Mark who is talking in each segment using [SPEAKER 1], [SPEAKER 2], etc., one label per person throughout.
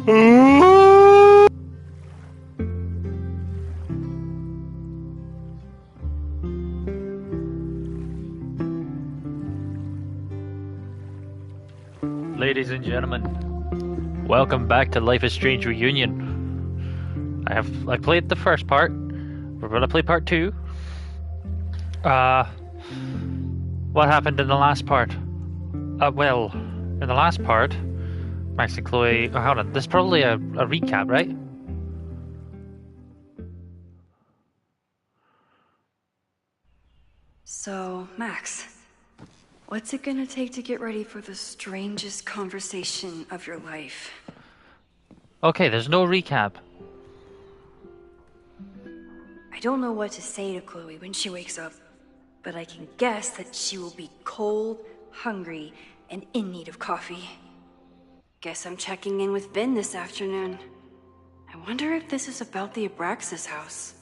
[SPEAKER 1] Ladies and gentlemen, welcome back to Life is Strange Reunion. I played the first part. We're gonna play part 2. Uh, what happened in the last part? Well, in the last part, Max and Chloe. Oh, hold on. This is probably a recap, right?
[SPEAKER 2] So, Max, what's it gonna take to get ready for the strangest conversation of your life?
[SPEAKER 1] Okay, there's no recap.
[SPEAKER 2] I don't know what to say to Chloe when she wakes up, but I can guess that she will be cold, hungry, and in need of coffee. Guess I'm checking in with Vin this afternoon. I wonder if this is about the Abraxas house.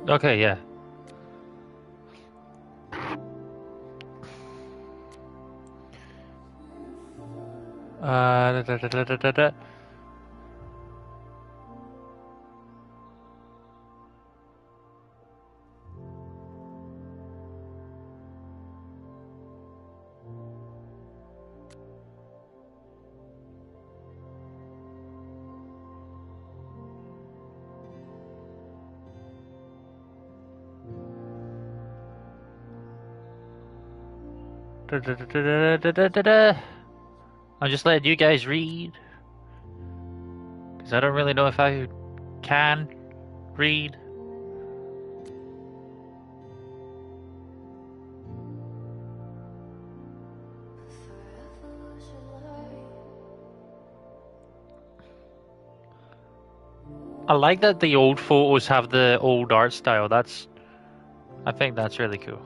[SPEAKER 1] Okay, yeah. Da, da, da, da, da, da. Da, da, da, da, da, da, da, da. I'm just letting you guys read, because I don't really know if I can read. I like that the old photos have the old art style. I think that's really cool.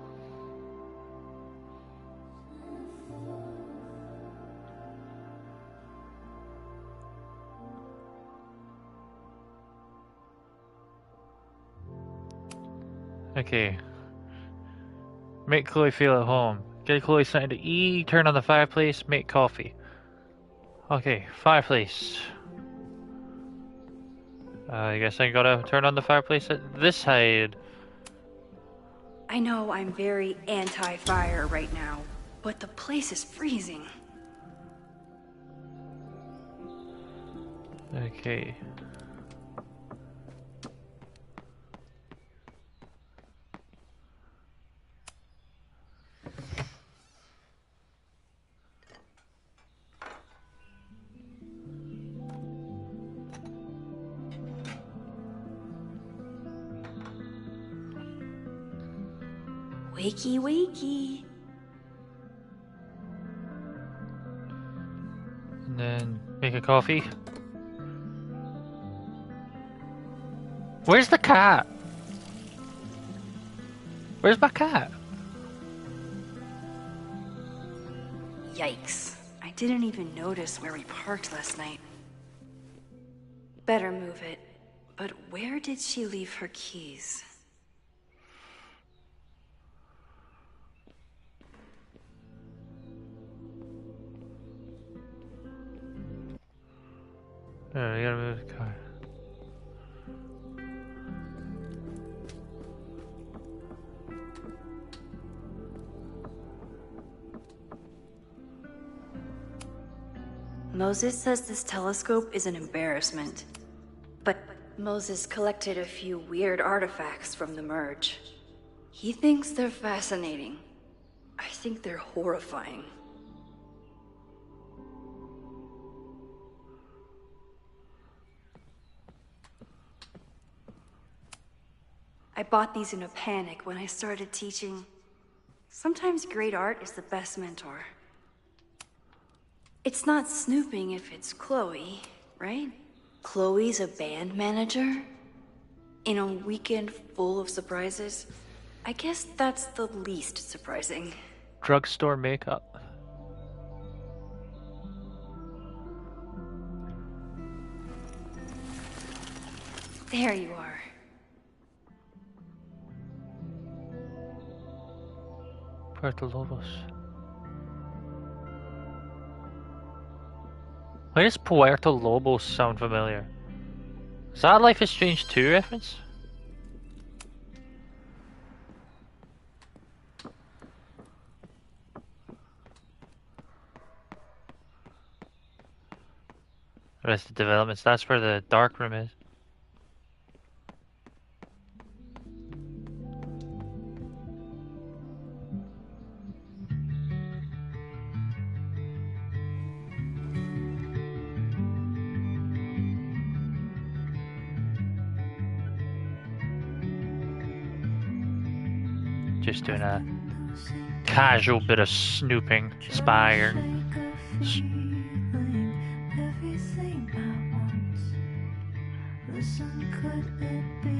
[SPEAKER 1] Okay. Make Chloe feel at home. Get Chloe something to eat, turn on the fireplace, make coffee. Okay, fireplace. I guess I gotta turn on the fireplace at this side.
[SPEAKER 2] I know I'm very anti-fire right now, but the place is freezing.
[SPEAKER 1] Okay.
[SPEAKER 2] Wakey, wakey.
[SPEAKER 1] And then make a coffee. Where's the cat? Where's my cat?
[SPEAKER 2] Yikes. I didn't even notice where we parked last night. Better move it. But where did she leave her keys?
[SPEAKER 1] Oh, you gotta move the car.
[SPEAKER 2] Moses says this telescope is an embarrassment. But Moses collected a few weird artifacts from the merge. He thinks they're fascinating. I think they're horrifying. I bought these in a panic when I started teaching. Sometimes great art is the best mentor. It's not snooping if it's Chloe, right? Chloe's a band manager? In a weekend full of surprises? I guess that's the least surprising.
[SPEAKER 1] Drugstore makeup.
[SPEAKER 2] There you are.
[SPEAKER 1] Puerto Lobos. Why does Puerto Lobos sound familiar? Is that a Life is Strange 2 reference? Arrested Developments, that's where the dark room is. Just doing a casual bit of snooping, spying.
[SPEAKER 3] Listen, could it be?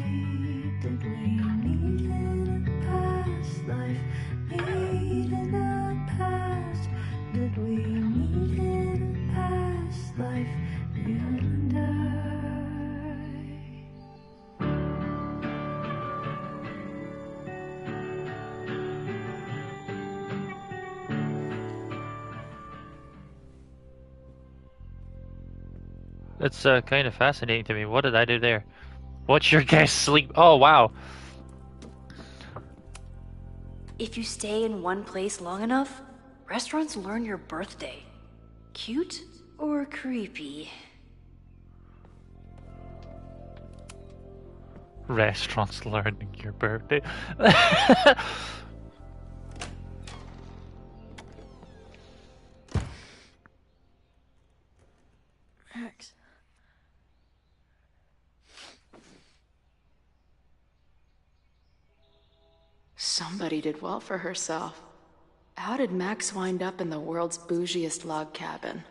[SPEAKER 3] Did we meet in a past life? Meet in a past? Did we meet in a past life? You and I.
[SPEAKER 1] It's kind of fascinating to me. What did I do there? What's your guess? Sleep? Oh, wow.
[SPEAKER 2] If you stay in one place long enough, restaurants learn your birthday. Cute or creepy?
[SPEAKER 1] Restaurants learning your birthday.
[SPEAKER 3] Max. Somebody did well for herself. How did Max wind up in the world's bougiest log cabin?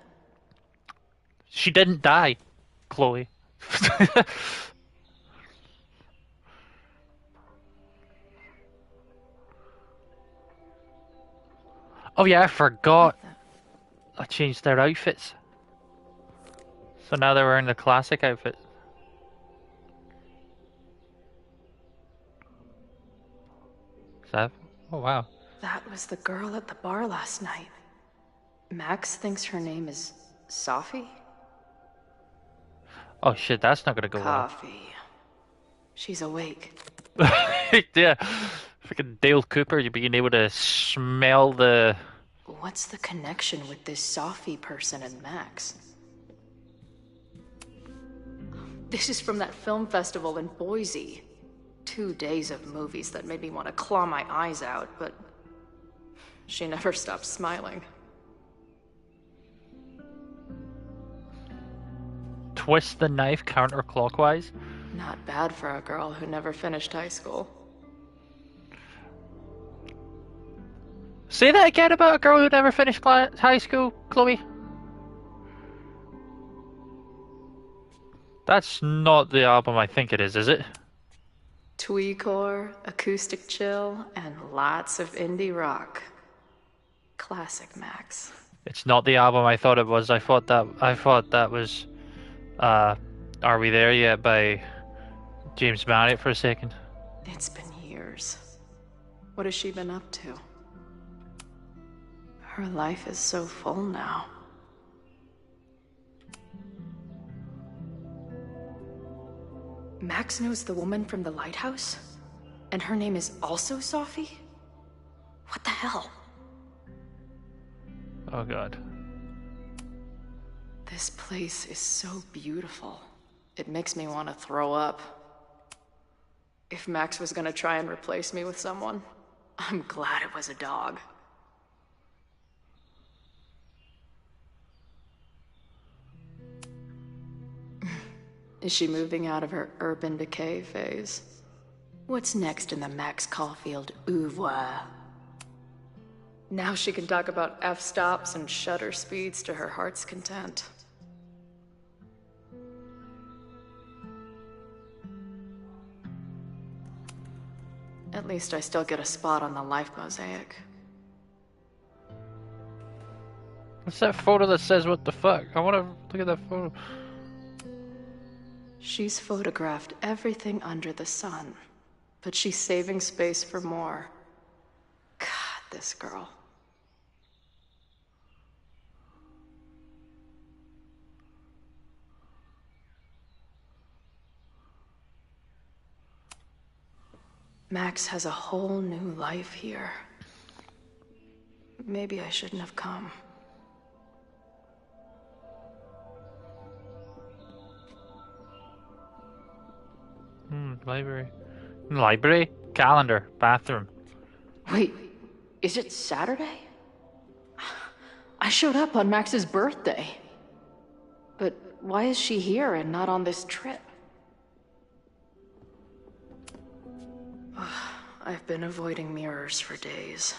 [SPEAKER 1] She didn't die, Chloe. Oh yeah, I forgot. I changed their outfits. So now they're wearing the classic outfit. Is that? Oh wow.
[SPEAKER 3] That was the girl at the bar last night. Max thinks her name is Sophie?
[SPEAKER 1] Oh shit, that's not gonna go well.
[SPEAKER 3] Coffee. She's awake.
[SPEAKER 1] Yeah. Freaking Dale Cooper, you being able to smell the...
[SPEAKER 3] What's the connection with this Sophie person and Max? This is from that film festival in Boise. 2 days of movies that made me want to claw my eyes out, but she never stopped smiling.
[SPEAKER 1] Twist the knife counterclockwise?
[SPEAKER 3] Not bad for a girl who never finished high school.
[SPEAKER 1] Say that again about a girl who never finished high school, Chloe. That's not the album I think it is it?
[SPEAKER 3] Twee-core, acoustic chill, and lots of indie rock. Classic Max.
[SPEAKER 1] It's not the album I thought it was. I thought that was Are We There Yet by James Marriott for a second.
[SPEAKER 4] It's been years. What has she been up to? Her life is so full now. Max knows the woman from the lighthouse? And her name is also Sophie? What the hell?
[SPEAKER 1] Oh god.
[SPEAKER 4] This place is so beautiful. It makes me want to throw up. If Max was gonna try and replace me with someone, I'm glad it was a dog. Is she moving out of her urban decay phase? What's next in the Max Caulfield oeuvre? Now she can talk about f-stops and shutter speeds to her heart's content. At least I still get a spot on the life mosaic.
[SPEAKER 1] What's that photo that says what the fuck? I want to look at that photo.
[SPEAKER 4] She's photographed everything under the sun, but she's saving space for more. God, this girl. Max has a whole new life here. Maybe I shouldn't have come.
[SPEAKER 1] Library. Library? Calendar. Bathroom.
[SPEAKER 4] Wait, is it Saturday? I showed up on Max's birthday. But why is she here and not on this trip? I've been avoiding mirrors for days.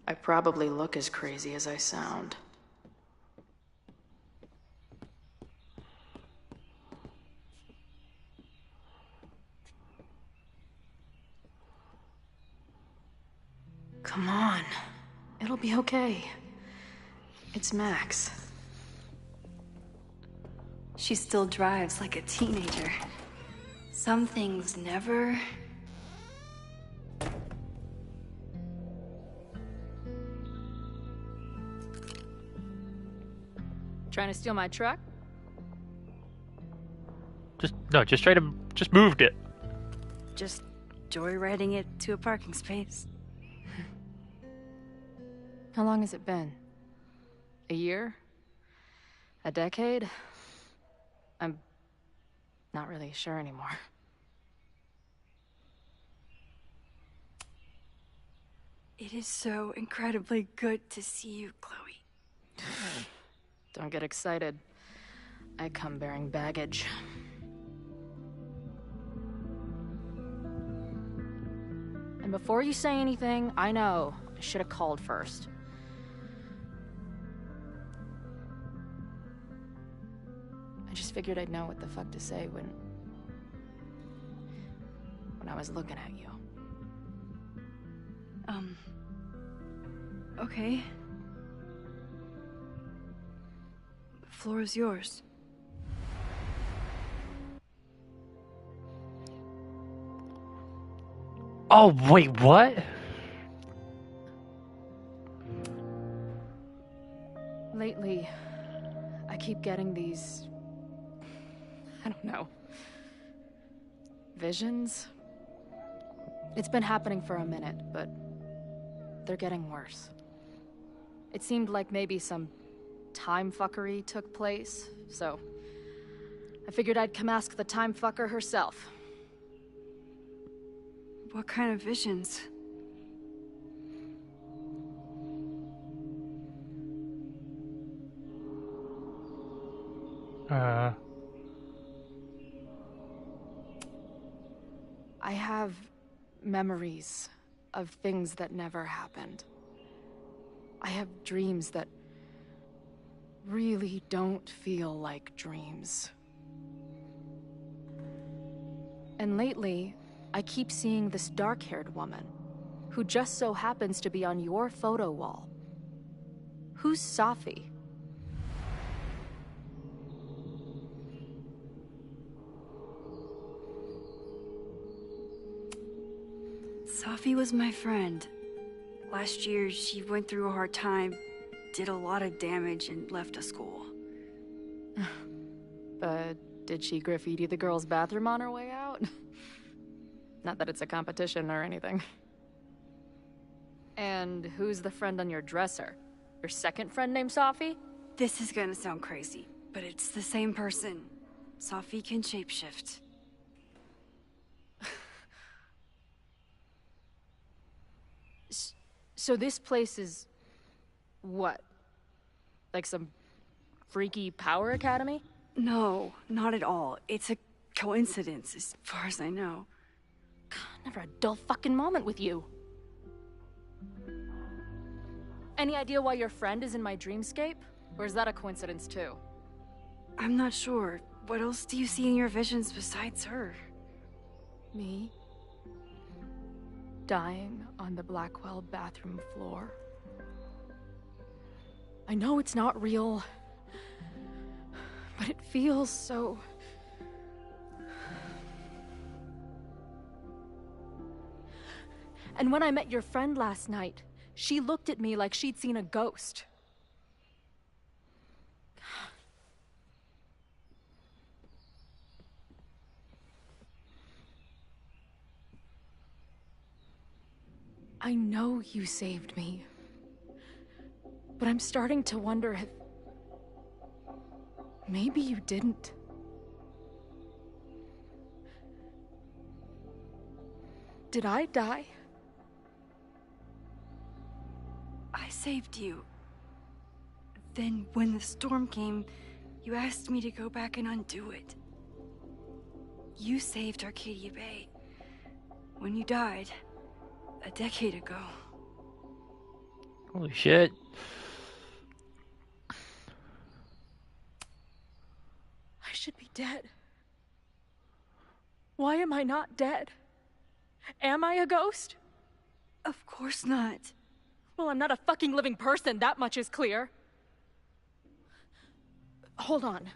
[SPEAKER 4] I probably look as crazy as I sound. Come on. It'll be okay. It's Max.
[SPEAKER 2] She still drives like a teenager. Some things never...
[SPEAKER 4] Trying to steal my truck?
[SPEAKER 1] Just try to... Just moved it.
[SPEAKER 2] just joyriding it to a parking space.
[SPEAKER 4] How long has it been? A year? A decade? I'm not really sure anymore.
[SPEAKER 2] It is so incredibly good to see you, Chloe.
[SPEAKER 4] Don't get excited. I come bearing baggage. And before you say anything, I know I should have called first. I just figured I'd know what the fuck to say when I was looking at you.
[SPEAKER 2] Okay. The floor is yours.
[SPEAKER 1] Oh, wait, what?
[SPEAKER 4] Lately, I keep getting these... I don't know. Visions? It's been happening for a minute, but they're getting worse. It seemed like maybe some time fuckery took place, so I figured I'd come ask the time fucker herself.
[SPEAKER 2] What kind of visions?
[SPEAKER 4] I have memories of things that never happened. I have dreams that really don't feel like dreams. And lately, I keep seeing this dark-haired woman, who just so happens to be on your photo wall. Who's Sophie?
[SPEAKER 2] Sophie was my friend. Last year, she went through a hard time, did a lot of damage, and left a school.
[SPEAKER 4] But did she graffiti the girls' bathroom on her way out? Not that it's a competition or anything. And who's the friend on your dresser? Your second friend named Sophie?
[SPEAKER 2] This is gonna sound crazy, but it's the same person. Sophie can shapeshift.
[SPEAKER 4] So this place is... what? Like some freaky power academy?
[SPEAKER 2] No, not at all. It's a coincidence, as far as I know.
[SPEAKER 4] Never a dull fucking moment with you. Any idea why your friend is in my dreamscape? Or is that a coincidence too?
[SPEAKER 2] I'm not sure. What else do you see in your visions besides her?
[SPEAKER 4] Me? Dying on the Blackwell bathroom floor. I know it's not real, but it feels so... And when I met your friend last night, she looked at me like she'd seen a ghost. I know you saved me, but I'm starting to wonder if... maybe you didn't. Did I die?
[SPEAKER 2] I saved you. Then, when the storm came, you asked me to go back and undo it. You saved Arcadia Bay. When you died, a decade ago.
[SPEAKER 1] Holy shit.
[SPEAKER 4] I should be dead. Why am I not dead? Am I a ghost?
[SPEAKER 2] Of course not.
[SPEAKER 4] Well, I'm not a fucking living person, that much is clear. Hold on.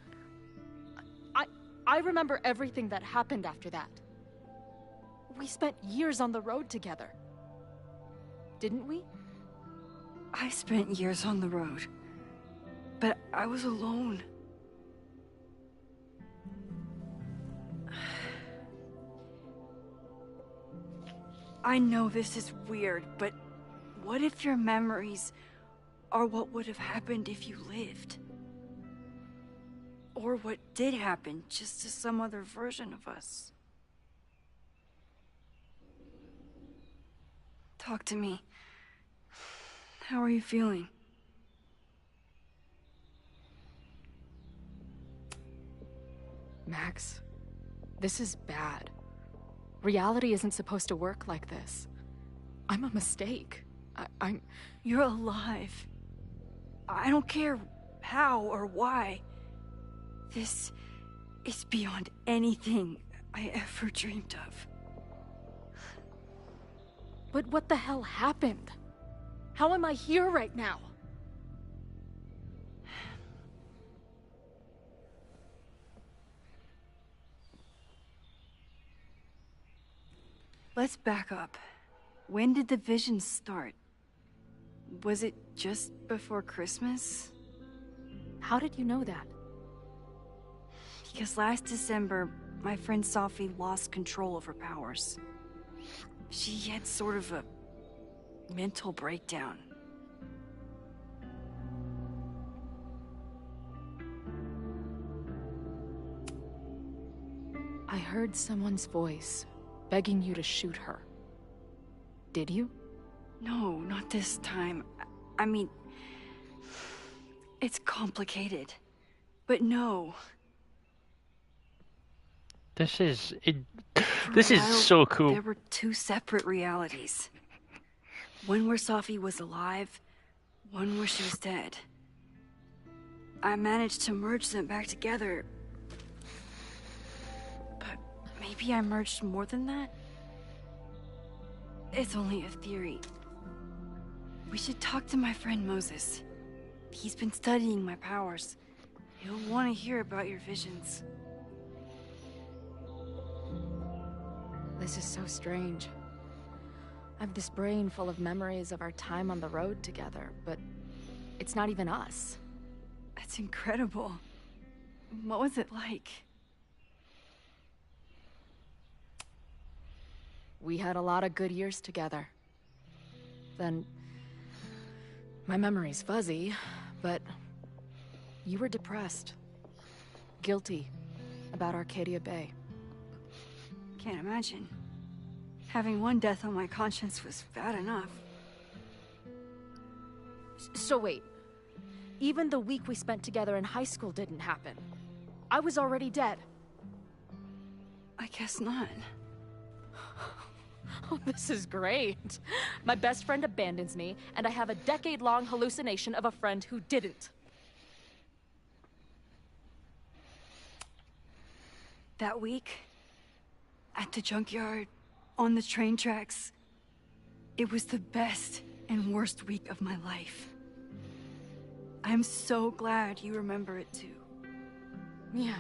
[SPEAKER 4] I remember everything that happened after that. We spent years on the road together. Didn't we?
[SPEAKER 2] I spent years on the road. But I was alone. I know this is weird, but what if your memories are what would have happened if you lived? Or what did happen, just to some other version of us? Talk to me. How are you feeling?
[SPEAKER 4] Max, this is bad. Reality isn't supposed to work like this. I'm a mistake. I'm...
[SPEAKER 2] You're alive. I don't care how or why. This is beyond anything I ever dreamed of.
[SPEAKER 4] But what the hell happened? How am I here right now?
[SPEAKER 2] Let's back up. When did the visions start? Was it just before Christmas?
[SPEAKER 4] How did you know that?
[SPEAKER 2] Because last December, my friend Sophie lost control of her powers. She had sort of a mental breakdown.
[SPEAKER 4] I heard someone's voice, begging you to shoot her. Did you?
[SPEAKER 2] No, not this time. I mean, it's complicated. But no.
[SPEAKER 1] This is it.
[SPEAKER 2] For
[SPEAKER 1] This
[SPEAKER 2] a
[SPEAKER 1] is
[SPEAKER 2] while,
[SPEAKER 1] so cool.
[SPEAKER 2] There were two separate realities. One where Sophie was alive, one where she was dead. I managed to merge them back together. But maybe I merged more than that? It's only a theory. We should talk to my friend Moses. He's been studying my powers. He'll want to hear about your visions.
[SPEAKER 4] This is so strange. I have this brain full of memories of our time on the road together, but it's not even us.
[SPEAKER 2] That's incredible. What was it like?
[SPEAKER 4] We had a lot of good years together. Then... my memory's fuzzy, but... you were depressed. Guilty about Arcadia Bay.
[SPEAKER 2] Can't imagine. Having one death on my conscience was bad enough.
[SPEAKER 4] So wait. Even the week we spent together in high school didn't happen. I was already dead.
[SPEAKER 2] I guess not.
[SPEAKER 4] Oh, this is great. My best friend abandons me, and I have a decade-long hallucination of a friend who didn't.
[SPEAKER 2] That week, at the junkyard, on the train tracks, it was the best and worst week of my life. I'm so glad you remember it too.
[SPEAKER 4] Yeah.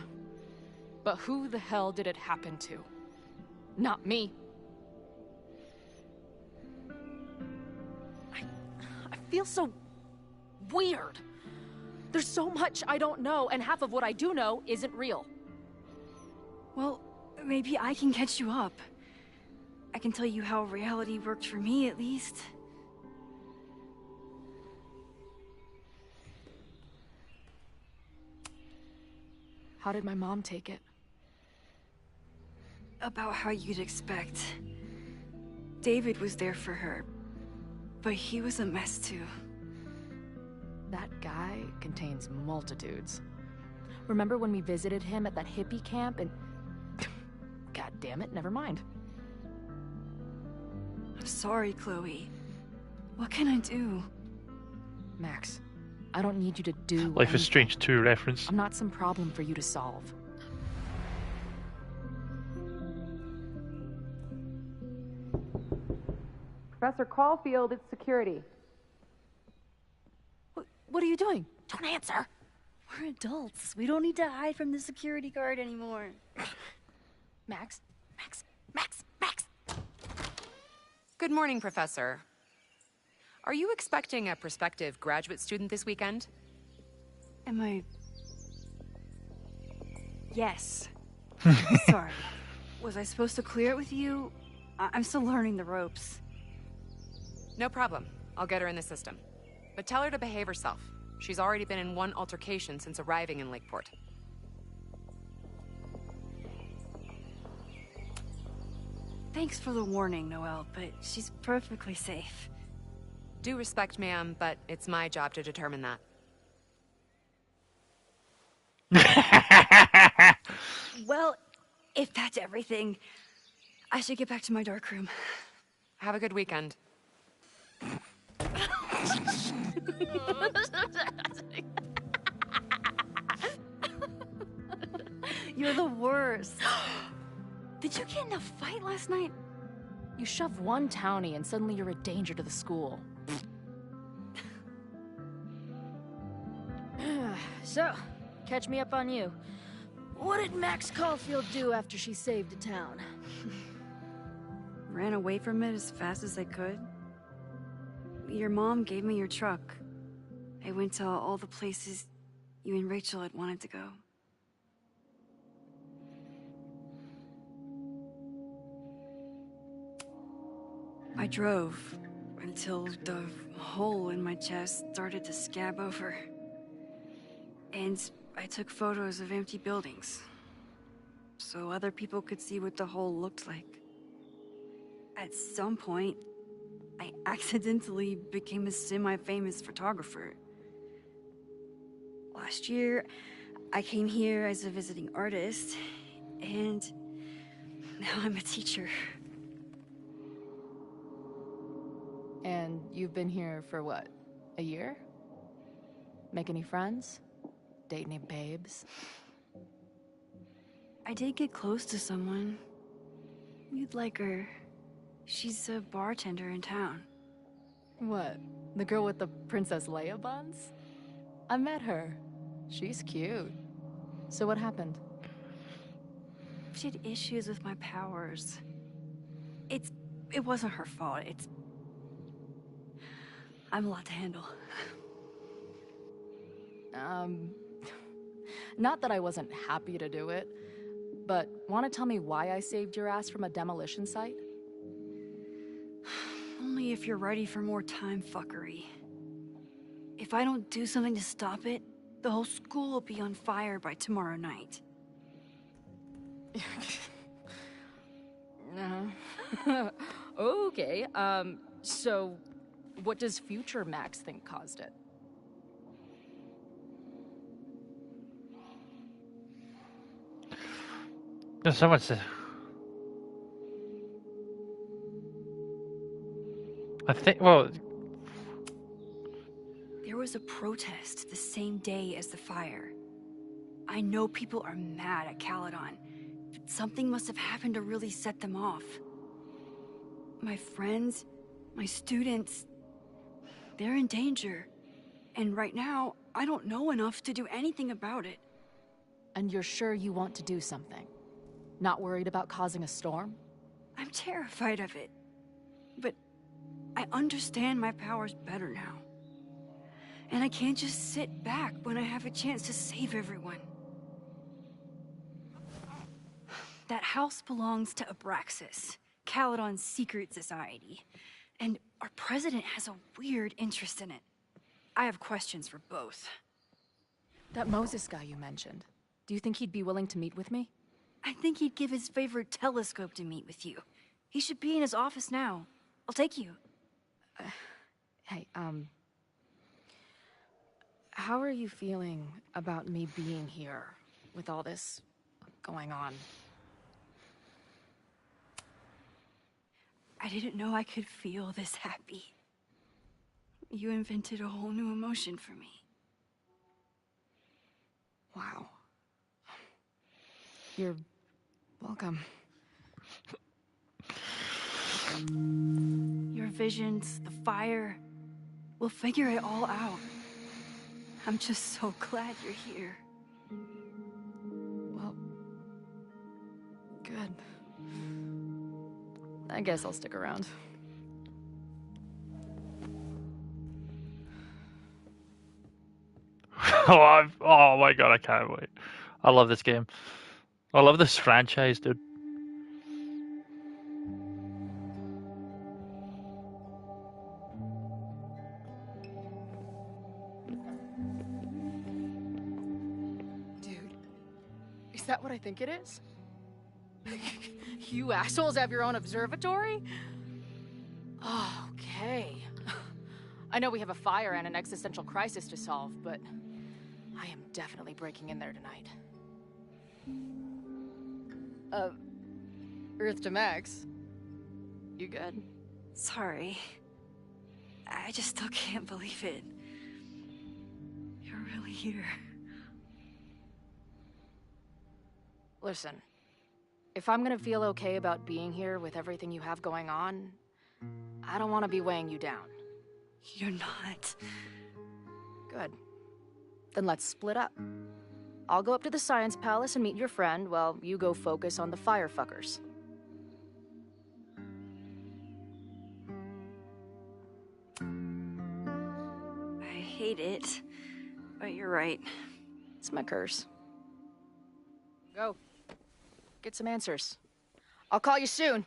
[SPEAKER 4] But who the hell did it happen to? Not me. I feel so weird. There's so much I don't know, and half of what I do know isn't real.
[SPEAKER 2] Well, maybe I can catch you up. I can tell you how reality worked for me, at least.
[SPEAKER 4] How did my mom take it?
[SPEAKER 2] About how you'd expect. David was there for her, but he was a mess too.
[SPEAKER 4] That guy contains multitudes. Remember when we visited him at that hippie camp and... God damn it, never mind.
[SPEAKER 2] I'm sorry, Chloe. What can I do?
[SPEAKER 4] Max, I don't need you to do
[SPEAKER 1] Life
[SPEAKER 4] anything.
[SPEAKER 1] is Strange 2 reference.
[SPEAKER 4] I'm not some problem for you to solve.
[SPEAKER 5] Professor Caulfield, it's security.
[SPEAKER 4] What are you doing? Don't answer!
[SPEAKER 2] We're adults. We don't need to hide from the security guard anymore.
[SPEAKER 4] Max? Max!
[SPEAKER 5] Good morning, Professor. Are you expecting a prospective graduate student this weekend?
[SPEAKER 2] Am I... Yes. Sorry. Was I supposed to clear it with you? I'm still learning the ropes.
[SPEAKER 5] No problem. I'll get her in the system. But tell her to behave herself. She's already been in one altercation since arriving in Lakeport.
[SPEAKER 2] Thanks for the warning, Noelle, but she's perfectly safe.
[SPEAKER 5] Due respect, ma'am, but it's my job to determine that.
[SPEAKER 2] Well, if that's everything, I should get back to my dark room.
[SPEAKER 5] Have a good weekend.
[SPEAKER 2] You're the worst. Did you get in a fight last night?
[SPEAKER 4] You shove one townie and suddenly you're a danger to the school. So, catch me up on you. What did Max Caulfield do after she saved a town?
[SPEAKER 2] Ran away from it as fast as I could. Your mom gave me your truck. I went to all the places you and Rachel had wanted to go. I drove until the hole in my chest started to scab over. And I took photos of empty buildings, so other people could see what the hole looked like. At some point, I accidentally became a semi-famous photographer. Last year, I came here as a visiting artist, and now I'm a teacher.
[SPEAKER 4] And you've been here for what? A year? Make any friends? Date any babes?
[SPEAKER 2] I did get close to someone. You'd like her. She's a bartender in town.
[SPEAKER 4] What? The girl with the Princess Leia buns? I met her. She's cute. So what happened?
[SPEAKER 2] She had issues with my powers. It's it wasn't her fault. I'm a lot to handle.
[SPEAKER 4] Not that I wasn't happy to do it, but want to tell me why I saved your ass from a demolition site?
[SPEAKER 2] Only if you're ready for more time fuckery. If I don't do something to stop it, the whole school will be on fire by tomorrow night.
[SPEAKER 4] Okay, so what does future Max think caused it?
[SPEAKER 1] There's so much to... I think, well...
[SPEAKER 2] There was a protest the same day as the fire. I know people are mad at Caledon, but something must have happened to really set them off. My friends, my students, they're in danger. And right now, I don't know enough to do anything about it.
[SPEAKER 4] And you're sure you want to do something? Not worried about causing a storm?
[SPEAKER 2] I'm terrified of it. But I understand my powers better now. And I can't just sit back when I have a chance to save everyone. That house belongs to Abraxas, Caledon's secret society. And our president has a weird interest in it. I have questions for both.
[SPEAKER 4] That Moses guy you mentioned, do you think he'd be willing to meet with me?
[SPEAKER 2] I think he'd give his favorite telescope to meet with you. He should be in his office now. I'll take you.
[SPEAKER 4] Hey, how are you feeling about me being here with all this going on?
[SPEAKER 2] I didn't know I could feel this happy. You invented a whole new emotion for me.
[SPEAKER 4] Wow. You're welcome.
[SPEAKER 2] Your visions, the fire, we'll figure it all out. I'm just so glad you're here.
[SPEAKER 4] Well, good. I guess I'll stick around.
[SPEAKER 1] Oh my god, I can't wait. I love this game. I love this franchise, dude.
[SPEAKER 4] Dude, is that what I think it is? You assholes have your own observatory? Oh, okay. I know we have a fire and an existential crisis to solve, but I am definitely breaking in there tonight. Earth to Max. You good?
[SPEAKER 2] Sorry. I just still can't believe it. You're really here.
[SPEAKER 4] Listen, if I'm gonna feel okay about being here with everything you have going on, I don't want to be weighing you down.
[SPEAKER 2] You're not.
[SPEAKER 4] Good. Then let's split up. I'll go up to the Science Palace and meet your friend while you go focus on the firefuckers.
[SPEAKER 2] I hate it, but you're right.
[SPEAKER 4] It's my curse. Go. Get some answers. I'll call you soon.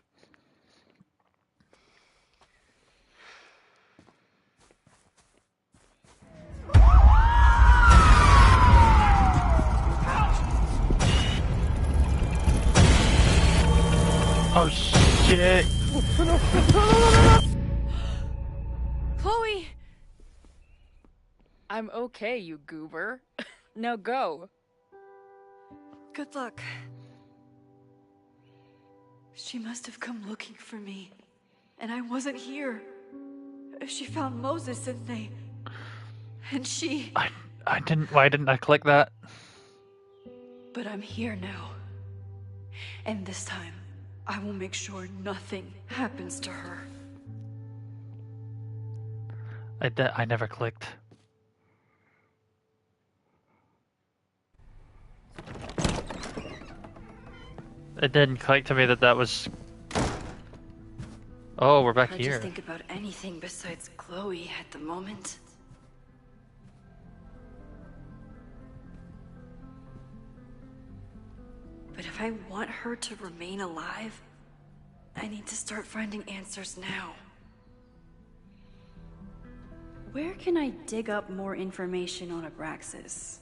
[SPEAKER 1] Oh shit!
[SPEAKER 2] Chloe!
[SPEAKER 4] I'm okay, you goober. Now go.
[SPEAKER 2] Good luck. She must have come looking for me, and I wasn't here. She found Moses and she...
[SPEAKER 1] I didn't, why didn't I click that?
[SPEAKER 2] But I'm here now. And this time, I will make sure nothing happens to her.
[SPEAKER 1] I never clicked. It didn't click to me that that was Oh, we're back
[SPEAKER 2] Hard
[SPEAKER 1] here.
[SPEAKER 2] to think about anything besides Chloe at the moment. But if I want her to remain alive, I need to start finding answers now. Where can I dig up more information on Abraxas?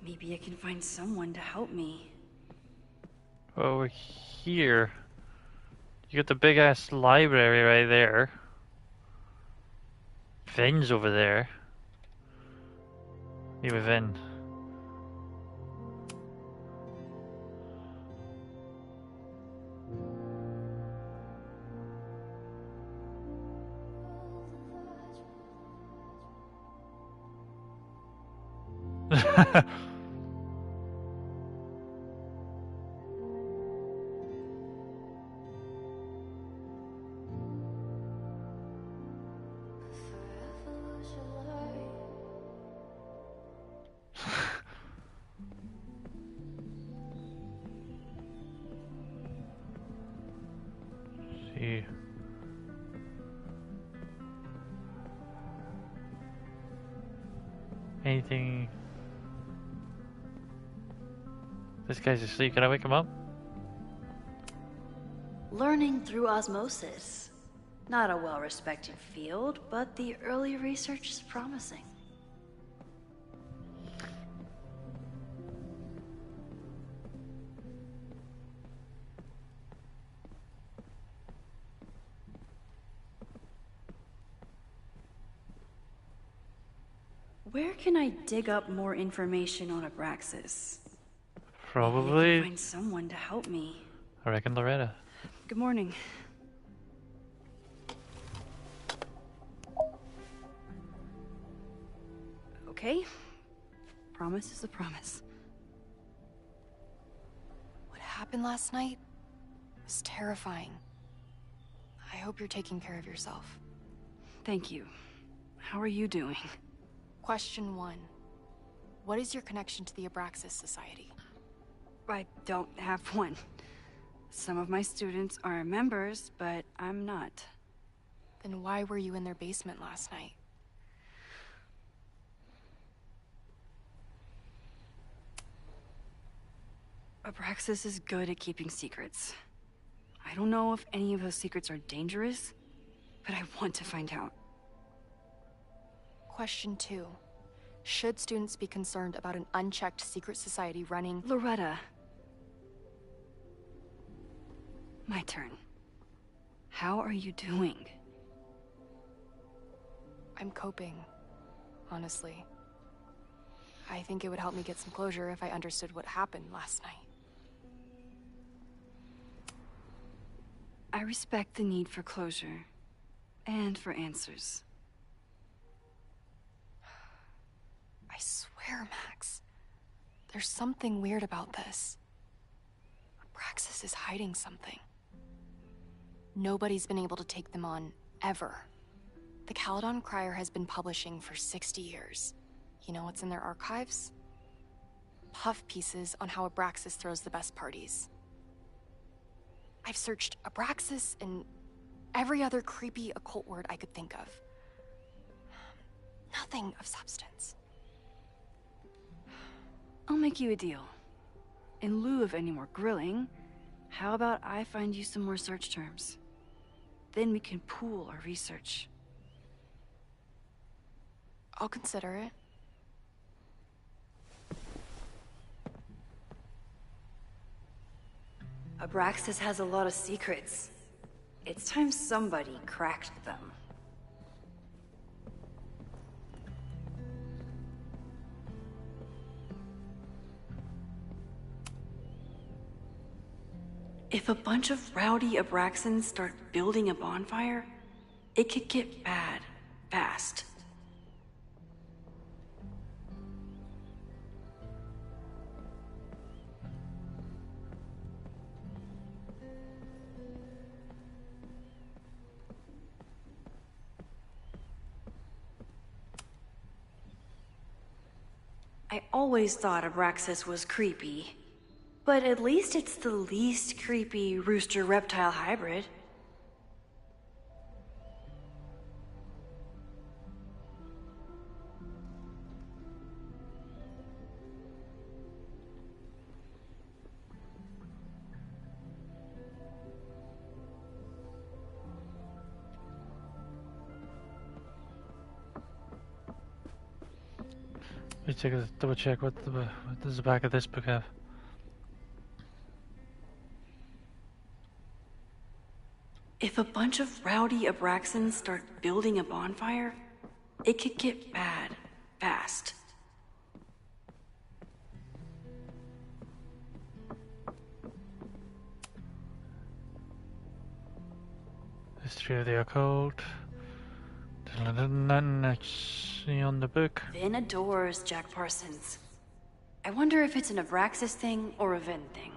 [SPEAKER 2] Maybe I can find someone to help me.
[SPEAKER 1] Over here. You got the big ass library right there. Vin's over there. Meet with Vin. See. Anything? This guy's asleep. Can I wake him up?
[SPEAKER 2] Learning through osmosis. Not a well-respected field, but the early research is promising. Where can I dig up more information on Abraxas? Maybe I
[SPEAKER 1] Probably.
[SPEAKER 2] can find someone to help me.
[SPEAKER 1] I reckon Loretta.
[SPEAKER 2] Good morning. Okay. Promise is a promise.
[SPEAKER 4] What happened last night was terrifying. I hope you're taking care of yourself.
[SPEAKER 2] Thank you. How are you doing?
[SPEAKER 4] Question 1. What is your connection to the Abraxas Society?
[SPEAKER 2] I don't have one. Some of my students are members, but I'm not.
[SPEAKER 4] Then why were you in their basement last night?
[SPEAKER 2] Abraxas is good at keeping secrets. I don't know if any of those secrets are dangerous, but I want to find out.
[SPEAKER 4] Question 2. Should students be concerned about an unchecked secret society running...
[SPEAKER 2] Loretta. My turn. How are you doing?
[SPEAKER 4] I'm coping, honestly. I think it would help me get some closure if I understood what happened last night.
[SPEAKER 2] I respect the need for closure. And for answers.
[SPEAKER 4] I swear, Max. There's something weird about this. Abraxas is hiding something. Nobody's been able to take them on, ever. The Caledon Crier has been publishing for 60 years. You know what's in their archives? Puff pieces on how Abraxas throws the best parties. I've searched Abraxas and every other creepy occult word I could think of. Nothing of substance.
[SPEAKER 2] I'll make you a deal. In lieu of any more grilling, how about I find you some more search terms? Then we can pool our research.
[SPEAKER 4] I'll consider it.
[SPEAKER 2] Abraxas has a lot of secrets. It's time somebody cracked them. If a bunch of rowdy Abraxans start building a bonfire, it could get bad, fast. I always thought Abraxas was creepy. But at least it's the least creepy rooster-reptile hybrid.
[SPEAKER 1] me take a double check what does the back of this book have.
[SPEAKER 2] If a bunch of rowdy Abraxans start building a bonfire, it could get bad fast.
[SPEAKER 1] History of the occult. Nothing I see on the book.
[SPEAKER 2] Vin adores Jack Parsons. I wonder if it's an Abraxas thing or a Vin thing.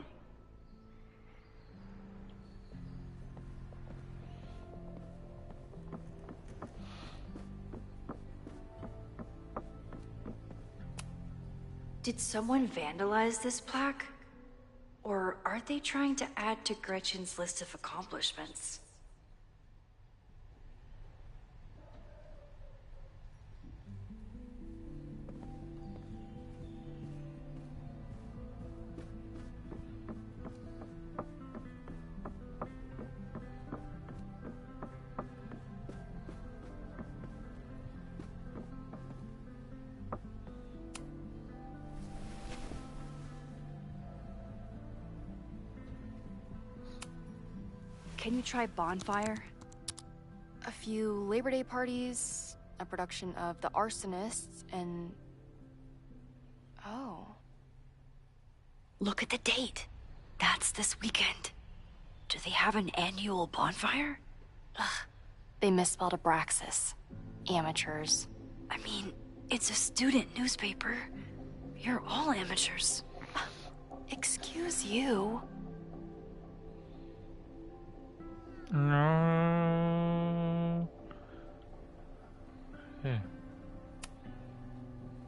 [SPEAKER 2] Did someone vandalize this plaque? Or are they trying to add to Gretchen's list of accomplishments? Can you try Bonfire?
[SPEAKER 4] A few Labor Day parties, a production of The Arsonists, and... Oh.
[SPEAKER 2] Look at the date. That's this weekend. Do they have an annual bonfire?
[SPEAKER 4] Ugh. They misspelled Abraxas. Amateurs.
[SPEAKER 2] I mean, it's a student newspaper. You're all amateurs.
[SPEAKER 4] Excuse you.
[SPEAKER 1] No. Yeah.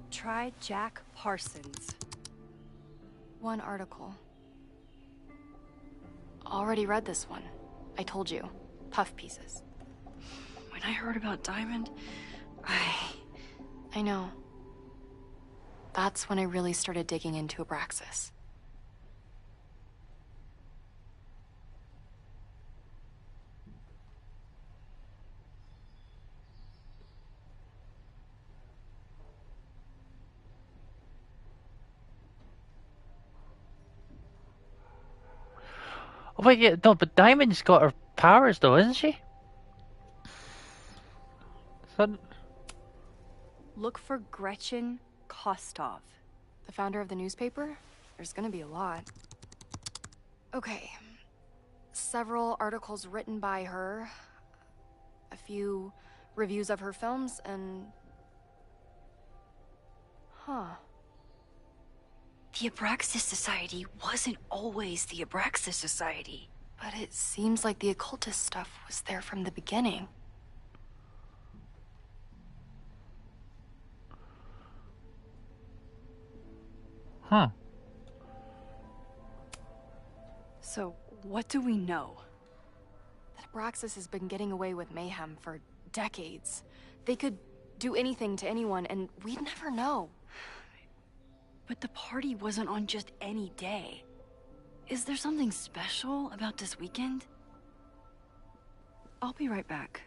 [SPEAKER 2] Try Jack Parsons.
[SPEAKER 4] One article. Already read this one. I told you. Puff pieces.
[SPEAKER 2] When I heard about Diamond,
[SPEAKER 4] I know. That's when I really started digging into Abraxas.
[SPEAKER 1] Oh wait, yeah, no, but Diamond's got her powers though, isn't she? So,
[SPEAKER 2] look for Gretchen Kostov.
[SPEAKER 4] The founder of the newspaper? There's gonna be a lot. Okay. Several articles written by her. A few reviews of her films, and... Huh.
[SPEAKER 2] The Abraxas Society wasn't always the Abraxas Society.
[SPEAKER 4] But it seems like the occultist stuff was there from the beginning.
[SPEAKER 1] huh.
[SPEAKER 2] So, what do we know?
[SPEAKER 4] That Abraxas has been getting away with mayhem for decades. They could do anything to anyone, and we'd never know.
[SPEAKER 2] But the party wasn't on just any day. Is there something special about this weekend? I'll be right back.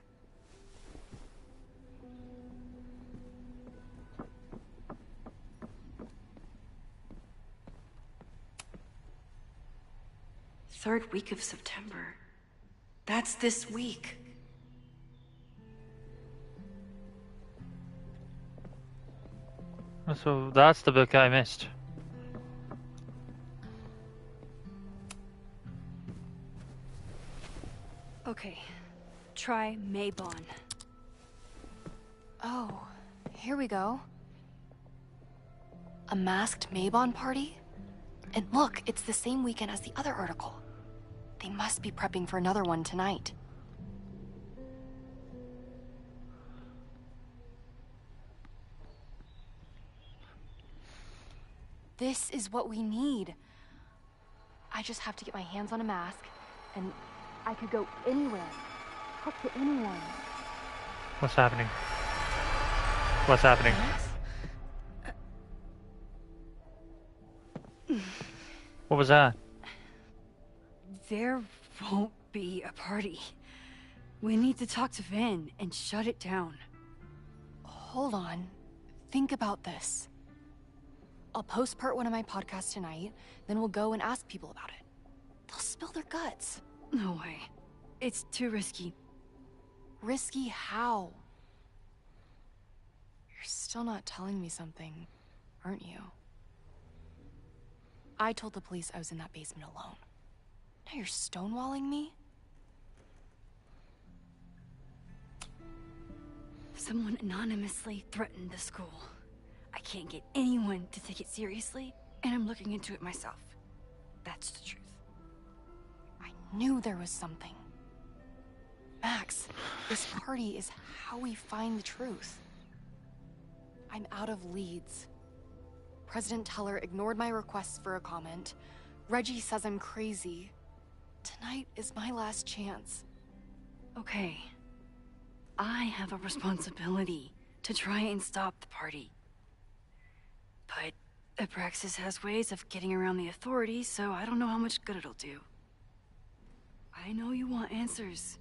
[SPEAKER 2] Third week of September. That's this week.
[SPEAKER 1] So that's the book I missed.
[SPEAKER 2] Okay, try Maybon.
[SPEAKER 4] Oh, here we go. A masked Maybon party? And look, it's the same weekend as the other article. They must be prepping for another one tonight. This is what we need. I just have to get my hands on a mask, and I could go anywhere, talk to anyone.
[SPEAKER 1] What's happening? What's happening? What was that?
[SPEAKER 2] There won't be a party. We need to talk to Vin and shut it down.
[SPEAKER 4] Hold on. Think about this. I'll post part 1 of my podcast tonight, then we'll go and ask people about it. They'll spill their guts.
[SPEAKER 2] No way. It's too risky.
[SPEAKER 4] Risky how? You're still not telling me something, aren't you? I told the police I was in that basement alone. Now you're stonewalling me?
[SPEAKER 2] Someone anonymously threatened the school. I can't get anyone to take it seriously, and I'm looking into it myself. That's the truth.
[SPEAKER 4] I knew there was something. Max, this party is how we find the truth. I'm out of leads. President Teller ignored my requests for a comment. Reggie says I'm crazy. Tonight is my last chance.
[SPEAKER 2] Okay. I have a responsibility to try and stop the party. But Abraxas has ways of getting around the authorities, so I don't know how much good it'll do. I know you want answers.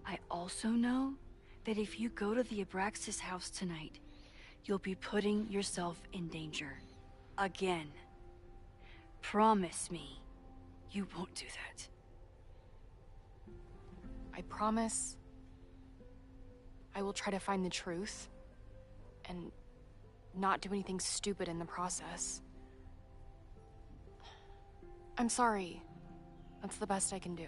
[SPEAKER 2] I also know that if you go to the Abraxas house tonight, you'll be putting yourself in danger. Again. Promise me you won't do that.
[SPEAKER 4] I promise I will try to find the truth and not do anything stupid in the process. I'm sorry. That's the best I can do.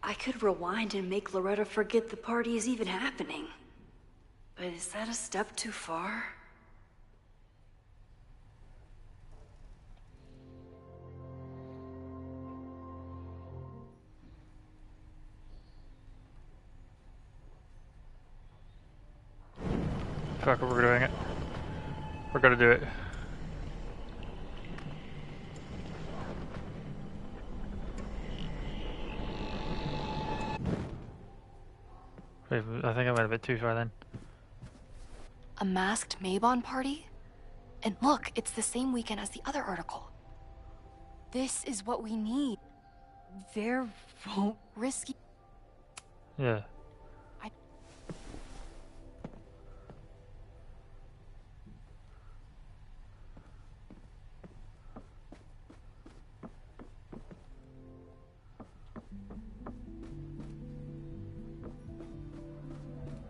[SPEAKER 2] I could rewind and make Loretta forget the party is even happening. But is that a step too far?
[SPEAKER 1] Fuck it, we're doing it. We're gonna do it. Wait, I think I went a bit too far then.
[SPEAKER 4] A masked Mabon party? And look, it's the same weekend as the other article. This is what we need.
[SPEAKER 2] There won't...
[SPEAKER 4] Risky.
[SPEAKER 1] Yeah.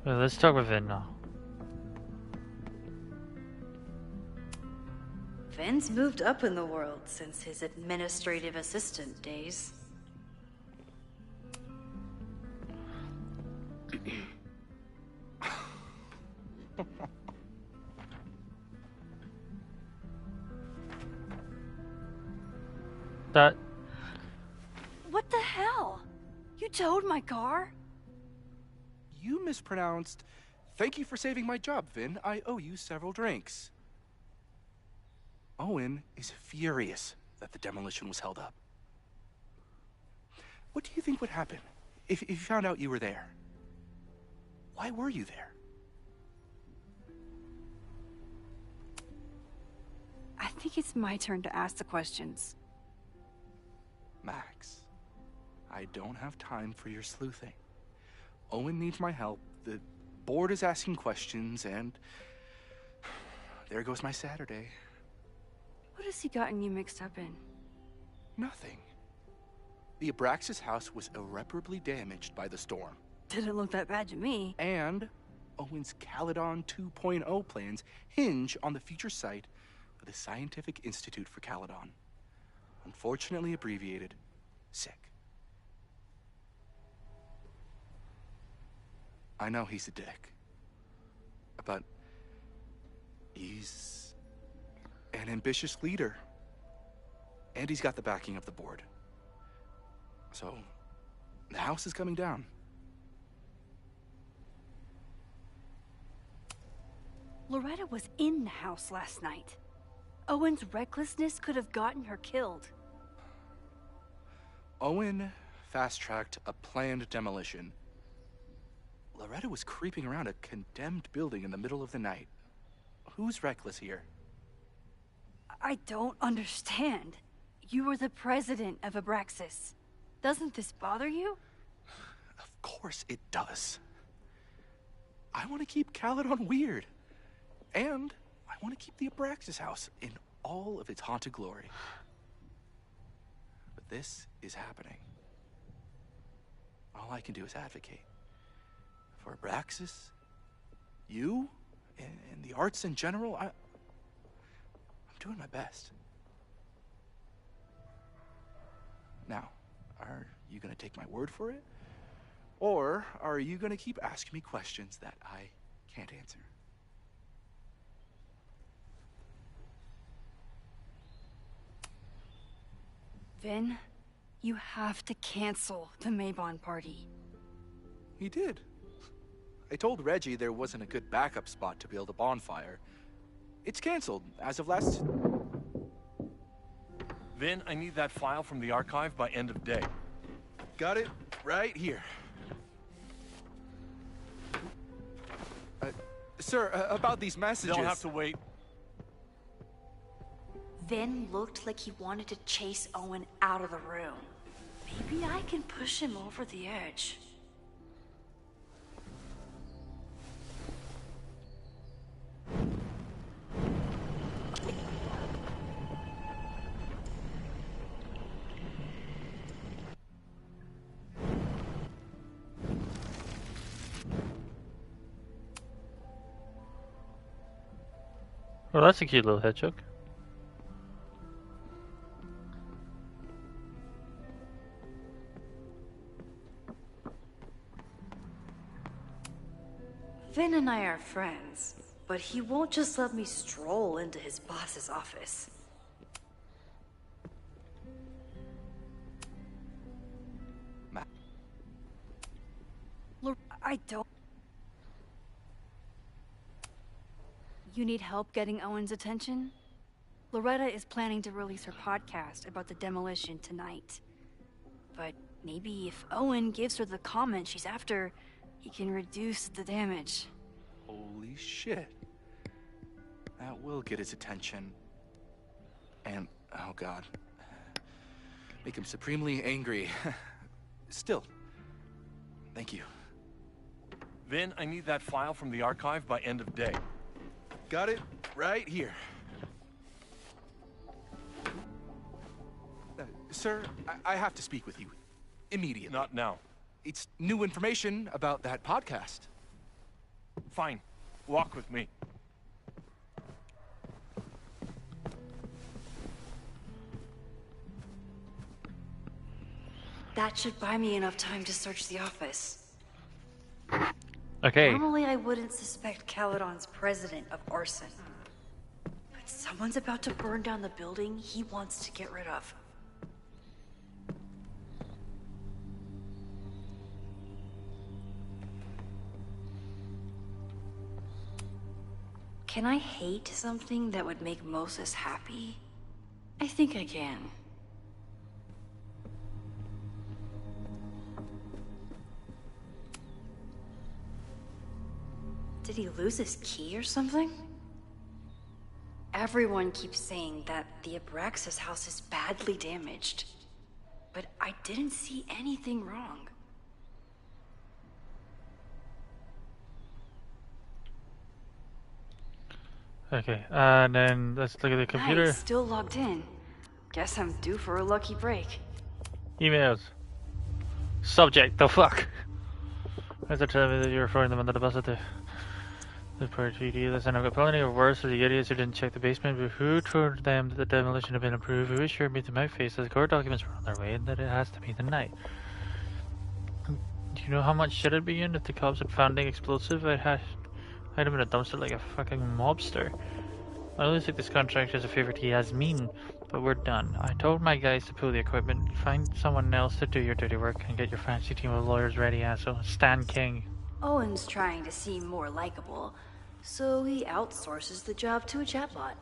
[SPEAKER 1] Well, let's talk with Vin now.
[SPEAKER 2] Vin's moved up in the world since his administrative assistant days.
[SPEAKER 1] That...
[SPEAKER 2] What the hell? You towed my car?
[SPEAKER 6] You mispronounced. Thank you for saving my job, Vin. I owe you several drinks. Owen is furious that the demolition was held up. What do you think would happen if you found out you were there? Why were you there?
[SPEAKER 2] I think it's my turn to ask the questions.
[SPEAKER 6] Max, I don't have time for your sleuthing. Owen needs my help, the board is asking questions, and there goes my Saturday.
[SPEAKER 2] What has he gotten you mixed up in?
[SPEAKER 6] Nothing. The Abraxas house was irreparably damaged by the storm.
[SPEAKER 2] Didn't look that bad to me.
[SPEAKER 6] And Owen's Caledon 2.0 plans hinge on the future site of the Scientific Institute for Caledon. Unfortunately abbreviated, SICK. I know he's a dick, but he's an ambitious leader, and he's got the backing of the board. So, the house is coming down.
[SPEAKER 2] Loretta was in the house last night. Owen's recklessness could have gotten her killed.
[SPEAKER 6] Owen fast-tracked a planned demolition. Loretta was creeping around a condemned building in the middle of the night. Who's reckless here?
[SPEAKER 2] I don't understand. You were the president of Abraxas. Doesn't this bother you?
[SPEAKER 6] Of course it does. I want to keep Caledon weird. And I want to keep the Abraxas house in all of its haunted glory. But this is happening. All I can do is advocate. For Abraxas, you, and the arts in general, I'm doing my best. Now, are you gonna take my word for it? Or are you gonna keep asking me questions that I can't answer?
[SPEAKER 2] Vin, you have to cancel the Maybon party.
[SPEAKER 6] He did. I told Reggie there wasn't a good backup spot to build a bonfire. It's canceled as of last...
[SPEAKER 7] Vin, I need that file from the archive by end of day.
[SPEAKER 6] Got it right here. Sir, about these messages...
[SPEAKER 7] They'll have to wait.
[SPEAKER 2] Vin looked like he wanted to chase Owen out of the room. Maybe I can push him over the edge.
[SPEAKER 1] Well, that's a cute little hedgehog.
[SPEAKER 2] Vin and I are friends, but he won't just let me stroll into his boss's office. I don't... You need help getting Owen's attention? Loretta is planning to release her podcast about the demolition tonight. But maybe if Owen gives her the comment she's after, he can reduce the damage.
[SPEAKER 6] Holy shit. That will get his attention. And, oh god. Make him supremely angry. Still, thank you.
[SPEAKER 7] Vin, I need that file from the archive by end of day.
[SPEAKER 6] Got it right here. Sir, I have to speak with you immediately.
[SPEAKER 7] Not now.
[SPEAKER 6] It's new information about that podcast.
[SPEAKER 7] Fine. Walk with me.
[SPEAKER 2] That should buy me enough time to search the office.
[SPEAKER 1] Okay.
[SPEAKER 2] Normally I wouldn't suspect Caledon's president of arson. But someone's about to burn down the building he wants to get rid of. Can I hate something that would make Moses happy? I think I can. Did he lose his key or something? Everyone keeps saying that the Abraxas house is badly damaged. But I didn't see anything wrong.
[SPEAKER 1] Okay, and then let's look at the computer.
[SPEAKER 2] Nice, still logged in. Guess I'm due for a lucky break.
[SPEAKER 1] Emails. Subject, the fuck? As I tell me that you're throwing them under the bus at the party. Listen, I've got plenty of words for the idiots who didn't check the basement, but who told them that the demolition had been approved? Who assured me to my face that the court documents were on their way and that it has to be tonight? Do you know how much shit it'd be in if the cops had found the explosive? I'd have been in a dumpster like a fucking mobster. I only think this contract is a favor to Yasmin, but we're done. I told my guys to pull the equipment, find someone else to do your dirty work, and get your fancy team of lawyers ready, asshole. Stan King.
[SPEAKER 2] Owen's trying to seem more likable, so he outsources the job to a chatbot.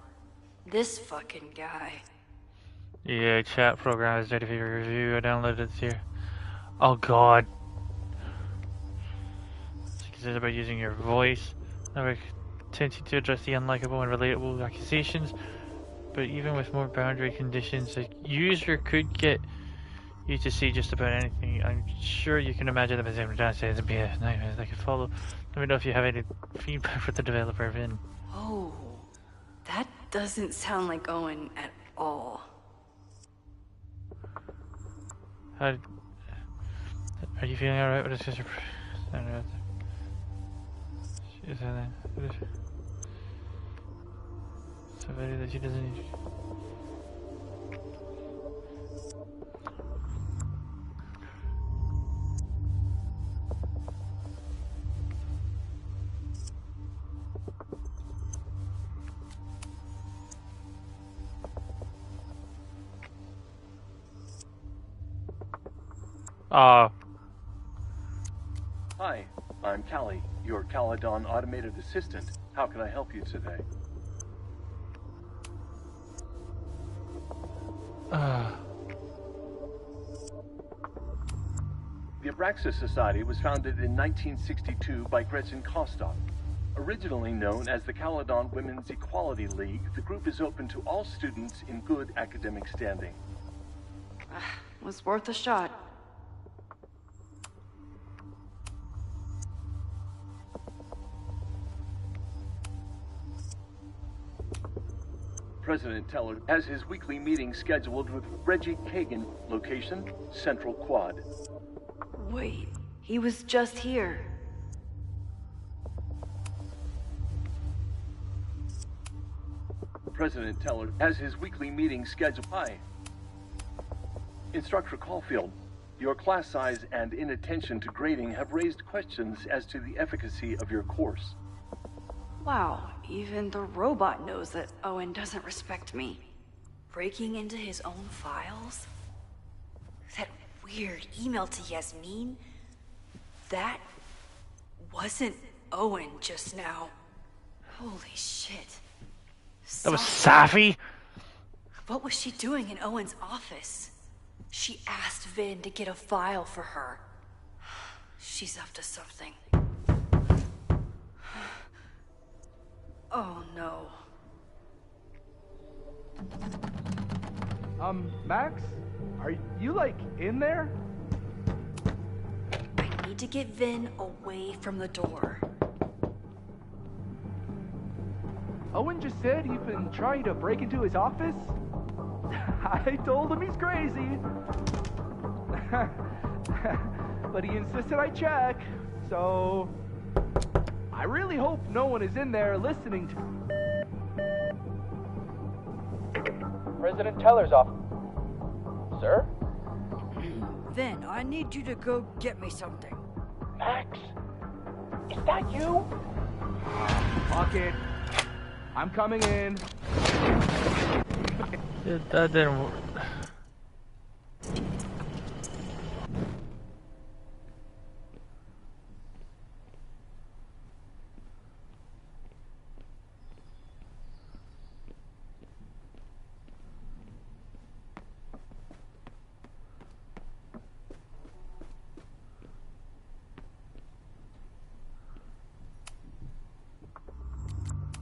[SPEAKER 2] This fucking guy.
[SPEAKER 1] Yeah, chat program is ready for your review. I downloaded it here. Oh god. This is about using your voice. We're attempting to address the unlikable and relatable accusations, but even with more boundary conditions, a user could get you to see just about anything. I'm sure you can imagine the museum downstairs and be a nightmare. They could follow Let me know if you have any feedback for the developer, Vin.
[SPEAKER 2] Oh, that doesn't sound like Owen at all.
[SPEAKER 1] How, are you feeling alright with this sister? Somebody that she doesn't need.
[SPEAKER 7] Hi, I'm Callie, your Caledon automated assistant. How can I help you today? The Abraxas Society was founded in 1962 by Gretchen Kostock. Originally known as the Caledon Women's Equality League, the group is open to all students in good academic standing.
[SPEAKER 2] Was worth a shot.
[SPEAKER 7] President Teller has his weekly meeting scheduled with Reggie Kagan, location Central Quad.
[SPEAKER 2] Wait, he was just here.
[SPEAKER 7] President Teller has his weekly meeting scheduled. Hi. Instructor Caulfield, your class size and inattention to grading have raised questions as to the efficacy of your course.
[SPEAKER 2] Wow, even the robot knows that Owen doesn't respect me. Breaking into his own files? That weird email to Yasmin? That wasn't Owen just now. Holy shit.
[SPEAKER 1] That was Safi?
[SPEAKER 2] What was she doing in Owen's office? She asked Vin to get a file for her. She's up to something. Oh no.
[SPEAKER 6] Max? Are you, like, in there?
[SPEAKER 2] I need to get Vin away from the door.
[SPEAKER 6] Owen just said you've been trying to break into his office? I told him he's crazy. But he insisted I check, so... I really hope no one is in there listening to... President Teller's office. Sir?
[SPEAKER 2] Vin, I need you to go get me something.
[SPEAKER 6] Max? Is that you? Fuck it. I'm coming in.
[SPEAKER 1] That didn't work.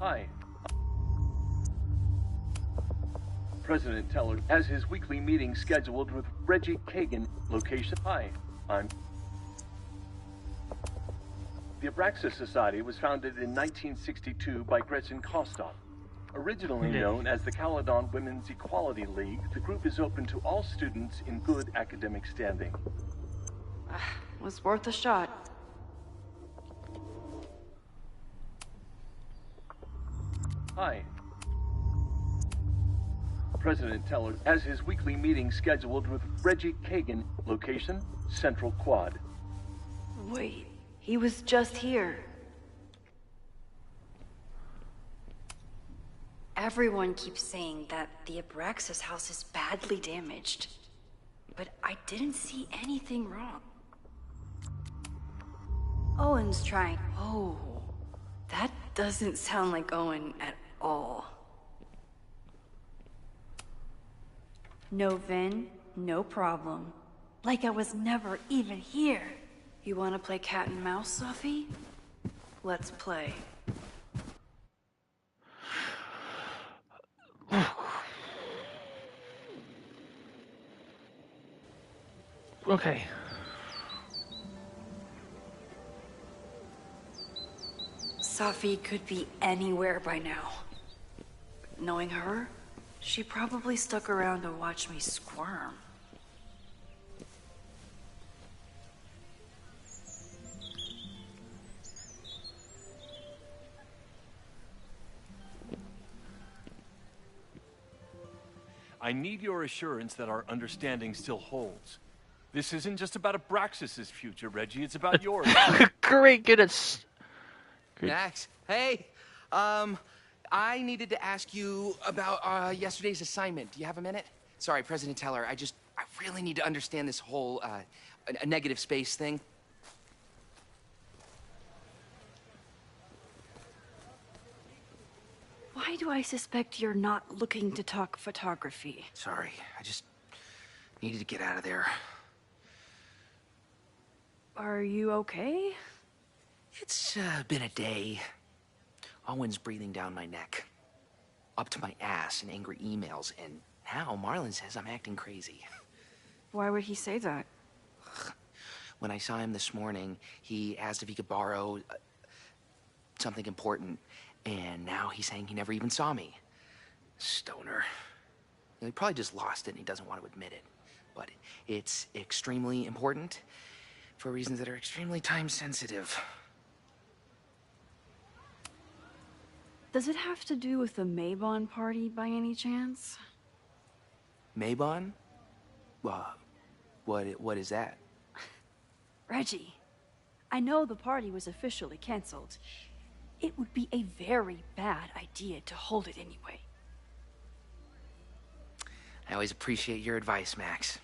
[SPEAKER 7] Hi. President Teller has his weekly meeting scheduled with Reggie Kagan, location. Hi, I'm... The Abraxas Society was founded in 1962 by Gretchen Kostock. Originally known as the Caledon Women's Equality League, the group is open to all students in good academic standing.
[SPEAKER 2] Was worth a shot.
[SPEAKER 7] Hi. President Teller has his weekly meeting scheduled with Reggie Kagan, location Central Quad.
[SPEAKER 2] Wait, he was just here. Everyone keeps saying that the Abraxas house is badly damaged. But I didn't see anything wrong. Owen's trying... Oh, that doesn't sound like Owen at all. No Vin, no problem. Like I was never even here. You wanna play cat and mouse, Sophie? Let's play.
[SPEAKER 1] Okay.
[SPEAKER 2] Safi could be anywhere by now. Knowing her, she probably stuck around to watch me squirm.
[SPEAKER 7] I need your assurance that our understanding still holds. This isn't just about Abraxas's future, Reggie. It's about yours.
[SPEAKER 1] Great, good at. Great.
[SPEAKER 8] Max, hey. I needed to ask you about yesterday's assignment. Do you have a minute? Sorry, President Teller. I really need to understand this whole a negative space thing.
[SPEAKER 2] Why do I suspect you're not looking to talk photography?
[SPEAKER 8] Sorry, I just needed to get out of there.
[SPEAKER 2] Are you okay?
[SPEAKER 8] It's been a day. Owen's breathing down my neck, up to my ass in angry emails, and now Marlon says I'm acting crazy.
[SPEAKER 2] Why would he say that?
[SPEAKER 8] When I saw him this morning, he asked if he could borrow something important, and now he's saying he never even saw me. Stoner. He probably just lost it and he doesn't want to admit it. But it's extremely important for reasons that are extremely time sensitive.
[SPEAKER 2] Does it have to do with the Maybon party by any chance?
[SPEAKER 8] Maybon? What is that?
[SPEAKER 2] Reggie, I know the party was officially canceled. It would be a very bad idea to hold it anyway.
[SPEAKER 8] I always appreciate your advice, Max.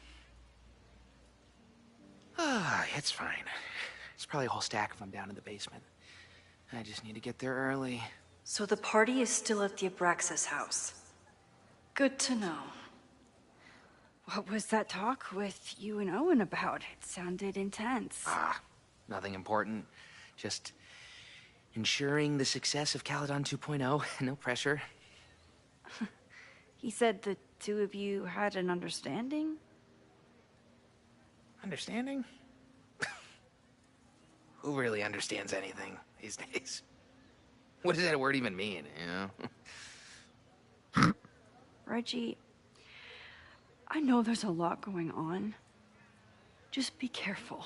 [SPEAKER 8] It's fine. There's probably a whole stack of them down in the basement. I just need to get there early.
[SPEAKER 2] So the party is still at the Abraxas house. Good to know. What was that talk with you and Owen about? It sounded intense.
[SPEAKER 8] Nothing important. Just ensuring the success of Caledon 2.0. No pressure.
[SPEAKER 2] He said the two of you had an understanding?
[SPEAKER 8] Understanding? Who really understands anything these days? What does that word even mean, you know?
[SPEAKER 2] Reggie, I know there's a lot going on. Just be careful.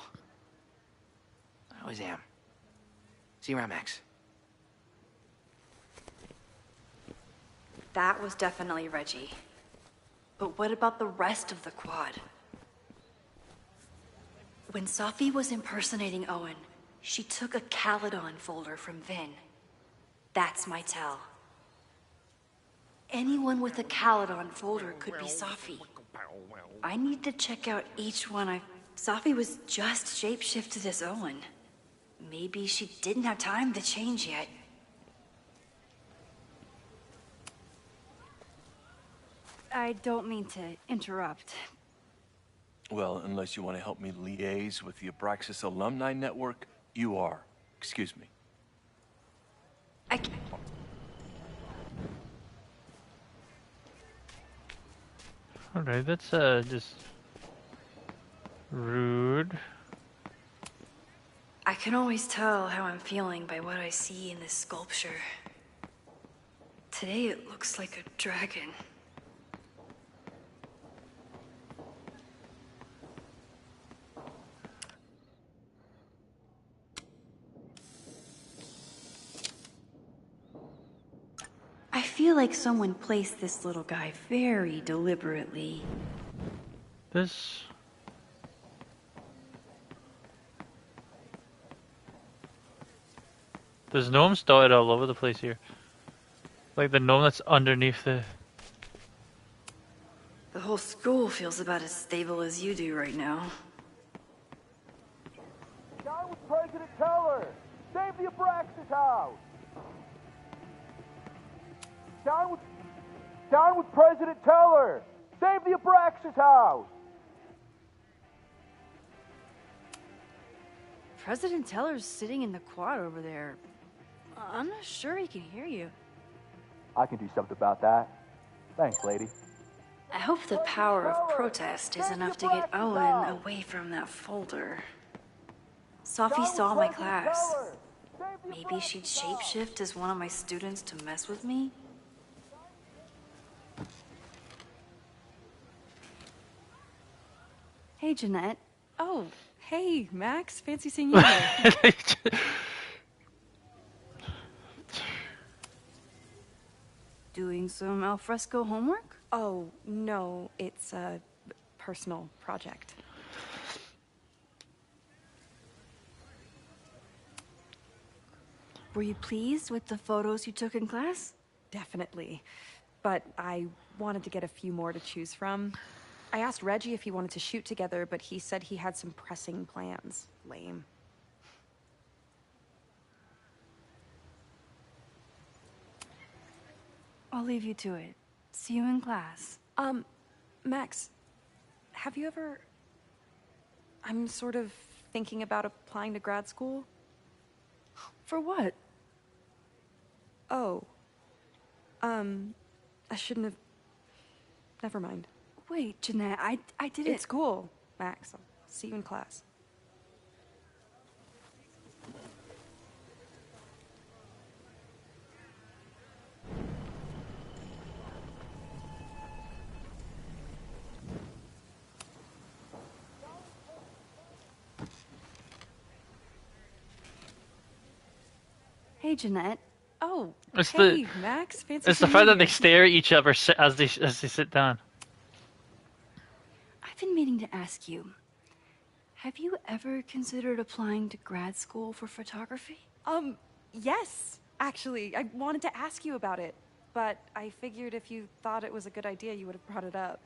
[SPEAKER 8] I always am. See you around, Max.
[SPEAKER 2] That was definitely Reggie. But what about the rest of the quad? When Safi was impersonating Owen, she took a Caledon folder from Vin. That's my tell. Anyone with a Caledon folder could be Safi. I need to check out each one. Safi was just shapeshifted as Owen. Maybe she didn't have time to change yet. I don't mean to interrupt.
[SPEAKER 7] Well, unless you want to help me liaise with the Abraxas Alumni Network, you are. Excuse me.
[SPEAKER 2] I can't.
[SPEAKER 1] Alright, that's just rude.
[SPEAKER 2] I can always tell how I'm feeling by what I see in this sculpture. Today it looks like a dragon. I feel like someone placed this little guy very deliberately.
[SPEAKER 1] This. There's gnomes dotted all over the place here. Like the gnome that's underneath the.
[SPEAKER 2] The whole school feels about as stable as you do right now.
[SPEAKER 9] Down with President Teller! Save the Abraxas house! Down with President Teller! Save the Abraxas house!
[SPEAKER 2] President Teller's sitting in the quad over there. I'm not sure he can hear you.
[SPEAKER 9] I can do something about that. Thanks, lady.
[SPEAKER 2] I hope the power of protest is enough to get Owen away from that folder. Safi saw my class. Maybe she'd shapeshift as one of my students to mess with me? Hey, Jeanette.
[SPEAKER 10] Oh, hey, Max. Fancy seeing you here.
[SPEAKER 2] Doing some alfresco homework?
[SPEAKER 10] Oh, no, it's a personal project.
[SPEAKER 2] Were you pleased with the photos you took in class?
[SPEAKER 10] Definitely. But I wanted to get a few more to choose from. I asked Reggie if he wanted to shoot together, but he said he had some pressing plans. Lame.
[SPEAKER 2] I'll leave you to it. See you in class.
[SPEAKER 10] Max, have you ever... I'm sort of thinking about applying to grad school.
[SPEAKER 2] For what?
[SPEAKER 10] Oh. I shouldn't have... Never mind.
[SPEAKER 2] Wait, Jeanette, I didn't...
[SPEAKER 10] It's cool, Max. I'll see you in class.
[SPEAKER 2] Hey, Jeanette.
[SPEAKER 10] Oh,
[SPEAKER 1] It's
[SPEAKER 10] hey, Max. Fancy
[SPEAKER 1] It's the
[SPEAKER 10] seeing
[SPEAKER 1] fact
[SPEAKER 10] you
[SPEAKER 1] that they
[SPEAKER 10] here.
[SPEAKER 1] stare at each other as they sit down.
[SPEAKER 2] I've been meaning to ask you. Have you ever considered applying to grad school for photography?
[SPEAKER 10] Yes, actually. I wanted to ask you about it, but I figured if you thought it was a good idea, you would have brought it up.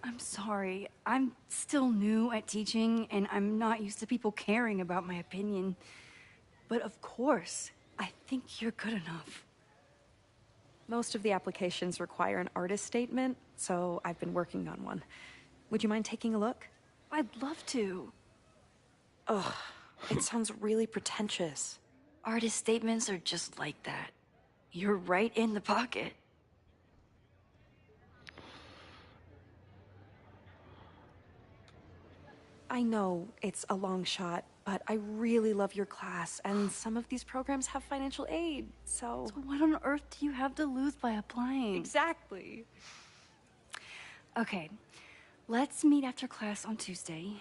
[SPEAKER 2] I'm sorry. I'm still new at teaching, and I'm not used to people caring about my opinion. But of course, I think you're good enough.
[SPEAKER 10] Most of the applications require an artist statement, so I've been working on one. Would you mind taking a look?
[SPEAKER 2] I'd love to.
[SPEAKER 10] Ugh, it sounds really pretentious.
[SPEAKER 2] Artist statements are just like that. You're right in the pocket.
[SPEAKER 10] I know it's a long shot, but I really love your class, and some of these programs have financial aid, so...
[SPEAKER 2] So what on earth do you have to lose by applying?
[SPEAKER 10] Exactly.
[SPEAKER 2] Okay, let's meet after class on Tuesday.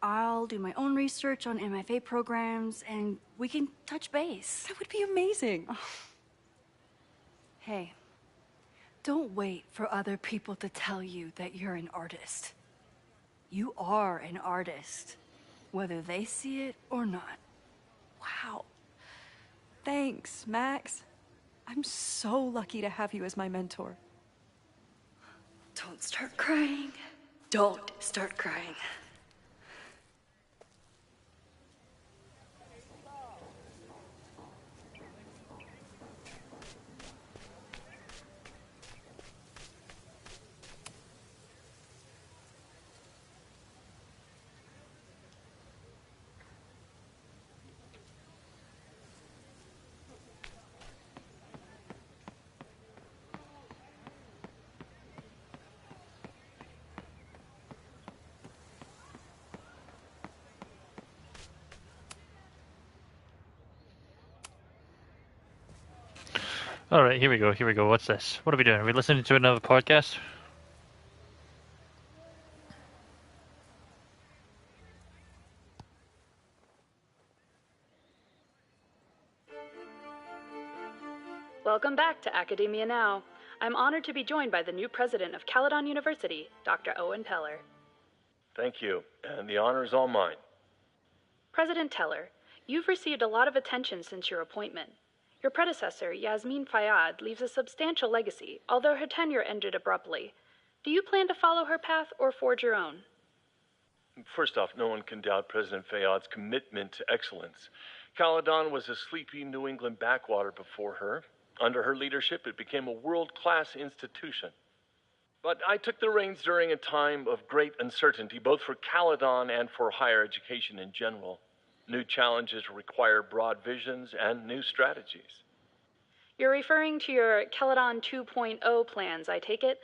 [SPEAKER 2] I'll do my own research on MFA programs, and we can touch base.
[SPEAKER 10] That would be amazing.
[SPEAKER 2] Hey, don't wait for other people to tell you that you're an artist. You are an artist, whether they see it or not.
[SPEAKER 10] Wow. Thanks, Max. I'm so lucky to have you as my mentor.
[SPEAKER 2] Don't start crying. Don't start crying.
[SPEAKER 1] All right, here we go. Here we go. What's this? What are we doing? Are we listening to another podcast?
[SPEAKER 4] Welcome back to Academia Now. I'm honored to be joined by the new president of Caledon University, Dr. Owen Teller.
[SPEAKER 7] Thank you, and the honor is all mine.
[SPEAKER 4] President Teller, you've received a lot of attention since your appointment. Your predecessor, Yasmin Fayyad, leaves a substantial legacy, although her tenure ended abruptly. Do you plan to follow her path or forge your own?
[SPEAKER 7] First off, no one can doubt President Fayyad's commitment to excellence. Caledon was a sleepy New England backwater before her. Under her leadership, it became a world-class institution. But I took the reins during a time of great uncertainty, both for Caledon and for higher education in general. New challenges require broad visions and new strategies.
[SPEAKER 4] You're referring to your Caledon 2.0 plans, I take it?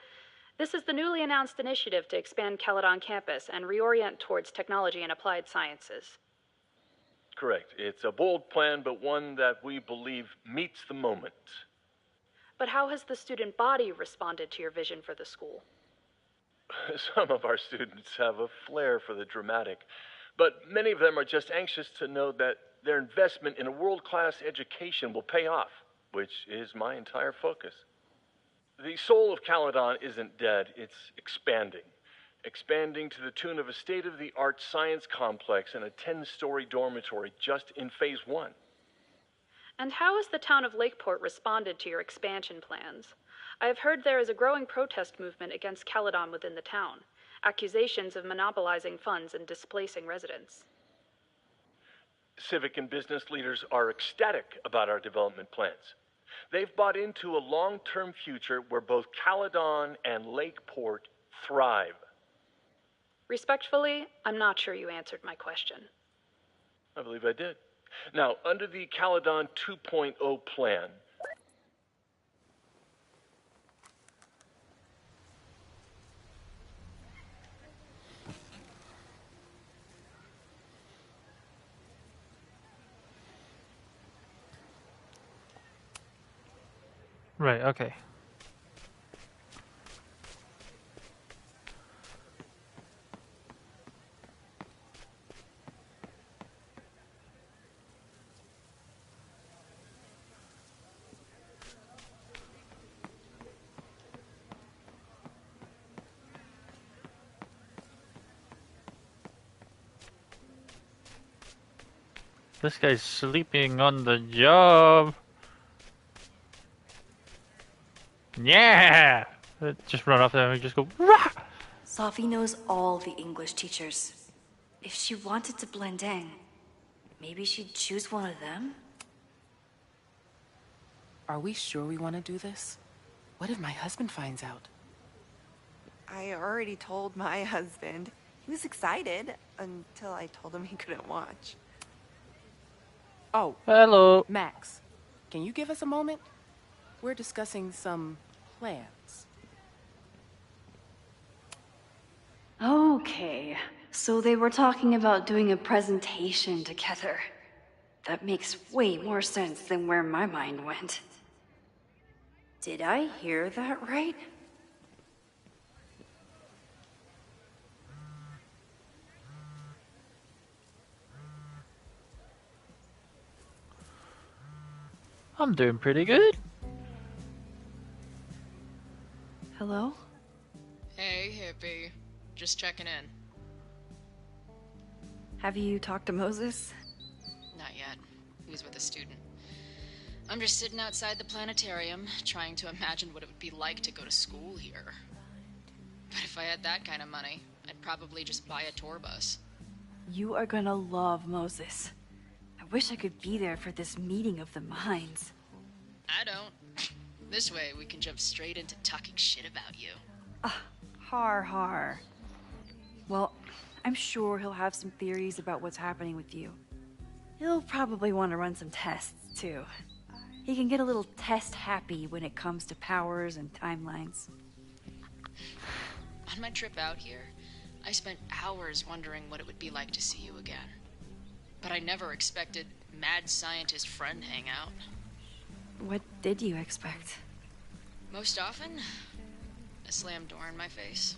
[SPEAKER 4] This is the newly announced initiative to expand Caledon campus and reorient towards technology and applied sciences.
[SPEAKER 7] Correct. It's a bold plan, but one that we believe meets the moment.
[SPEAKER 4] But how has the student body responded to your vision for the school?
[SPEAKER 7] Some of our students have a flair for the dramatic, but many of them are just anxious to know that their investment in a world-class education will pay off, which is my entire focus. The soul of Caledon isn't dead, it's expanding. Expanding to the tune of a state-of-the-art science complex and a 10-story dormitory just in phase 1.
[SPEAKER 4] And how has the town of Lakeport responded to your expansion plans? I have heard there is a growing protest movement against Caledon within the town, accusations of monopolizing funds and displacing residents.
[SPEAKER 7] Civic and business leaders are ecstatic about our development plans. They've bought into a long-term future where both Caledon and Lakeport thrive.
[SPEAKER 4] Respectfully, I'm not sure you answered my question.
[SPEAKER 7] I believe I did. Now, under the Caledon 2.0 plan,
[SPEAKER 1] Right, okay. This guy's sleeping on the job. Yeah! Just run up there and just go, rah!
[SPEAKER 2] Sophie knows all the English teachers. If she wanted to blend in, maybe she'd choose one of them?
[SPEAKER 11] Are we sure we want to do this? What if my husband finds out?
[SPEAKER 10] I already told my husband. He was excited until I told him he couldn't watch.
[SPEAKER 11] Oh,
[SPEAKER 1] hello.
[SPEAKER 11] Max, can you give us a moment? We're discussing some plans.
[SPEAKER 2] Okay, so they were talking about doing a presentation together. That makes way more sense than where my mind went. Did I hear that right?
[SPEAKER 1] I'm doing pretty good.
[SPEAKER 2] Hello?
[SPEAKER 4] Hey, hippie. Just checking in.
[SPEAKER 2] Have you talked to Moses?
[SPEAKER 4] Not yet. He was with a student. I'm just sitting outside the planetarium, trying to imagine what it would be like to go to school here. But if I had that kind of money, I'd probably just buy a tour bus.
[SPEAKER 2] You are gonna love Moses. I wish I could be there for this meeting of the minds.
[SPEAKER 4] I don't. This way, we can jump straight into talking shit about you.
[SPEAKER 2] Har. Well, I'm sure he'll have some theories about what's happening with you. He'll probably want to run some tests, too. He can get a little test-happy when it comes to powers and timelines.
[SPEAKER 4] On my trip out here, I spent hours wondering what it would be like to see you again. But I never expected mad scientist friend hangout.
[SPEAKER 2] What did you expect?
[SPEAKER 4] Most often, a slammed door in my face.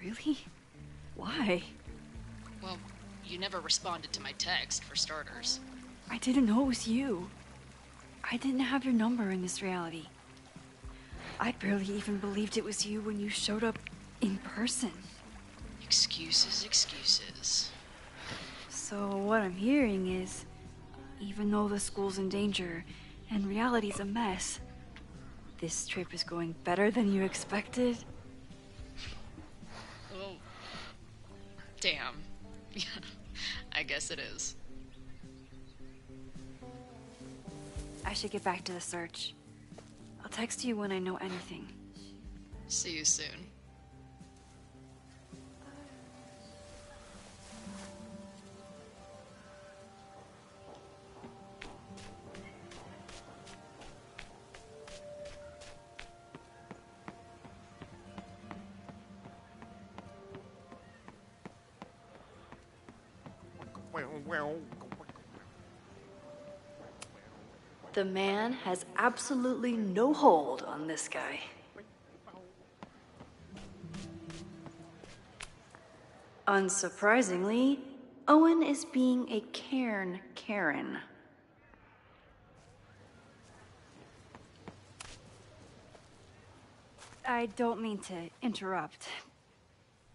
[SPEAKER 2] Really? Why?
[SPEAKER 4] Well, you never responded to my text, for starters.
[SPEAKER 2] I didn't know it was you. I didn't have your number in this reality. I barely even believed it was you when you showed up in person.
[SPEAKER 4] Excuses.
[SPEAKER 2] So what I'm hearing is, even though the school's in danger and reality's a mess, this trip is going better than you expected?
[SPEAKER 4] Oh. Damn. I guess it is.
[SPEAKER 2] I should get back to the search. I'll text you when I know anything.
[SPEAKER 4] See you soon.
[SPEAKER 2] The man has absolutely no hold on this guy. Unsurprisingly, Owen is being a cairn Karen. I don't mean to interrupt.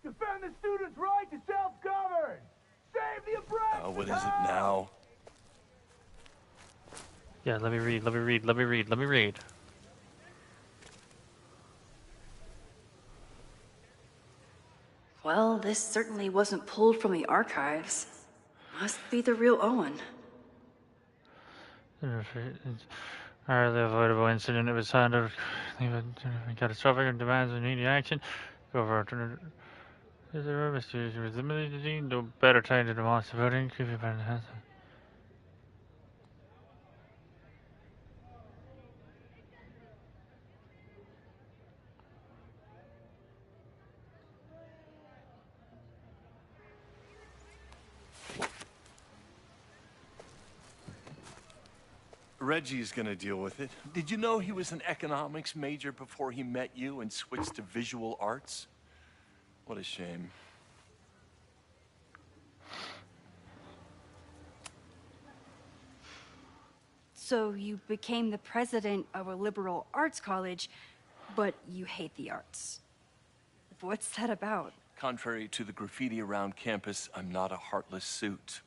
[SPEAKER 9] Defend the students' right to self-govern! Save the oppressed!
[SPEAKER 7] What is it now?
[SPEAKER 1] Yeah, let me read.
[SPEAKER 2] Well, this certainly wasn't pulled from the archives. Must be the real Owen.
[SPEAKER 1] The avoidable incident it was handled catastrophic and demands immediate action. Is there a mysterious visibility? No better time to demolish the building. Creepy by the house.
[SPEAKER 7] Reggie's gonna deal with it. Did you know he was an economics major before he met you and switched to visual arts? What a shame.
[SPEAKER 2] So you became the president of a liberal arts college, but you hate the arts. What's that about?
[SPEAKER 7] Contrary to the graffiti around campus, I'm not a heartless suit.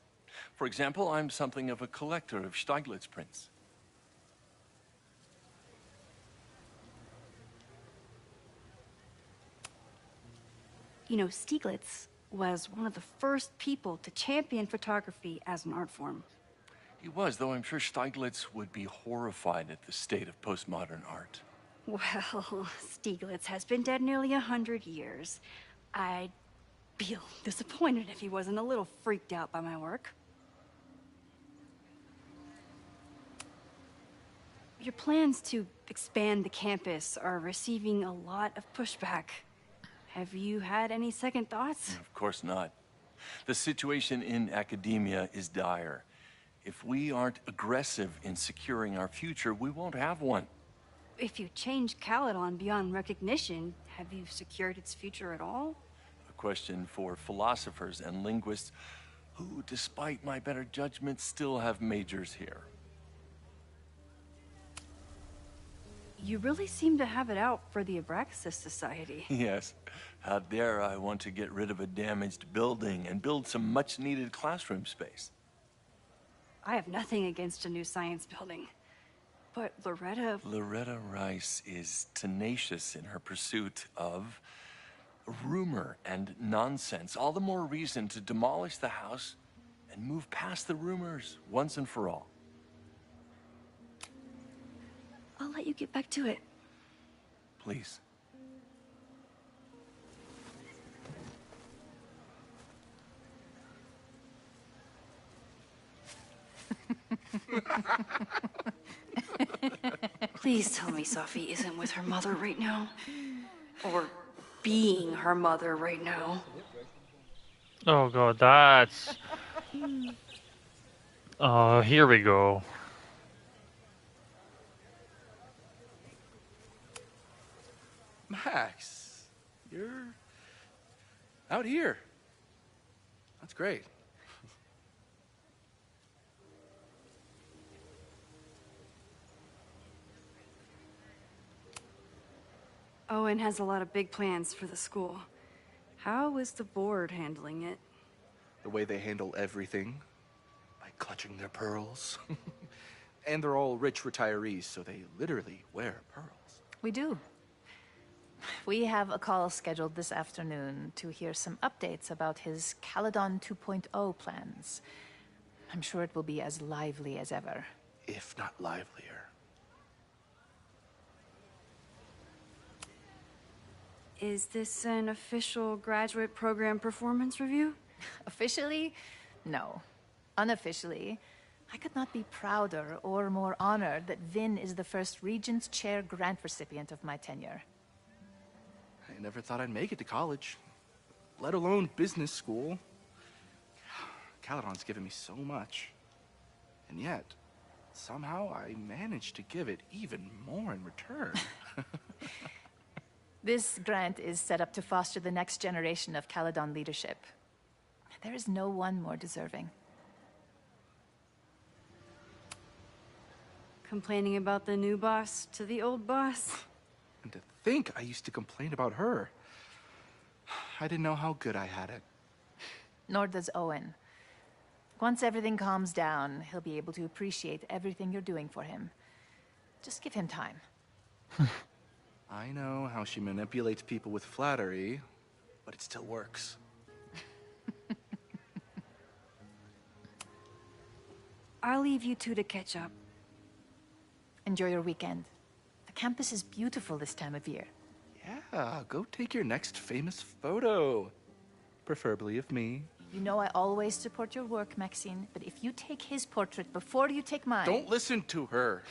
[SPEAKER 7] For example, I'm something of a collector of Stieglitz prints.
[SPEAKER 2] You know, Stieglitz was one of the first people to champion photography as an art form.
[SPEAKER 7] He was, though I'm sure Stieglitz would be horrified at the state of postmodern art.
[SPEAKER 2] Well, Stieglitz has been dead nearly 100 years. I'd be disappointed if he wasn't a little freaked out by my work. Your plans to expand the campus are receiving a lot of pushback. Have you had any second thoughts?
[SPEAKER 7] Of course not. The situation in academia is dire. If we aren't aggressive in securing our future, we won't have one.
[SPEAKER 2] If you change Caledon beyond recognition, have you secured its future at all?
[SPEAKER 7] A question for philosophers and linguists who, despite my better judgment, still have majors here.
[SPEAKER 2] You really seem to have it out for the Abraxas Society.
[SPEAKER 7] Yes. How dare I want to get rid of a damaged building and build some much-needed classroom space.
[SPEAKER 2] I have nothing against a new science building. But
[SPEAKER 7] Loretta Rice is tenacious in her pursuit of rumor and nonsense. All the more reason to demolish the house and move past the rumors once and for all.
[SPEAKER 2] I'll let you get back to it.
[SPEAKER 7] Please.
[SPEAKER 2] Please tell me Safi isn't with her mother right now. Or being her mother right now.
[SPEAKER 1] Oh god, that's... Oh, here we go.
[SPEAKER 6] Max, you're out here. That's great.
[SPEAKER 2] Owen has a lot of big plans for the school. How is the board handling it?
[SPEAKER 6] The way they handle everything, by clutching their pearls. And they're all rich retirees, so they literally wear pearls.
[SPEAKER 12] We do. We have a call scheduled this afternoon to hear some updates about his Caledon 2.0 plans. I'm sure it will be as lively as ever.
[SPEAKER 6] If not livelier.
[SPEAKER 2] Is this an official graduate program performance review?
[SPEAKER 12] Officially? No. Unofficially, I could not be prouder or more honored that Vin is the first Regents Chair grant recipient of my tenure.
[SPEAKER 6] I never thought I'd make it to college, let alone business school. Caledon's given me so much. And yet, somehow I managed to give it even more in return.
[SPEAKER 12] This grant is set up to foster the next generation of Caledon leadership. There is no one more deserving.
[SPEAKER 2] Complaining about the new boss to the old boss?
[SPEAKER 6] And to think I used to complain about her. I didn't know how good I had it.
[SPEAKER 12] Nor does Owen. Once everything calms down, he'll be able to appreciate everything you're doing for him. Just give him time.
[SPEAKER 6] I know how she manipulates people with flattery, but it still works.
[SPEAKER 2] I'll leave you two to catch up.
[SPEAKER 12] Enjoy your weekend. The campus is beautiful this time of year.
[SPEAKER 6] Yeah, go take your next famous photo. Preferably of me.
[SPEAKER 12] You know I always support your work, Maxine, but if you take his portrait before you take mine...
[SPEAKER 6] Don't listen to her.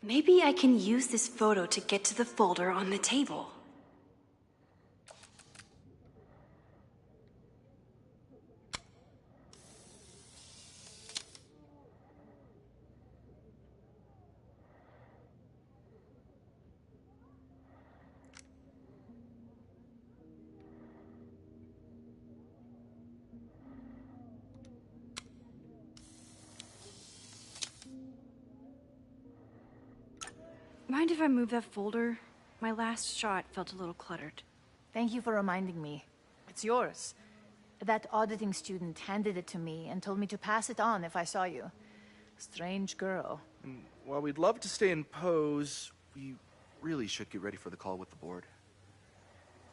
[SPEAKER 2] Maybe I can use this photo to get to the folder on the table. Mind if I move that folder? My last shot felt a little cluttered.
[SPEAKER 12] Thank you for reminding me. It's yours. That auditing student handed it to me and told me to pass it on if I saw you. Strange girl.
[SPEAKER 6] And while we'd love to stay in pose, we really should get ready for the call with the board.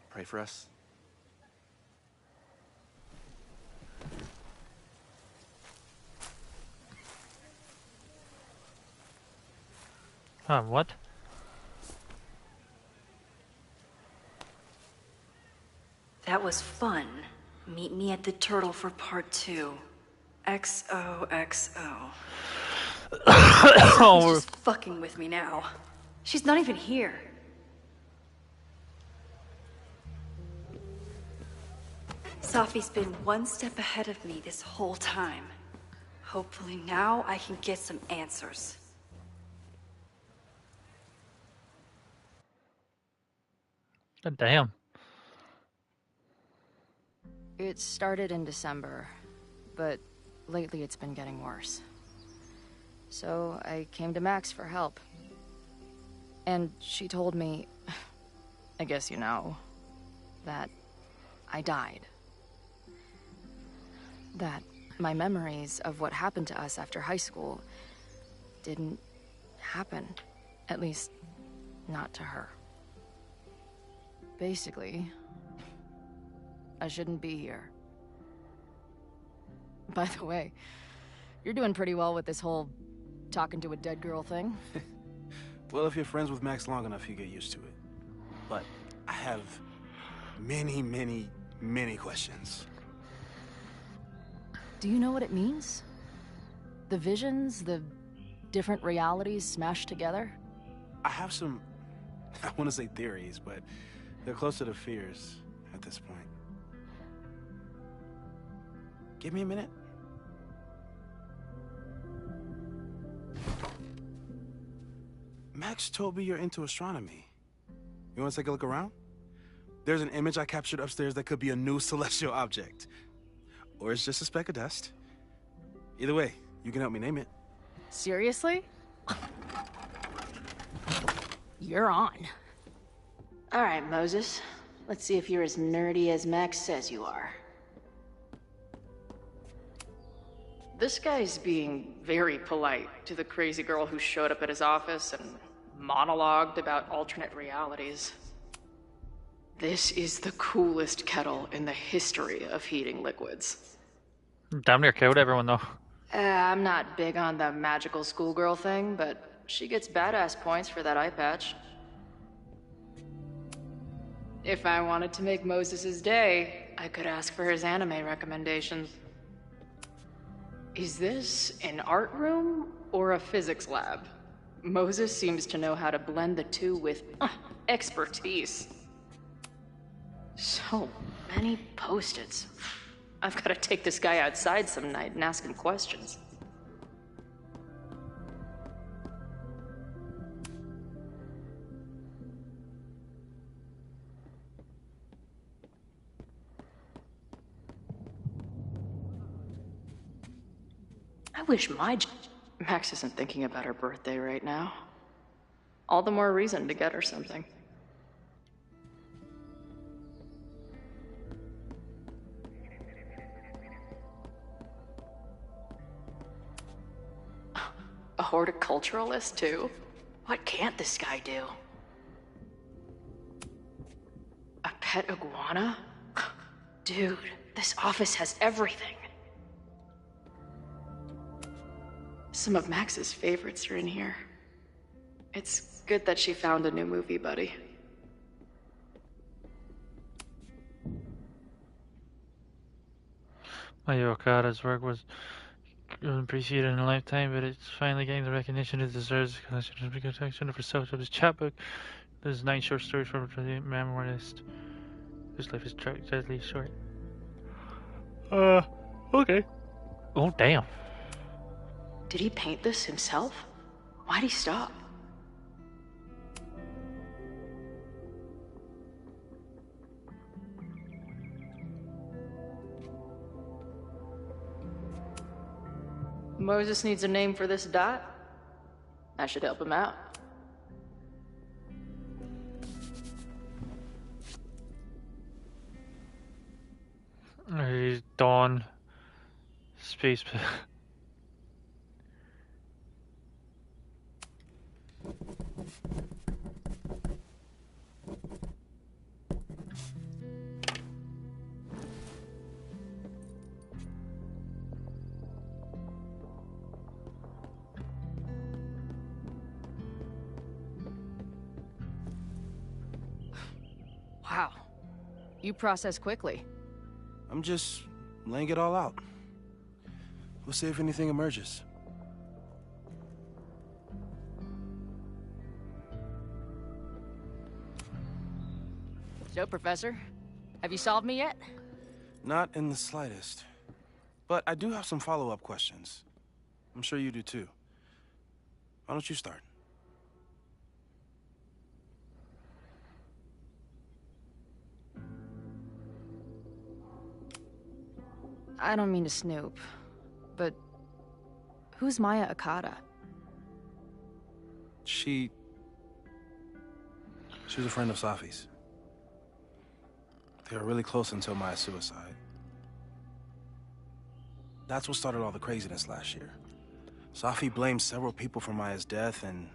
[SPEAKER 6] Pray for us.
[SPEAKER 1] What?
[SPEAKER 2] That was fun. Meet me at the Turtle for part 2. XOXO. Sophie's just fucking with me now. She's not even here. Sophie's been one step ahead of me this whole time. Hopefully now I can get some answers.
[SPEAKER 1] God damn.
[SPEAKER 4] It started in December, but lately it's been getting worse. So I came to Max for help. And she told me, I guess you know, that I died. That my memories of what happened to us after high school didn't happen. At least, not to her. Basically, I shouldn't be here. By the way, you're doing pretty well with this whole talking to a dead girl thing.
[SPEAKER 13] Well, if you're friends with Max long enough, you get used to it. But I have many, many, many questions.
[SPEAKER 4] Do you know what it means? The visions, the different realities smashed together?
[SPEAKER 13] I have some, I want to say theories, but they're closer to fears at this point. Give me a minute. Max told me you're into astronomy. You want to take a look around? There's an image I captured upstairs that could be a new celestial object. Or it's just a speck of dust. Either way, you can help me name it.
[SPEAKER 4] Seriously? You're on.
[SPEAKER 14] All right, Moses. Let's see if you're as nerdy as Max says you are. This guy's being very polite to the crazy girl who showed up at his office and monologued about alternate realities. This is the coolest kettle in the history of heating liquids.
[SPEAKER 1] Damn near killed everyone though.
[SPEAKER 14] I'm not big on the magical schoolgirl thing, but she gets badass points for that eye patch. If I wanted to make Moses' day, I could ask for his anime recommendations. Is this an art room or a physics lab? Moses seems to know how to blend the two with expertise. So many post-its. I've got to take this guy outside some night and ask him questions. I wish Max isn't thinking about her birthday right now. All the more reason to get her something. A horticulturalist, too? What can't this guy do? A pet iguana? Dude, this office has everything. Some of Max's favorites are in here. It's good that she found a new movie buddy.
[SPEAKER 1] Mario Okada's work was appreciated in a lifetime, but it's finally getting the recognition it deserves. Protection for self of his chapbook. There's 9 short stories from a memoirist whose life is deadly short. Okay. Oh, damn.
[SPEAKER 14] Did he paint this himself? Why'd he stop? Moses needs a name for this dot. I should help him out.
[SPEAKER 1] Dawn. Space.
[SPEAKER 4] Wow. You process quickly.
[SPEAKER 13] I'm just laying it all out. We'll see if anything emerges.
[SPEAKER 4] So, Professor, have you solved me yet?
[SPEAKER 13] Not in the slightest. But I do have some follow-up questions. I'm sure you do too. Why don't you start?
[SPEAKER 4] I don't mean to snoop, but who's Maya Okada?
[SPEAKER 13] She was a friend of Safi's. They were really close until Maya's suicide. That's what started all the craziness last year. Safi blamed several people for Maya's death, and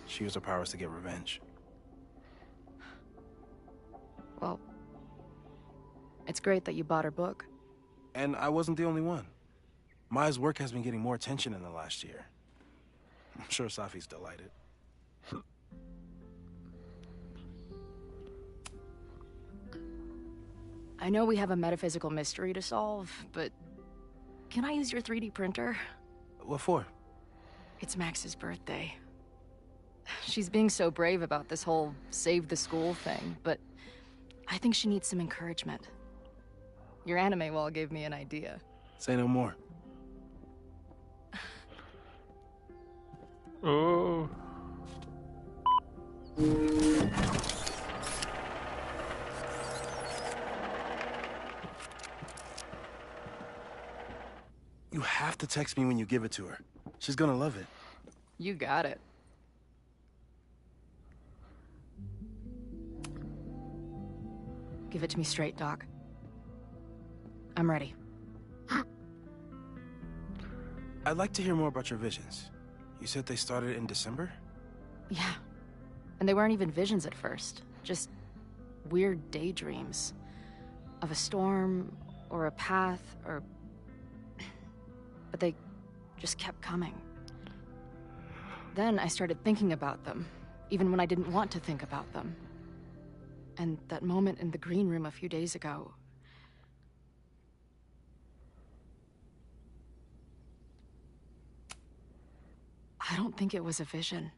[SPEAKER 13] she used her powers to get revenge.
[SPEAKER 4] Well, it's great that you bought her book.
[SPEAKER 13] And I wasn't the only one. Maya's work has been getting more attention in the last year. I'm sure Safi's delighted.
[SPEAKER 4] I know we have a metaphysical mystery to solve, but can I use your 3D printer?
[SPEAKER 13] What for?
[SPEAKER 4] It's Max's birthday. She's being so brave about this whole save the school thing, but I think she needs some encouragement. Your anime wall gave me an idea.
[SPEAKER 13] Say no more.
[SPEAKER 1] Oh.
[SPEAKER 13] You have to text me when you give it to her. She's gonna love it.
[SPEAKER 4] You got it. Give it to me straight, Doc. I'm ready.
[SPEAKER 13] I'd like to hear more about your visions. You said they started in December?
[SPEAKER 4] Yeah. And they weren't even visions at first. Just weird daydreams. Of a storm, or a path, or... But they just kept coming. Then I started thinking about them, even when I didn't want to think about them. And that moment in the green room a few days ago... I don't think it was a vision.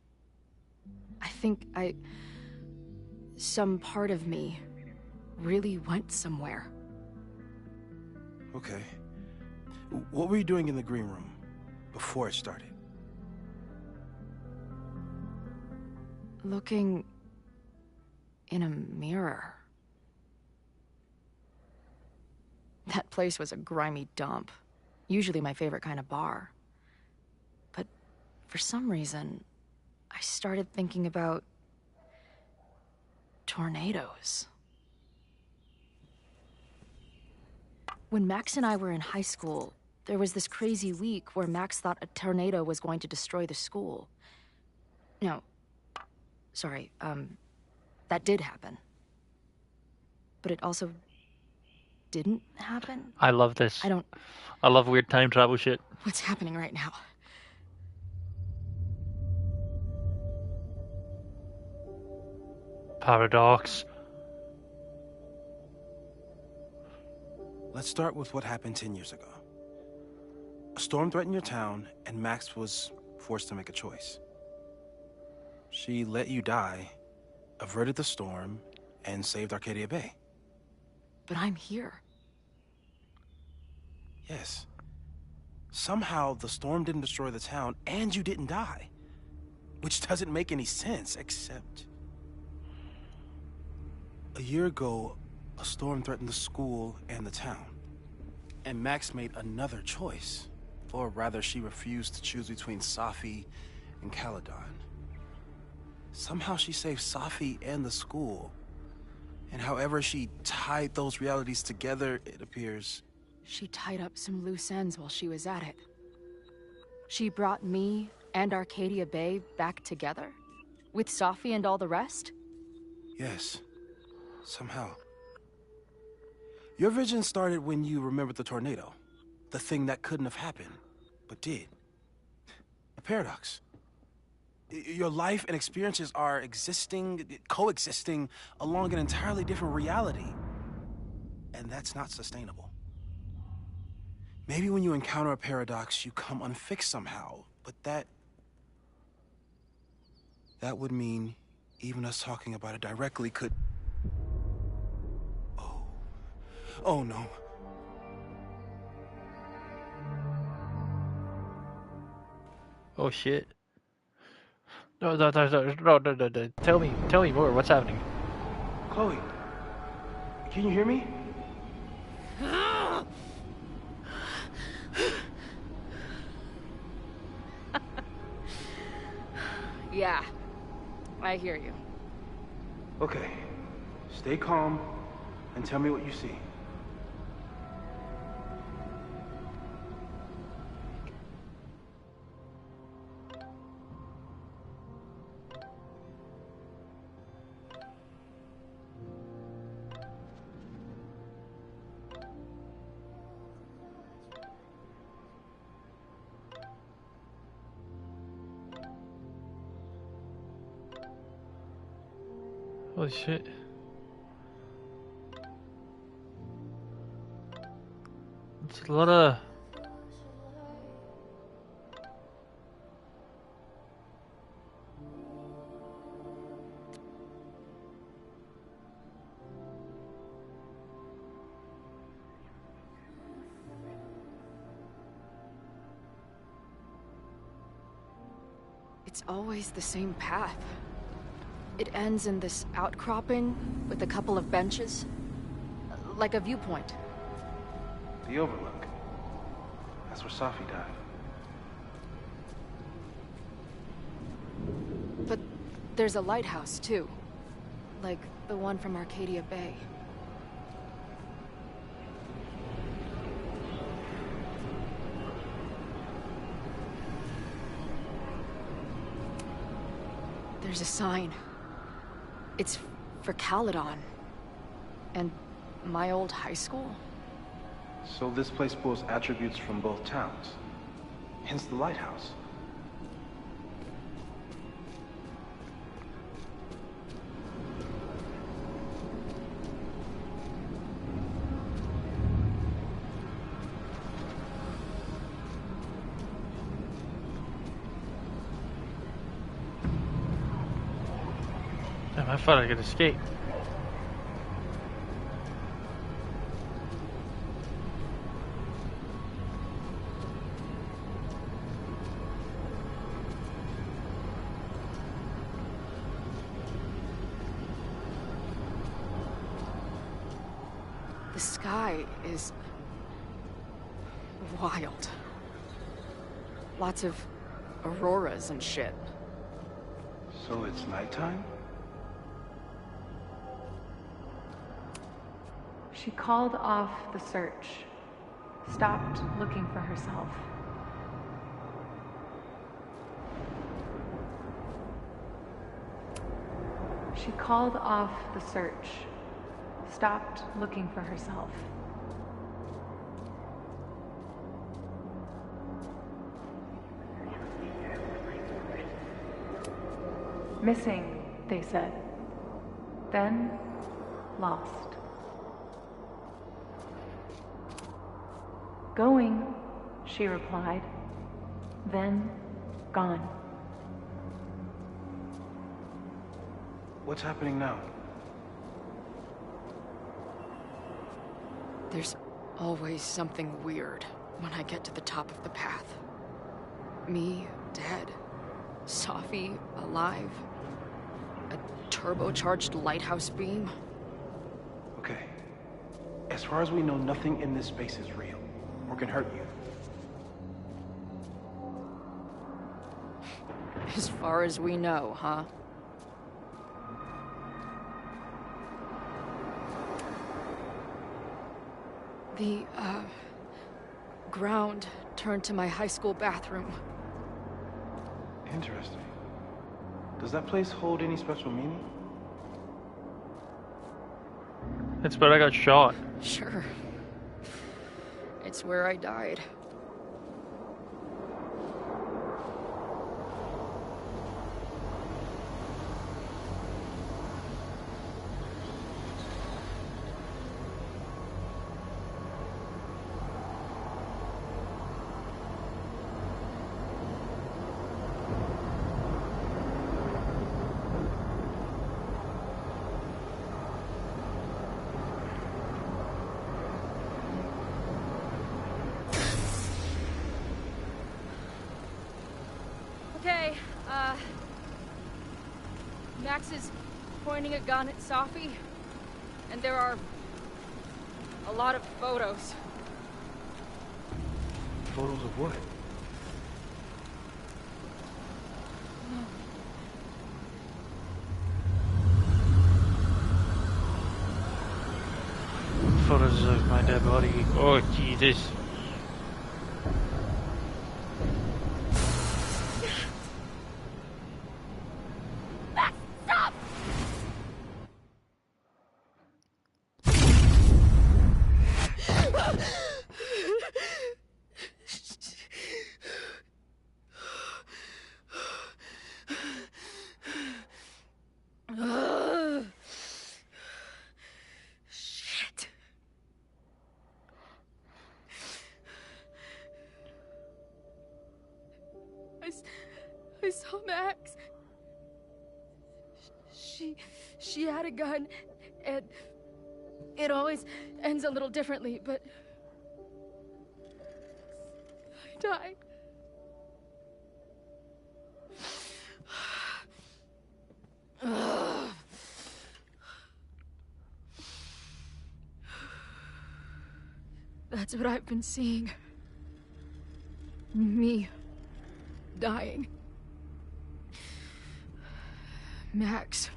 [SPEAKER 4] I think some part of me really went somewhere.
[SPEAKER 13] Okay. What were you doing in the green room before it started?
[SPEAKER 4] Looking in a mirror. That place was a grimy dump. Usually my favorite kind of bar. But for some reason, I started thinking about tornadoes. When Max and I were in high school, there was this crazy week where Max thought a tornado was going to destroy the school. No, sorry, that did happen. But it also didn't happen?
[SPEAKER 1] I love this. I love weird time travel shit.
[SPEAKER 4] What's happening right now?
[SPEAKER 1] Paradox.
[SPEAKER 13] Let's start with what happened 10 years ago. A storm threatened your town, and Max was forced to make a choice. She let you die, averted the storm, and saved Arcadia Bay.
[SPEAKER 4] But I'm here.
[SPEAKER 13] Yes. Somehow, the storm didn't destroy the town, and you didn't die. Which doesn't make any sense, except... A year ago, a storm threatened the school and the town. And Max made another choice. Or rather, she refused to choose between Safi and Caledon. Somehow she saved Safi and the school. And however she tied those realities together, it appears...
[SPEAKER 4] She tied up some loose ends while she was at it. She brought me and Arcadia Bay back together? With Safi and all the rest?
[SPEAKER 13] Yes. Somehow. Your vision started when you remembered the tornado. The thing that couldn't have happened, but did. A paradox. Your life and experiences are coexisting along an entirely different reality. And that's not sustainable. Maybe when you encounter a paradox, you come unfixed somehow, but that would mean even us talking about it directly could... Oh no.
[SPEAKER 1] Oh shit. No. Tell me more. What's happening?
[SPEAKER 13] Chloe, can you hear me?
[SPEAKER 4] Yeah, I hear you.
[SPEAKER 13] Okay, stay calm and tell me what you see.
[SPEAKER 1] Holy shit. It's a lot of...
[SPEAKER 4] It's always the same path. It ends in this outcropping with a couple of benches. Like a viewpoint.
[SPEAKER 13] The Overlook. That's where Safi died.
[SPEAKER 4] But there's a lighthouse, too. Like the one from Arcadia Bay. There's a sign. It's for Caledon. And my old high school?
[SPEAKER 13] So this place pulls attributes from both towns. Hence the lighthouse.
[SPEAKER 1] Damn, I thought I could escape.
[SPEAKER 10] sky is wild. Lots of auroras and shit.
[SPEAKER 13] So it's nighttime?
[SPEAKER 15] She called off the search, stopped looking for herself. She called off the search, stopped looking for herself. Missing, they said. Then, lost. Going, she replied. Then, gone.
[SPEAKER 13] What's happening now?
[SPEAKER 10] There's always something weird when I get to the top of the path. Me, dead. Safi, alive. A turbocharged lighthouse beam.
[SPEAKER 13] Okay. As far as we know, nothing in this space is real, or can hurt you.
[SPEAKER 10] As far as we know, huh? The, ground turned to my high school bathroom.
[SPEAKER 13] Interesting. Does that place hold any special meaning?
[SPEAKER 1] It's where I got shot.
[SPEAKER 10] Sure. It's where I died.
[SPEAKER 4] Okay, Max is pointing a gun at Safi, and there are a lot of photos.
[SPEAKER 13] Photos of what?
[SPEAKER 1] Photos of my dead body. Oh, Jesus.
[SPEAKER 10] Shit. I saw Max. She had a gun, and it always ends a little differently, but I died. That's what I've been seeing. Me dying. Max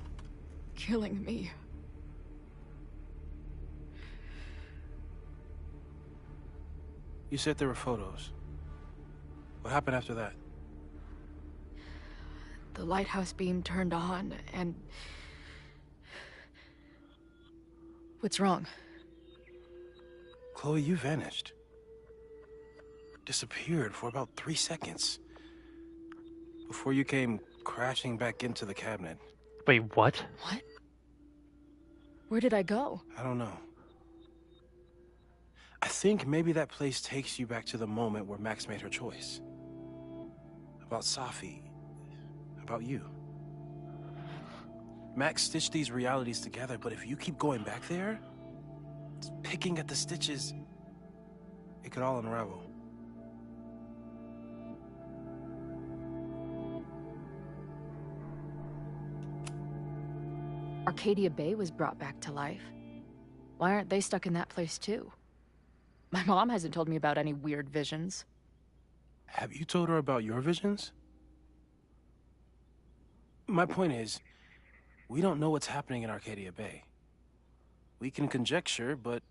[SPEAKER 10] killing me.
[SPEAKER 13] You said there were photos. What happened after that?
[SPEAKER 10] The lighthouse beam turned on, and... What's wrong?
[SPEAKER 13] Chloe, you vanished. Disappeared for about 3 seconds. Before you came crashing back into the cabinet.
[SPEAKER 1] Wait, what?
[SPEAKER 10] What? Where did I go?
[SPEAKER 13] I don't know. I think maybe that place takes you back to the moment where Max made her choice. About Safi. About you. Max stitched these realities together, but if you keep going back there, picking at the stitches, it could all unravel.
[SPEAKER 4] Arcadia Bay was brought back to life. Why aren't they stuck in that place too? My mom hasn't told me about any weird visions.
[SPEAKER 13] Have you told her about your visions? My point is, we don't know what's happening in Arcadia Bay. We can conjecture, but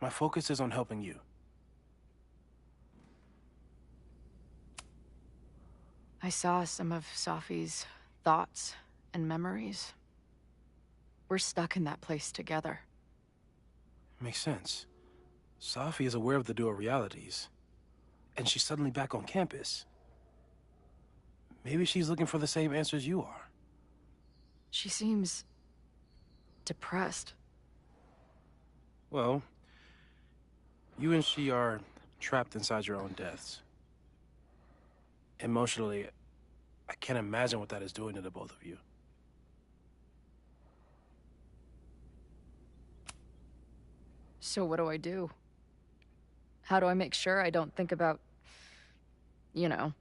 [SPEAKER 13] my focus is on helping you.
[SPEAKER 4] I saw some of Safi's thoughts and memories. We're stuck in that place together.
[SPEAKER 13] Makes sense. Safi is aware of the dual realities, and she's suddenly back on campus. Maybe she's looking for the same answers you are.
[SPEAKER 4] She seems depressed.
[SPEAKER 13] Well, you and she are trapped inside your own deaths. Emotionally, I can't imagine what that is doing to the both of you.
[SPEAKER 4] So what do I do? How do I make sure I don't think about, you know?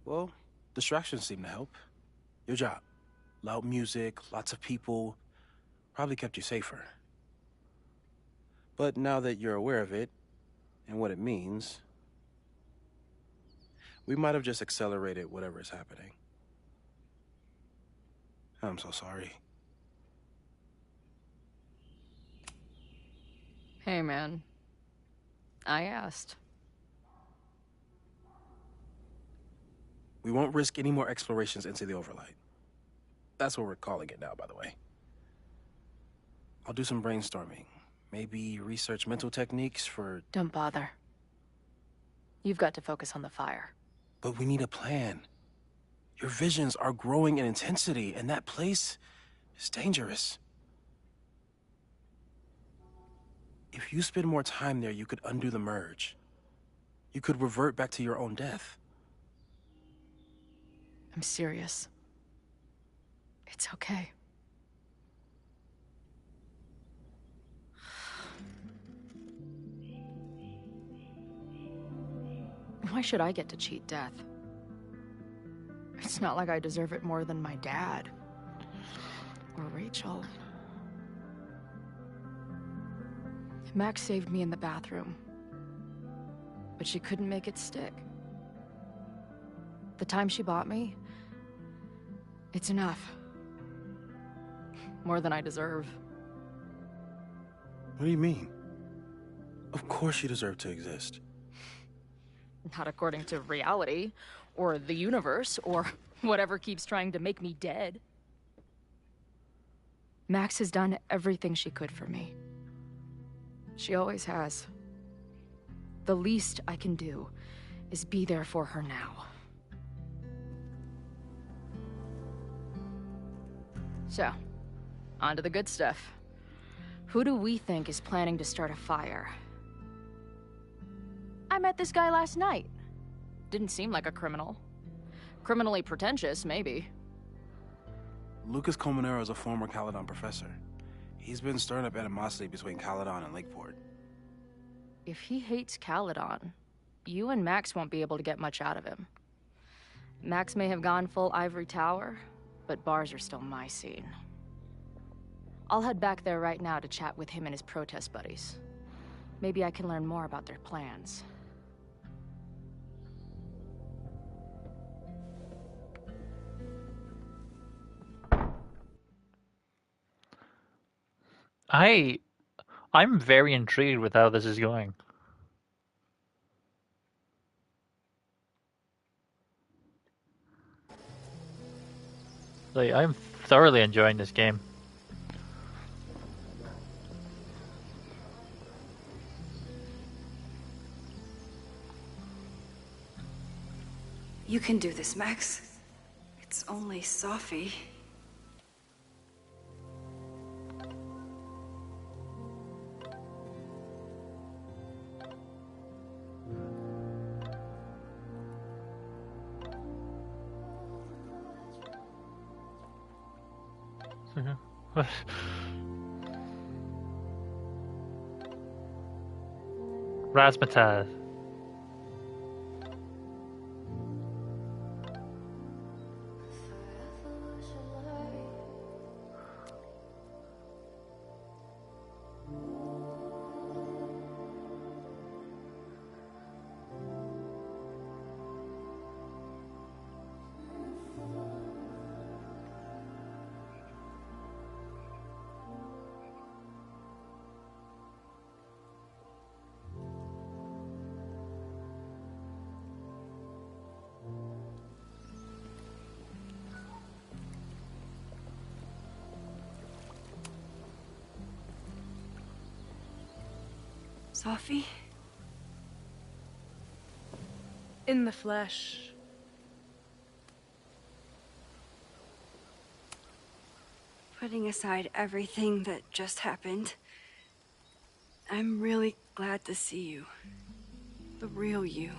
[SPEAKER 13] Well, distractions seem to help. Your job. Loud music, lots of people, probably kept you safer. But now that you're aware of it, and what it means, we might have just accelerated whatever is happening. I'm so sorry.
[SPEAKER 4] Hey, man. I asked.
[SPEAKER 13] We won't risk any more explorations into the Overlight. That's what we're calling it now, by the way. I'll do some brainstorming. Maybe research mental techniques for...
[SPEAKER 4] Don't bother. You've got to focus on the fire.
[SPEAKER 13] But we need a plan. Your visions are growing in intensity, and that place is dangerous. If you spend more time there, you could undo the merge. You could revert back to your own death.
[SPEAKER 4] I'm serious. It's okay. Why should I get to cheat death? It's not like I deserve it more than my dad. Or Rachel. Max saved me in the bathroom. But she couldn't make it stick. The time she bought me, it's enough. More than I deserve.
[SPEAKER 13] What do you mean? Of course you deserve to exist.
[SPEAKER 4] Not according to reality, or the universe, or whatever keeps trying to make me dead. Max has done everything she could for me. She always has. The least I can do is be there for her now. So, on to the good stuff. Who do we think is planning to start a fire? I met this guy last night. Didn't seem like a criminal. Criminally pretentious, maybe.
[SPEAKER 13] Lucas Colmenero is a former Caledon professor. He's been stirring up animosity between Caledon and Lakeport.
[SPEAKER 4] If he hates Caledon, you and Max won't be able to get much out of him. Max may have gone full Ivory Tower, but bars are still my scene. I'll head back there right now to chat with him and his protest buddies. Maybe I can learn more about their plans.
[SPEAKER 1] I'm very intrigued with how this is going. Like, I'm thoroughly enjoying this game.
[SPEAKER 2] You can do this, Max. It's only Safi.
[SPEAKER 1] What? Razzmatazz.
[SPEAKER 2] Sophie?
[SPEAKER 11] In the flesh.
[SPEAKER 2] Putting aside everything that just happened, I'm really glad to see you. The real you.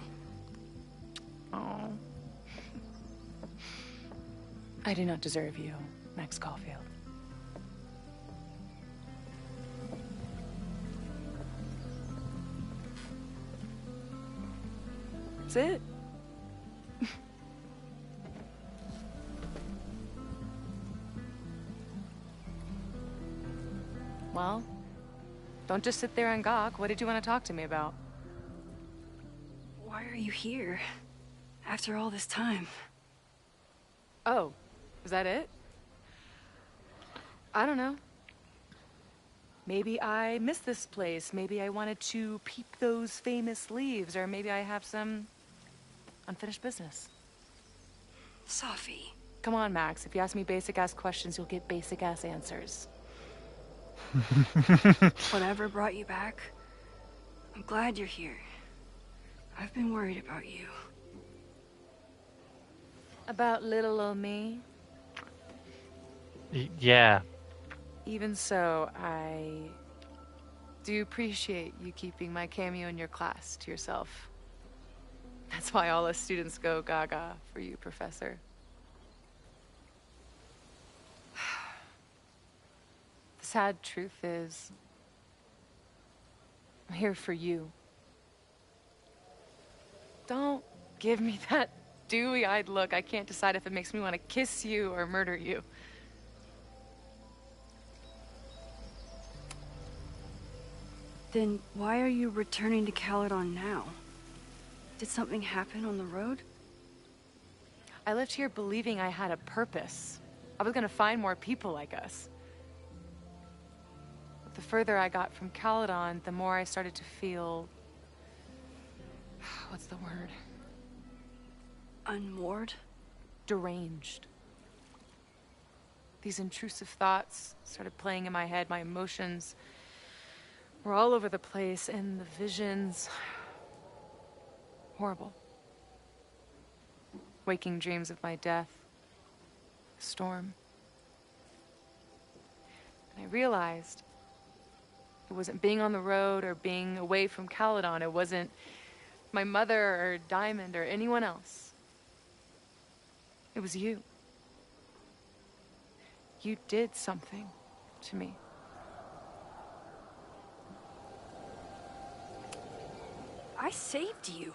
[SPEAKER 11] Oh. I do not deserve you, Max Caulfield. That's it. Well, don't just sit there and gawk. What did you want to talk to me about?
[SPEAKER 2] Why are you here? After all this time?
[SPEAKER 11] Oh, is that it? I don't know. Maybe I miss this place. Maybe I wanted to peep those famous leaves, or maybe I have some unfinished business.
[SPEAKER 2] Sophie.
[SPEAKER 11] Come on, Max. If you ask me basic-ass questions, you'll get basic-ass answers.
[SPEAKER 2] Whatever brought you back, I'm glad you're here. I've been worried about you.
[SPEAKER 11] About little old me?
[SPEAKER 1] Yeah.
[SPEAKER 11] Even so, I do appreciate you keeping my cameo in your class to yourself. That's why all us students go gaga for you, Professor. The sad truth is, I'm here for you. Don't give me that dewy-eyed look. I can't decide if it makes me want to kiss you or murder you.
[SPEAKER 2] Then why are you returning to Caledon now? Did something happen on the road?
[SPEAKER 11] I left here believing I had a purpose. I was gonna find more people like us. But the further I got from Caledon, the more I started to feel... what's the word?
[SPEAKER 2] Unmoored?
[SPEAKER 11] Deranged. These intrusive thoughts started playing in my head. My emotions were all over the place, and the visions... horrible. Waking dreams of my death. A storm. And I realized it wasn't being on the road or being away from Caledon. It wasn't my mother or Diamond or anyone else. It was you. You did something to me.
[SPEAKER 2] I saved you.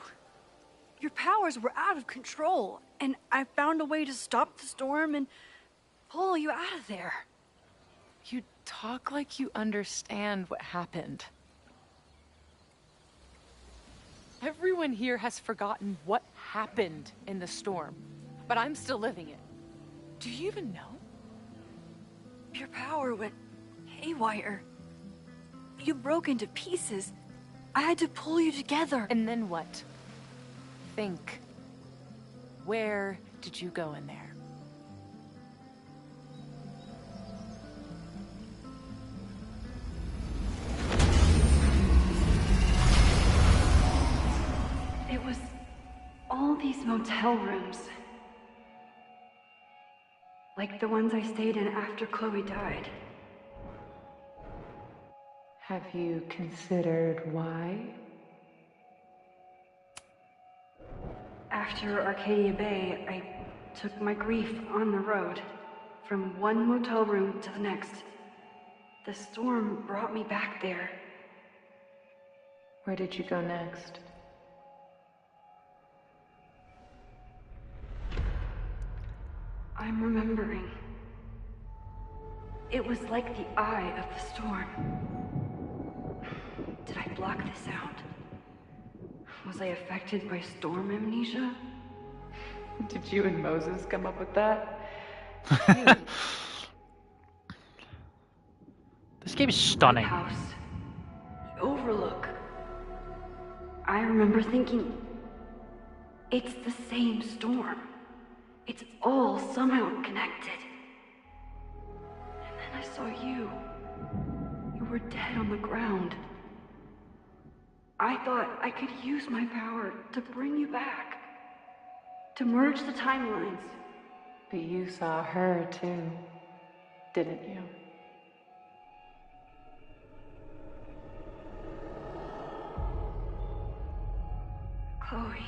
[SPEAKER 2] Your powers were out of control, and I found a way to stop the storm and pull you out of there.
[SPEAKER 11] You talk like you understand what happened. Everyone here has forgotten what happened in the storm, but I'm still living it. Do you even know?
[SPEAKER 2] Your power went haywire. You broke into pieces. I had to pull you together.
[SPEAKER 11] And then what? Think. Where did you go in there?
[SPEAKER 2] It was all these motel rooms. Like the ones I stayed in after Chloe died.
[SPEAKER 15] Have you considered why?
[SPEAKER 2] After Arcadia Bay, I took my grief on the road, from one motel room to the next. The storm brought me back there.
[SPEAKER 15] Where did you go next?
[SPEAKER 2] I'm remembering. It was like the eye of the storm. Did I block the sound? Was I affected by storm amnesia?
[SPEAKER 15] Did you and Moses come up with that?
[SPEAKER 1] This game is stunning.
[SPEAKER 2] The house. The overlook. I remember thinking, it's the same storm. It's all somehow connected. And then I saw you. You were dead on the ground. I thought I could use my power to bring you back. To merge the timelines.
[SPEAKER 15] But you saw her too, didn't you?
[SPEAKER 2] Chloe.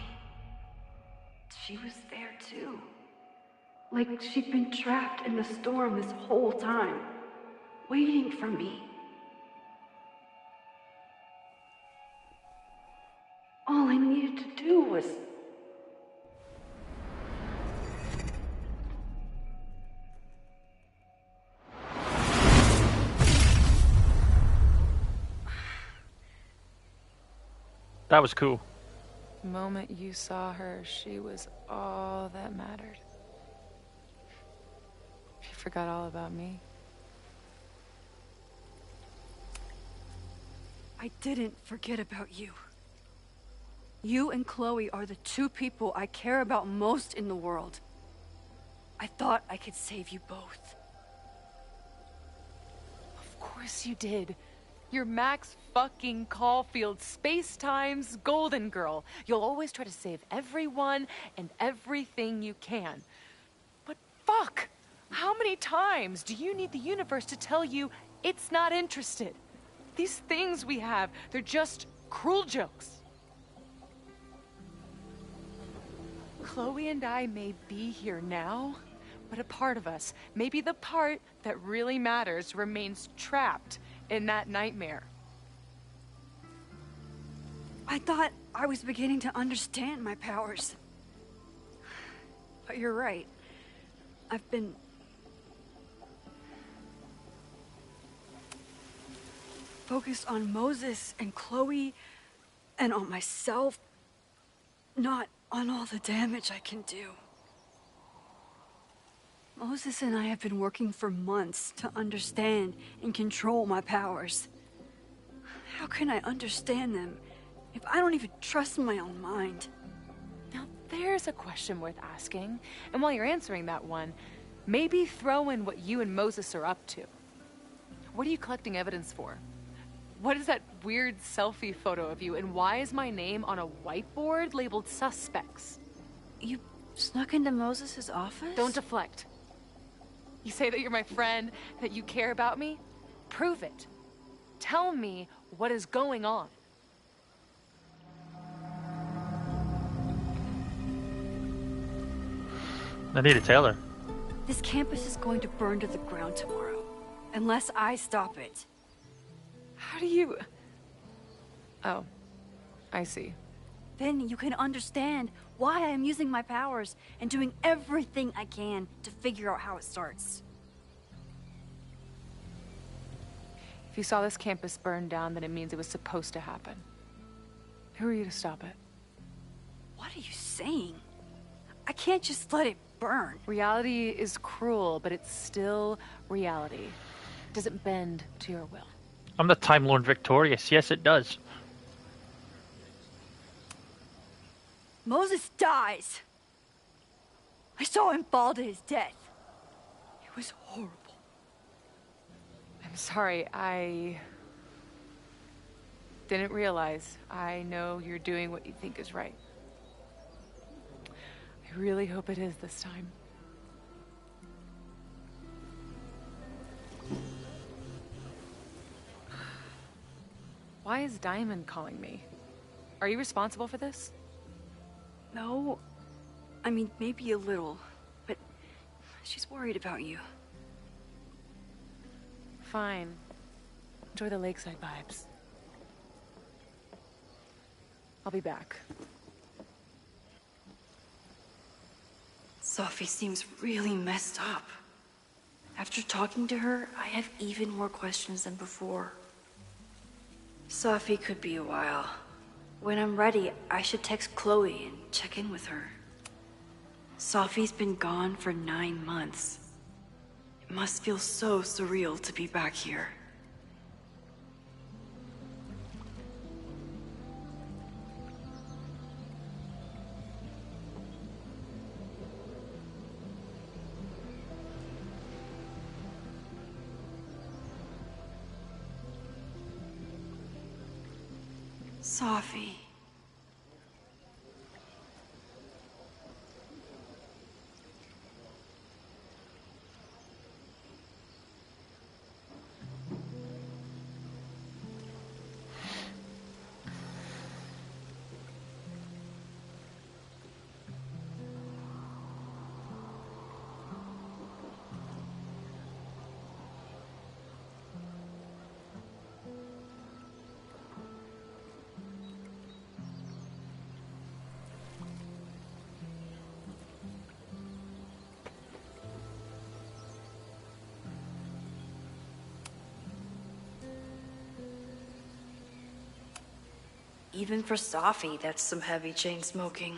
[SPEAKER 2] She was there too. Like she'd been trapped in the storm this whole time, waiting for me. All I needed to do was...
[SPEAKER 1] That was cool.
[SPEAKER 11] The moment you saw her, she was all that mattered. She forgot all about me.
[SPEAKER 2] I didn't forget about you. You and Chloe are the two people I care about most in the world. I thought I could save you both.
[SPEAKER 11] Of course you did. You're Max fucking Caulfield, Space-Time's golden girl. You'll always try to save everyone and everything you can. But fuck! How many times do you need the universe to tell you it's not interested? These things we have, they're just cruel jokes. Chloe and I may be here now, but a part of us, maybe the part that really matters, remains trapped in that nightmare.
[SPEAKER 2] I thought I was beginning to understand my powers. But you're right. I've been... focused on Moses and Chloe and on myself, not on all the damage I can do. Moses and I have been working for months to understand and control my powers. How can I understand them if I don't even trust my own mind?
[SPEAKER 11] Now there's a question worth asking, and while you're answering that one, maybe throw in what you and Moses are up to. What are you collecting evidence for? What is that weird selfie photo of you, and why is my name on a whiteboard labeled suspects?
[SPEAKER 2] You snuck into Moses' office?
[SPEAKER 11] Don't deflect. You say that you're my friend, that you care about me? Prove it. Tell me what is going on.
[SPEAKER 1] I need to tell her.
[SPEAKER 2] This campus is going to burn to the ground tomorrow, unless I stop it.
[SPEAKER 11] How do you... Oh, I see.
[SPEAKER 2] Then you can understand why I am using my powers and doing everything I can to figure out how it starts.
[SPEAKER 11] If you saw this campus burn down, then it means it was supposed to happen. Who are you to stop it?
[SPEAKER 2] What are you saying? I can't just let it burn.
[SPEAKER 11] Reality is cruel, but it's still reality. It doesn't bend to your will.
[SPEAKER 1] I'm the Time Lord Victorious. Yes, it does.
[SPEAKER 2] Moses dies. I saw him fall to his death. It was horrible.
[SPEAKER 11] I'm sorry, I didn't realize. I know you're doing what you think is right. I really hope it is this time. Why is Diamond calling me? Are you responsible for this?
[SPEAKER 2] No. I mean, maybe a little, but she's worried about you.
[SPEAKER 11] Fine. Enjoy the lakeside vibes. I'll be back.
[SPEAKER 2] Sophie seems really messed up. After talking to her, I have even more questions than before. Sophie could be a while. When I'm ready, I should text Chloe and check in with her. Sophie's been gone for 9 months. It must feel so surreal to be back here. Sophie. Even for Sophie, that's some heavy chain smoking.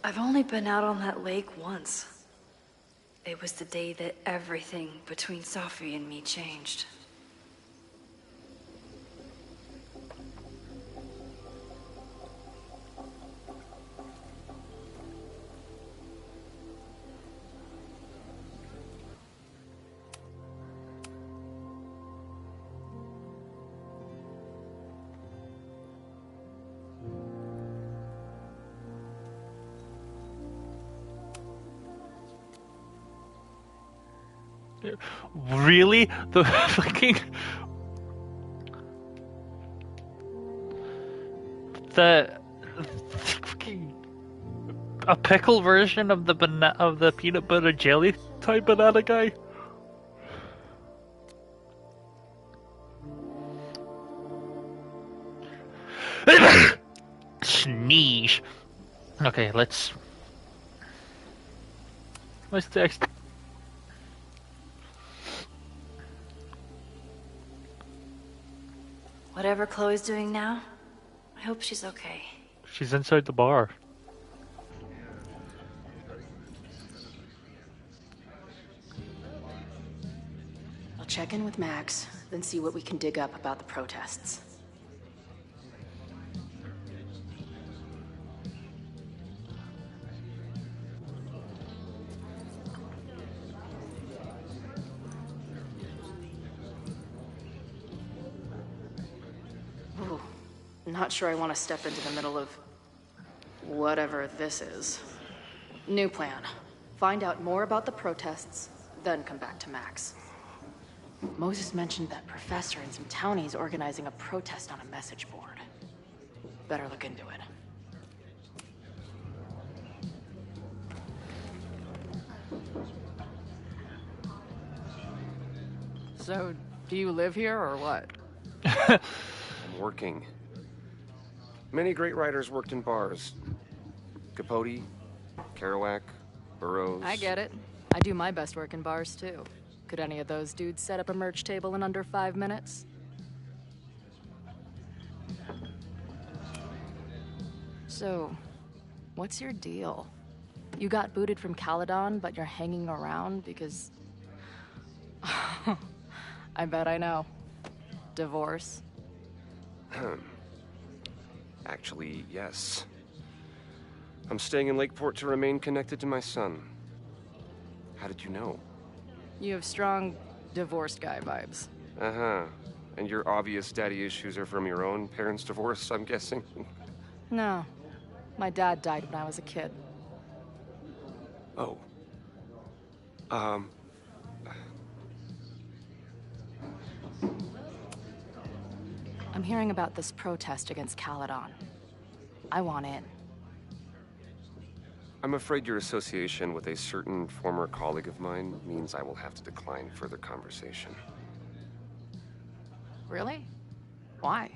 [SPEAKER 2] I've only been out on that lake once. It was the day that everything between Sophie and me changed.
[SPEAKER 1] Really? The fucking... The fucking... A pickle version of the peanut butter jelly type banana guy? Sneeze. Okay, let's... Let's text...
[SPEAKER 2] Whatever Chloe's doing now, I hope she's okay.
[SPEAKER 1] She's inside the bar.
[SPEAKER 16] I'll check in with Max, then see what we can dig up about the protests. Ooh, not sure I want to step into the middle of whatever this is. New plan. Find out more about the protests, then come back to Max. Moses mentioned that professor and some townies organizing a protest on a message board. Better look into it.
[SPEAKER 10] So, do you live here or what?
[SPEAKER 17] I'm working. Many great writers worked in bars. Capote, Kerouac, Burroughs.
[SPEAKER 4] I get it. I do my best work in bars too. Could any of those dudes set up a merch table in under 5 minutes? So, what's your deal? You got booted from Caledon, but you're hanging around because... I bet I know. Divorce?
[SPEAKER 17] Actually, yes. I'm staying in Lakeport to remain connected to my son. How did you know?
[SPEAKER 4] You have strong divorced guy vibes.
[SPEAKER 17] Uh-huh. And your obvious daddy issues are from your own parents' divorce, I'm guessing?
[SPEAKER 4] No. My dad died when I was a kid.
[SPEAKER 17] Oh.
[SPEAKER 4] I'm hearing about this protest against Caledon. I want in.
[SPEAKER 17] I'm afraid your association with a certain former colleague of mine means I will have to decline further conversation.
[SPEAKER 4] Really? Why?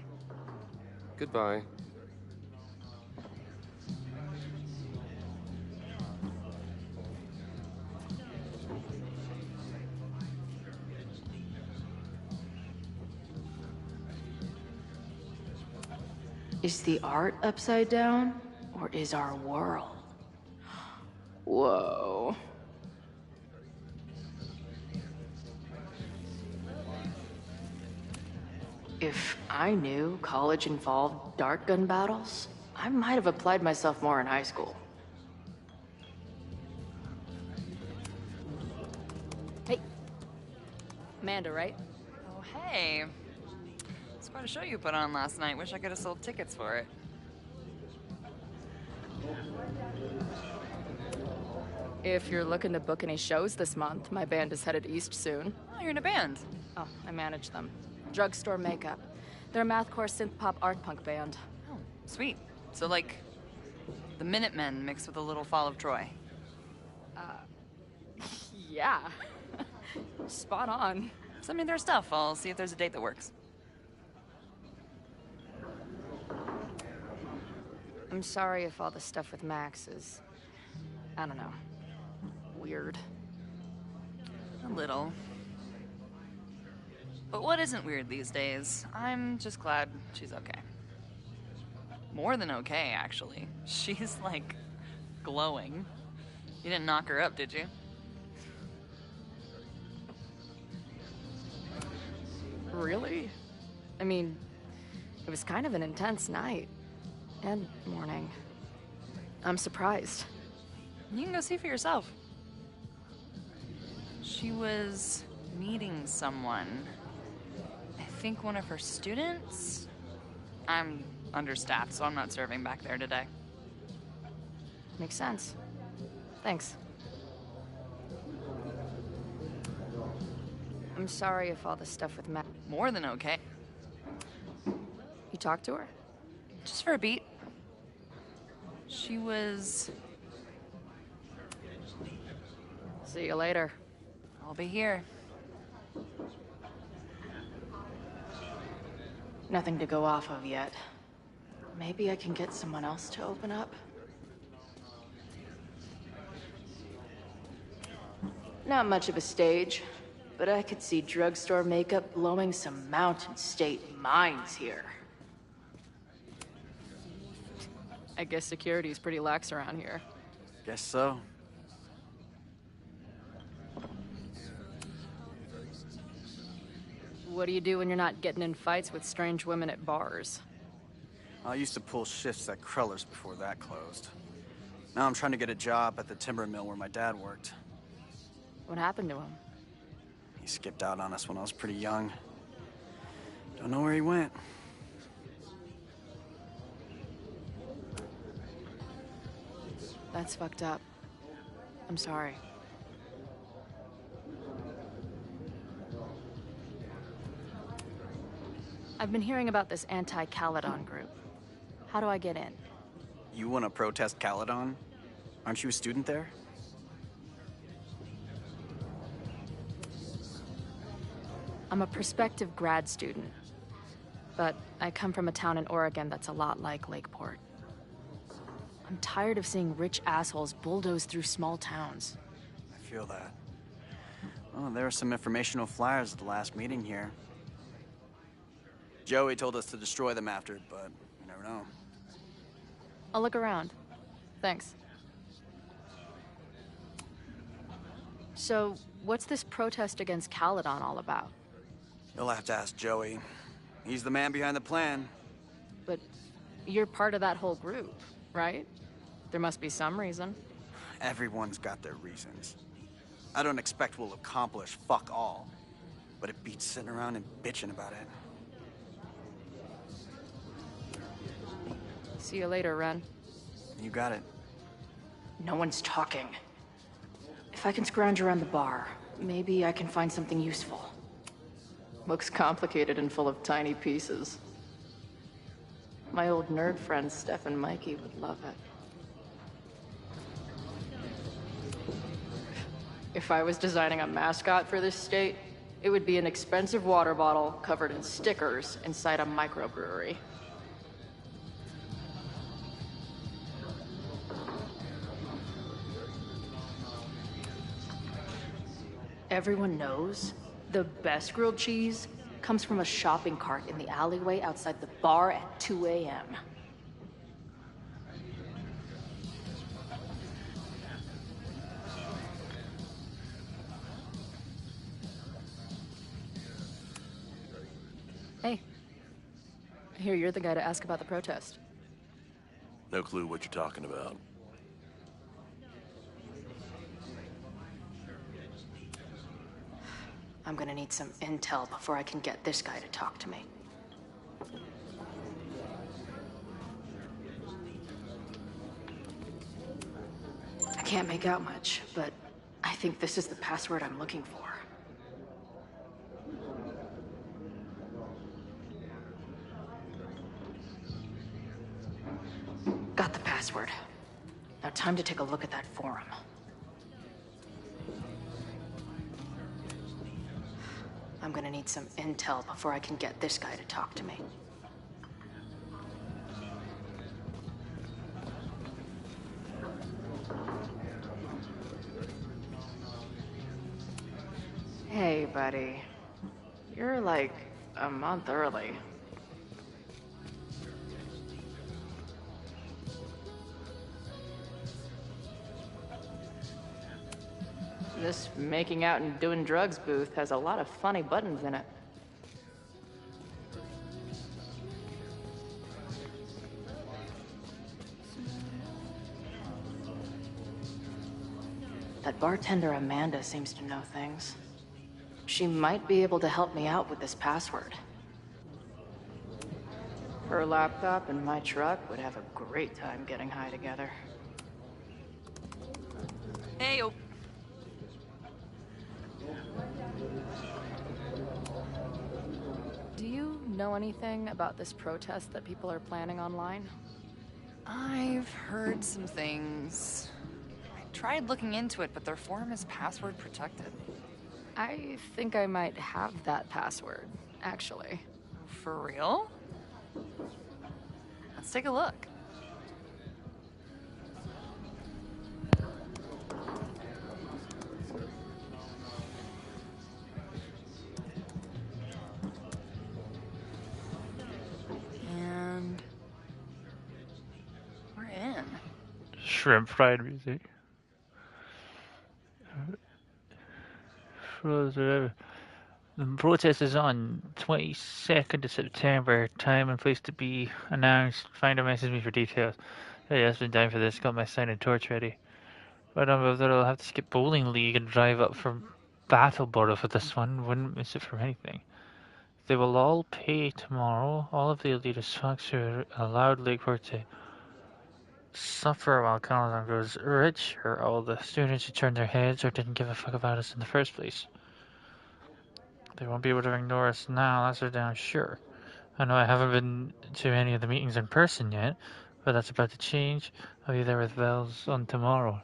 [SPEAKER 17] Goodbye.
[SPEAKER 16] Is the art upside down, or is our world? Whoa. If I knew college involved dart gun battles, I might have applied myself more in high school.
[SPEAKER 4] Hey. Amanda, right?
[SPEAKER 11] Oh, hey.
[SPEAKER 18] Quite a show you put on last night. Wish I could have sold tickets for it.
[SPEAKER 4] If you're looking to book any shows this month, my band is headed east soon.
[SPEAKER 18] Oh, you're in a band?
[SPEAKER 4] Oh, I manage them. Drugstore Makeup. They're a mathcore synth-pop art punk band.
[SPEAKER 18] Oh, sweet. So like, the Minutemen mixed with a little Fall of Troy.
[SPEAKER 4] Yeah. Spot on.
[SPEAKER 18] Send me their stuff. I'll see if there's a date that works.
[SPEAKER 4] I'm sorry if all the stuff with Max is, I don't know, weird.
[SPEAKER 18] A little. But what isn't weird these days? I'm just glad she's okay. More than okay, actually. She's, like, glowing. You didn't knock her up, did you?
[SPEAKER 4] Really? I mean, it was kind of an intense night. And morning. I'm surprised.
[SPEAKER 18] You can go see for yourself. She was meeting someone. I think one of her students? I'm understaffed, so I'm not serving back there today.
[SPEAKER 4] Makes sense. Thanks. I'm sorry if all the stuff with Matt...
[SPEAKER 18] More than okay.
[SPEAKER 4] You talked to her?
[SPEAKER 18] Just for a beat. She was...
[SPEAKER 4] See you later.
[SPEAKER 18] I'll be here.
[SPEAKER 16] Nothing to go off of yet. Maybe I can get someone else to open up? Not much of a stage, but I could see Drugstore Makeup blowing some Mountain State minds here.
[SPEAKER 4] I guess security's pretty lax around here.
[SPEAKER 19] Guess so.
[SPEAKER 4] What do you do when you're not getting in fights with strange women at bars?
[SPEAKER 19] I used to pull shifts at Kreller's before that closed. Now I'm trying to get a job at the timber mill where my dad worked.
[SPEAKER 4] What happened to him?
[SPEAKER 19] He skipped out on us when I was pretty young. Don't know where he went.
[SPEAKER 4] That's fucked up. I'm sorry. I've been hearing about this anti-Caledon group. How do I get in?
[SPEAKER 19] You want to protest Caledon? Aren't you a student there?
[SPEAKER 4] I'm a prospective grad student, but I come from a town in Oregon that's a lot like Lakeport. I'm tired of seeing rich assholes bulldoze through small towns.
[SPEAKER 19] I feel that. Oh, there were some informational flyers at the last meeting here. Joey told us to destroy them after, but you never know.
[SPEAKER 4] I'll look around. Thanks. So, what's this protest against Caledon all about?
[SPEAKER 19] You'll have to ask Joey. He's the man behind the plan.
[SPEAKER 4] But you're part of that whole group, right? There must be some reason.
[SPEAKER 19] Everyone's got their reasons. I don't expect we'll accomplish fuck all, but it beats sitting around and bitching about it.
[SPEAKER 4] See you later, Ren.
[SPEAKER 19] You got it.
[SPEAKER 16] No one's talking. If I can scrounge around the bar, maybe I can find something useful. Looks complicated and full of tiny pieces. My old nerd friends Steph and Mikey would love it. If I was designing a mascot for this state, it would be an expensive water bottle covered in stickers inside a microbrewery. Everyone knows the best grilled cheese comes from a shopping cart in the alleyway outside the bar at 2 a.m.
[SPEAKER 4] Hey. I hear you're the guy to ask about the protest.
[SPEAKER 20] No clue what you're talking about.
[SPEAKER 16] I'm gonna need some intel before I can get this guy to talk to me. can't make out much, but I think this is the password I'm looking for. Got the password. Now time to take a look at that forum. I'm gonna need some intel before I can get this guy to talk to me. Hey, buddy. You're like a month early. This making out and doing drugs booth has a lot of funny buttons in it. That bartender Amanda seems to know things. She might be able to help me out with this password. Her laptop and my truck would have a great time getting high together.
[SPEAKER 18] Hey, oh.
[SPEAKER 4] Do you know anything about this protest that people are planning online?
[SPEAKER 18] I've heard some things. I tried looking into it, but their forum is password protected.
[SPEAKER 4] I think I might have that password, actually.
[SPEAKER 18] For real? Let's take a look. And we're in.
[SPEAKER 1] Shrimp fried music. The protest is on 22nd of September. Time and place to be announced. Find or message me for details. Hey, I've been down for this. Got my sign and torch ready. But I don't know whether I'll have to skip bowling league and drive up from Battleboro for this one. Wouldn't miss it for anything. They will all pay tomorrow. All of the elitist fucks who are allowed Lakeport to suffer while Caladon grows rich, or all the students who turned their heads or didn't give a fuck about us in the first place. They won't be able to ignore us now, that's for damn sure. I know I haven't been to any of the meetings in person yet, but that's about to change. I'll be there with Vels on tomorrow.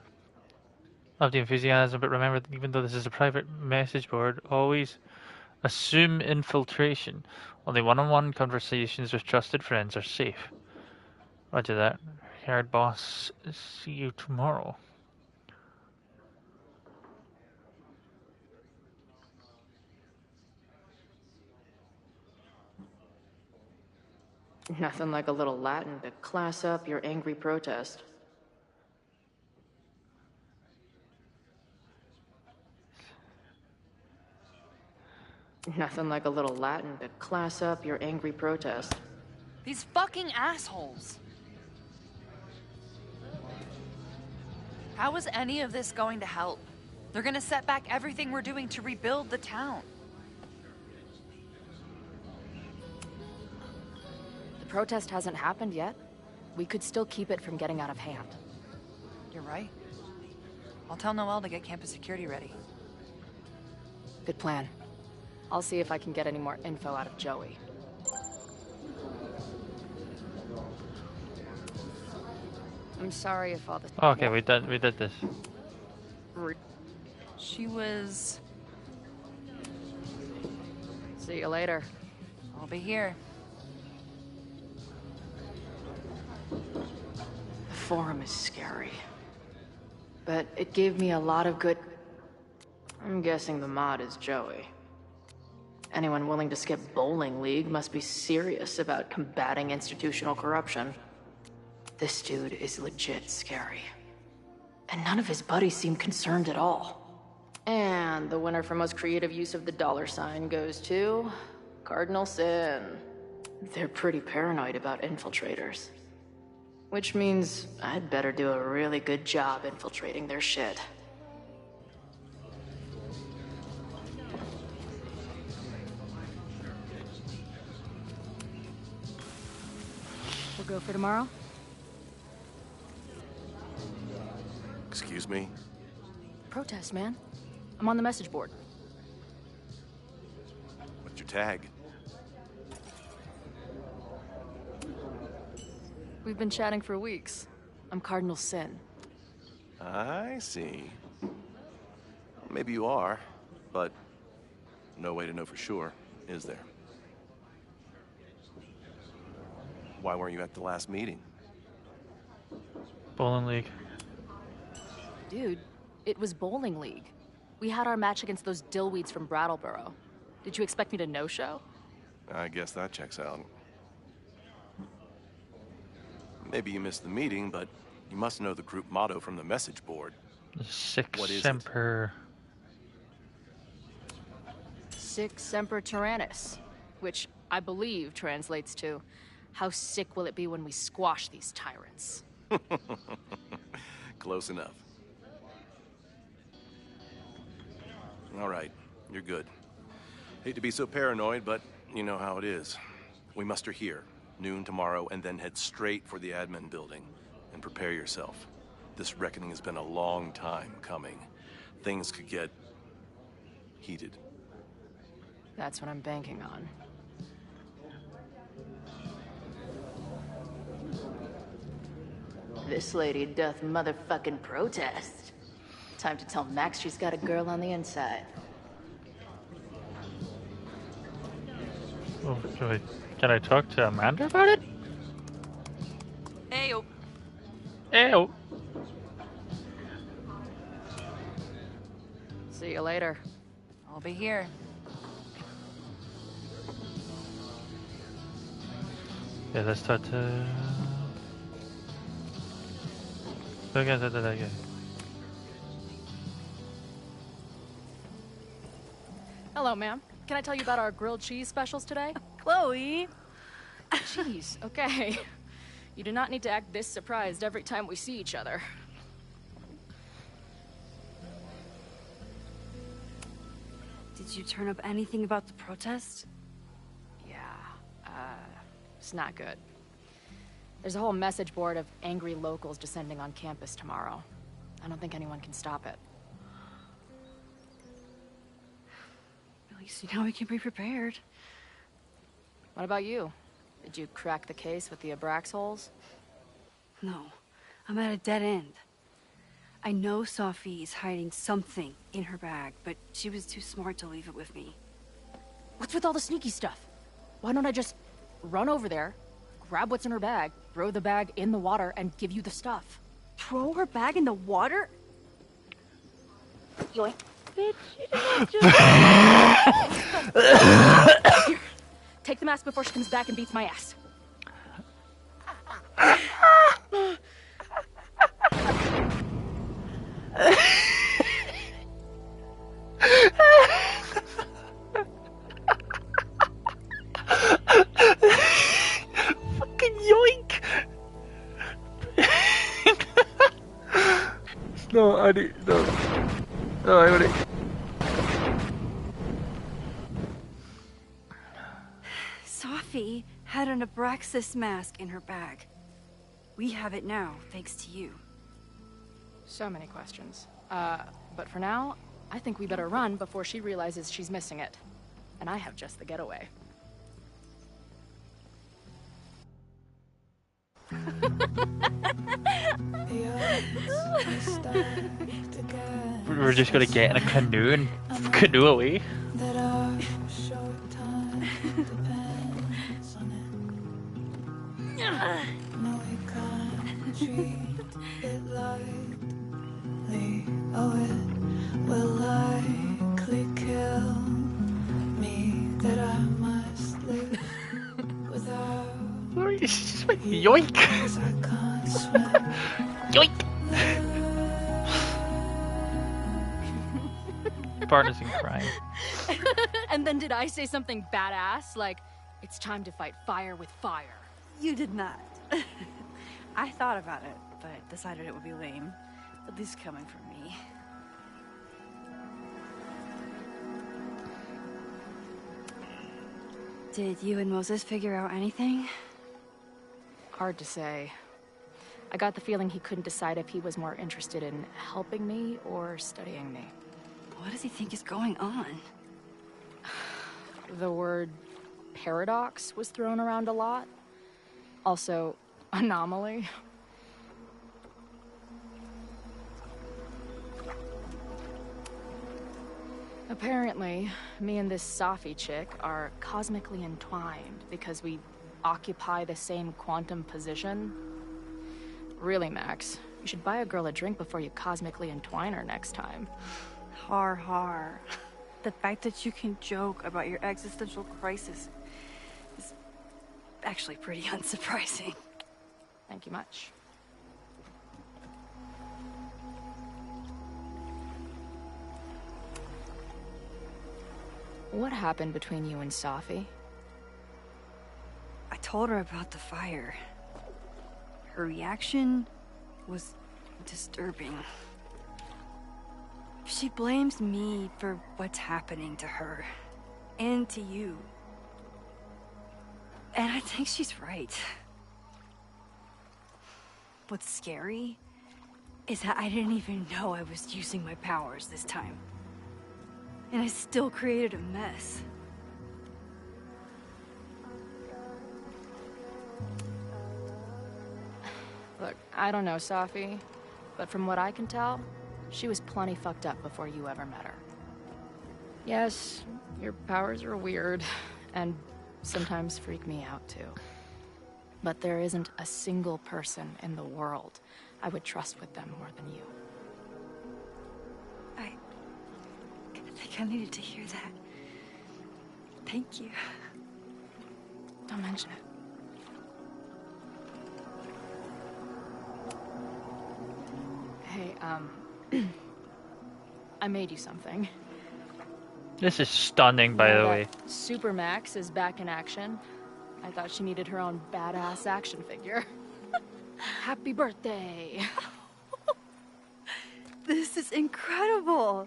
[SPEAKER 1] Love the enthusiasm, but remember that even though this is a private message board, always assume infiltration. Only one-on-one conversations with trusted friends are safe. Roger that. Haired boss, see you tomorrow.
[SPEAKER 16] Nothing like a little Latin to class up your angry protest. Nothing like a little Latin to class up your angry protest.
[SPEAKER 18] These fucking assholes. How is any of this going to help? They're gonna set back everything we're doing to rebuild the town.
[SPEAKER 4] The protest hasn't happened yet. We could still keep it from getting out of hand.
[SPEAKER 18] You're right. I'll tell Noelle to get campus security ready.
[SPEAKER 4] Good plan. I'll see if I can get any more info out of Joey. I'm sorry if all this...
[SPEAKER 1] Okay, we did this.
[SPEAKER 18] She was...
[SPEAKER 4] See you later.
[SPEAKER 18] I'll be here.
[SPEAKER 16] The forum is scary. But it gave me a lot of good... I'm guessing the mod is Joey. Anyone willing to skip bowling league must be serious about combating institutional corruption. This dude is legit scary. And none of his buddies seem concerned at all. And the winner for most creative use of the $sign goes to... Cardinal Sin. They're pretty paranoid about infiltrators. Which means I'd better do a really good job infiltrating their shit.
[SPEAKER 4] We'll go for tomorrow?
[SPEAKER 20] Excuse me?
[SPEAKER 4] Protest, man. I'm on the message board.
[SPEAKER 20] What's your tag?
[SPEAKER 4] We've been chatting for weeks. I'm Cardinal Sin.
[SPEAKER 20] I see. Maybe you are, but no way to know for sure, is there? Why weren't you at the last meeting?
[SPEAKER 1] Bowling League.
[SPEAKER 4] Dude, it was Bowling League. We had our match against those dillweeds from Brattleboro. Did you expect me to no-show?
[SPEAKER 20] I guess that checks out. Maybe you missed the meeting, but you must know the group motto from the message board.
[SPEAKER 1] Sic
[SPEAKER 20] What is
[SPEAKER 1] Semper.
[SPEAKER 4] Sic Semper Tyrannis, which I believe translates to, how sick will it be when we squash these tyrants?
[SPEAKER 20] Close enough. All right, you're good. Hate to be so paranoid, but you know how it is. We muster here, noon tomorrow, and then head straight for the admin building. And prepare yourself. This reckoning has been a long time coming. Things could get heated.
[SPEAKER 4] That's what I'm banking on.
[SPEAKER 12] This lady doth motherfucking protest. Time to tell Max she's got a girl on the inside.
[SPEAKER 1] Oh, can I talk to Amanda about it?
[SPEAKER 18] Ayo.
[SPEAKER 1] Ew.
[SPEAKER 4] See you later.
[SPEAKER 18] I'll be here.
[SPEAKER 1] Yeah, let's talk to... Okay.
[SPEAKER 4] Hello, ma'am. Can I tell you about our grilled cheese specials today?
[SPEAKER 12] Chloe!
[SPEAKER 4] Jeez, okay. You do not need to act this surprised every time we see each other.
[SPEAKER 2] Did you turn up anything about the protest?
[SPEAKER 4] Yeah, it's not good. There's a whole message board of angry locals descending on campus tomorrow. I don't think anyone can stop it.
[SPEAKER 2] At least now we can be prepared.
[SPEAKER 4] What about you? Did you crack the case with the Abrax holes?
[SPEAKER 2] No, I'm at a dead end. I know Sophie is hiding something in her bag, but she was too smart to leave it with me.
[SPEAKER 4] What's with all the sneaky stuff? Why don't I just run over there, grab what's in her bag, throw the bag in the water, and give you the stuff?
[SPEAKER 2] Throw her bag in the water?
[SPEAKER 4] Yoink.
[SPEAKER 2] Bitch, you didn't just...
[SPEAKER 4] Here, take the mask before she comes back and beats my ass.
[SPEAKER 1] Fucking yoink! No, I need no. No, I already.
[SPEAKER 2] Sophie had an Abraxas mask in her bag. We have it now, thanks to you.
[SPEAKER 4] So many questions. But for now, I think we better run before she realizes she's missing it. And I have just the getaway.
[SPEAKER 1] We're just gonna get in a canoe and canoe away.
[SPEAKER 3] That our short time depends on it. No, we can't treat it lightly. Oh, it will likely kill me that I must live without
[SPEAKER 1] Yoink! Yoink! Partners in crime.
[SPEAKER 4] And then did I say something badass? Like, it's time to fight fire with fire.
[SPEAKER 2] You did not. I thought about it, but decided it would be lame. At least coming from me. Did you and Moses figure out anything?
[SPEAKER 4] Hard to say. I got the feeling he couldn't decide if he was more interested in helping me or studying me.
[SPEAKER 2] What does he think is going on?
[SPEAKER 4] The word paradox was thrown around a lot. Also, anomaly. Apparently, me and this Safi chick are cosmically entwined because we occupy the same quantum position. Really, Max, you should buy a girl a drink before you cosmically entwine her next time.
[SPEAKER 2] Har har. The fact that you can joke about your existential crisis is actually pretty unsurprising.
[SPEAKER 4] Thank you much. What happened between you and Safi?
[SPEAKER 2] I told her about the fire. Her reaction was disturbing. She blames me for what's happening to her and to you. And I think she's right. What's scary is that I didn't even know I was using my powers this time. And I still created a mess.
[SPEAKER 4] Look, I don't know Safi, but from what I can tell, she was plenty fucked up before you ever met her. Yes, your powers are weird, and sometimes freak me out too. But there isn't a single person in the world I would trust with them more than you.
[SPEAKER 2] I think I needed to hear that. Thank you.
[SPEAKER 4] Don't mention it. Hey, I made you something.
[SPEAKER 1] This is stunning, by the way.
[SPEAKER 4] Super Max is back in action. I thought she needed her own badass action figure. Happy birthday!
[SPEAKER 2] This is incredible!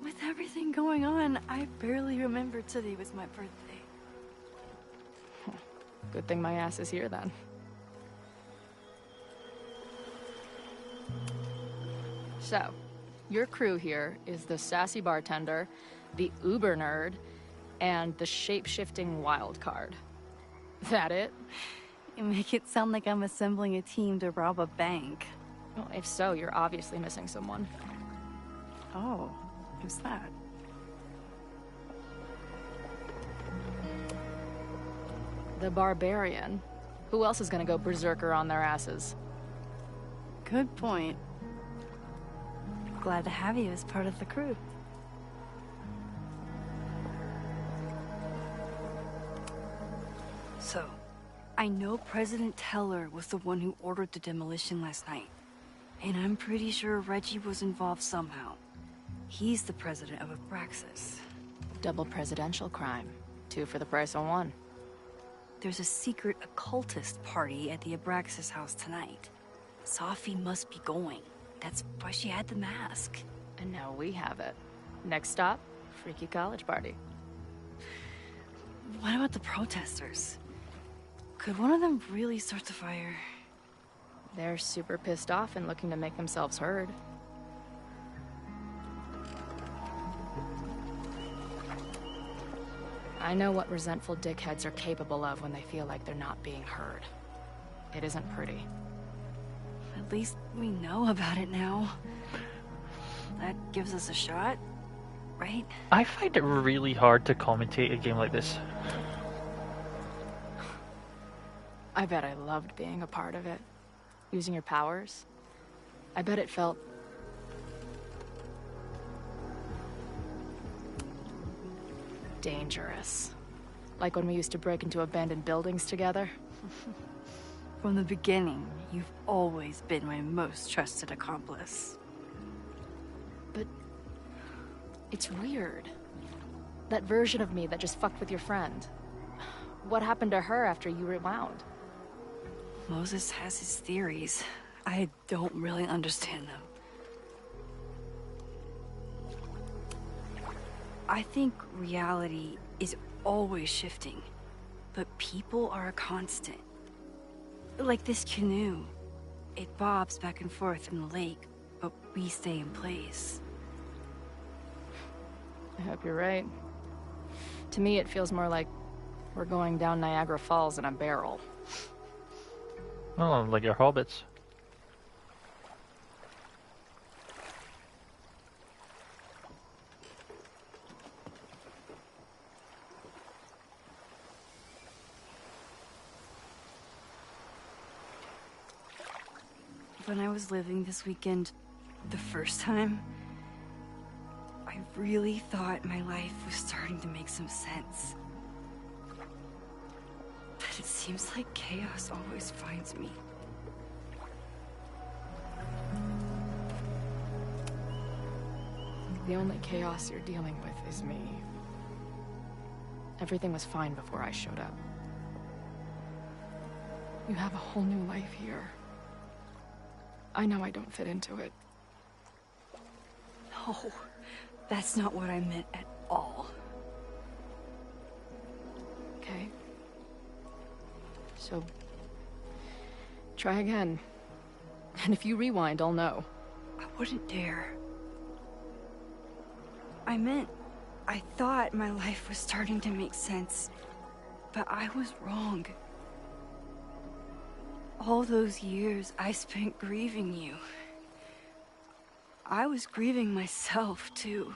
[SPEAKER 2] With everything going on, I barely remembered today was my birthday.
[SPEAKER 4] Good thing my ass is here then. So, your crew here is the sassy bartender, the uber nerd, and the shape-shifting wild card. That it?
[SPEAKER 2] You make it sound like I'm assembling a team to rob a bank.
[SPEAKER 4] Well, if so, you're obviously missing someone.
[SPEAKER 2] Oh, who's that?
[SPEAKER 4] The barbarian. Who else is gonna go berserker on their asses?
[SPEAKER 2] Good point. Glad to have you as part of the crew. So, I know President Teller was the one who ordered the demolition last night. And I'm pretty sure Reggie was involved somehow. He's the president of Abraxas.
[SPEAKER 4] Double presidential crime. 2 for the price of 1.
[SPEAKER 2] There's a secret occultist party at the Abraxas house tonight. Safi must be going. That's why she had the mask.
[SPEAKER 4] And now we have it. Next stop, freaky college party.
[SPEAKER 2] What about the protesters? Could one of them really start the fire?
[SPEAKER 4] They're super pissed off and looking to make themselves heard. I know what resentful dickheads are capable of when they feel like they're not being heard. It isn't pretty.
[SPEAKER 2] At least we know about it now. That gives us a shot, right?
[SPEAKER 1] I find it really hard to commentate a game like this.
[SPEAKER 4] I bet I loved being a part of it. Using your powers. I bet it felt... dangerous. Like when we used to break into abandoned buildings together.
[SPEAKER 2] From the beginning, you've always been my most trusted accomplice.
[SPEAKER 4] But... it's weird. That version of me that just fucked with your friend. What happened to her after you rewound?
[SPEAKER 2] Moses has his theories. I don't really understand them. I think reality is always shifting, but people are a constant. Like this canoe. It bobs back and forth in the lake, but we stay in place.
[SPEAKER 4] I hope you're right. To me, it feels more like we're going down Niagara Falls in a barrel.
[SPEAKER 1] Oh, like your hobbits.
[SPEAKER 2] When I was living this weekend, the first time, I really thought my life was starting to make some sense. But it seems like chaos always finds me.
[SPEAKER 4] The only chaos you're dealing with is me. Everything was fine before I showed up. You have a whole new life here. I know I don't fit into it.
[SPEAKER 2] No, that's not what I meant at all.
[SPEAKER 4] Okay. So, try again. And if you rewind, I'll know.
[SPEAKER 2] I wouldn't dare. I meant, I thought my life was starting to make sense, but I was wrong. All those years I spent grieving you. I was grieving myself, too.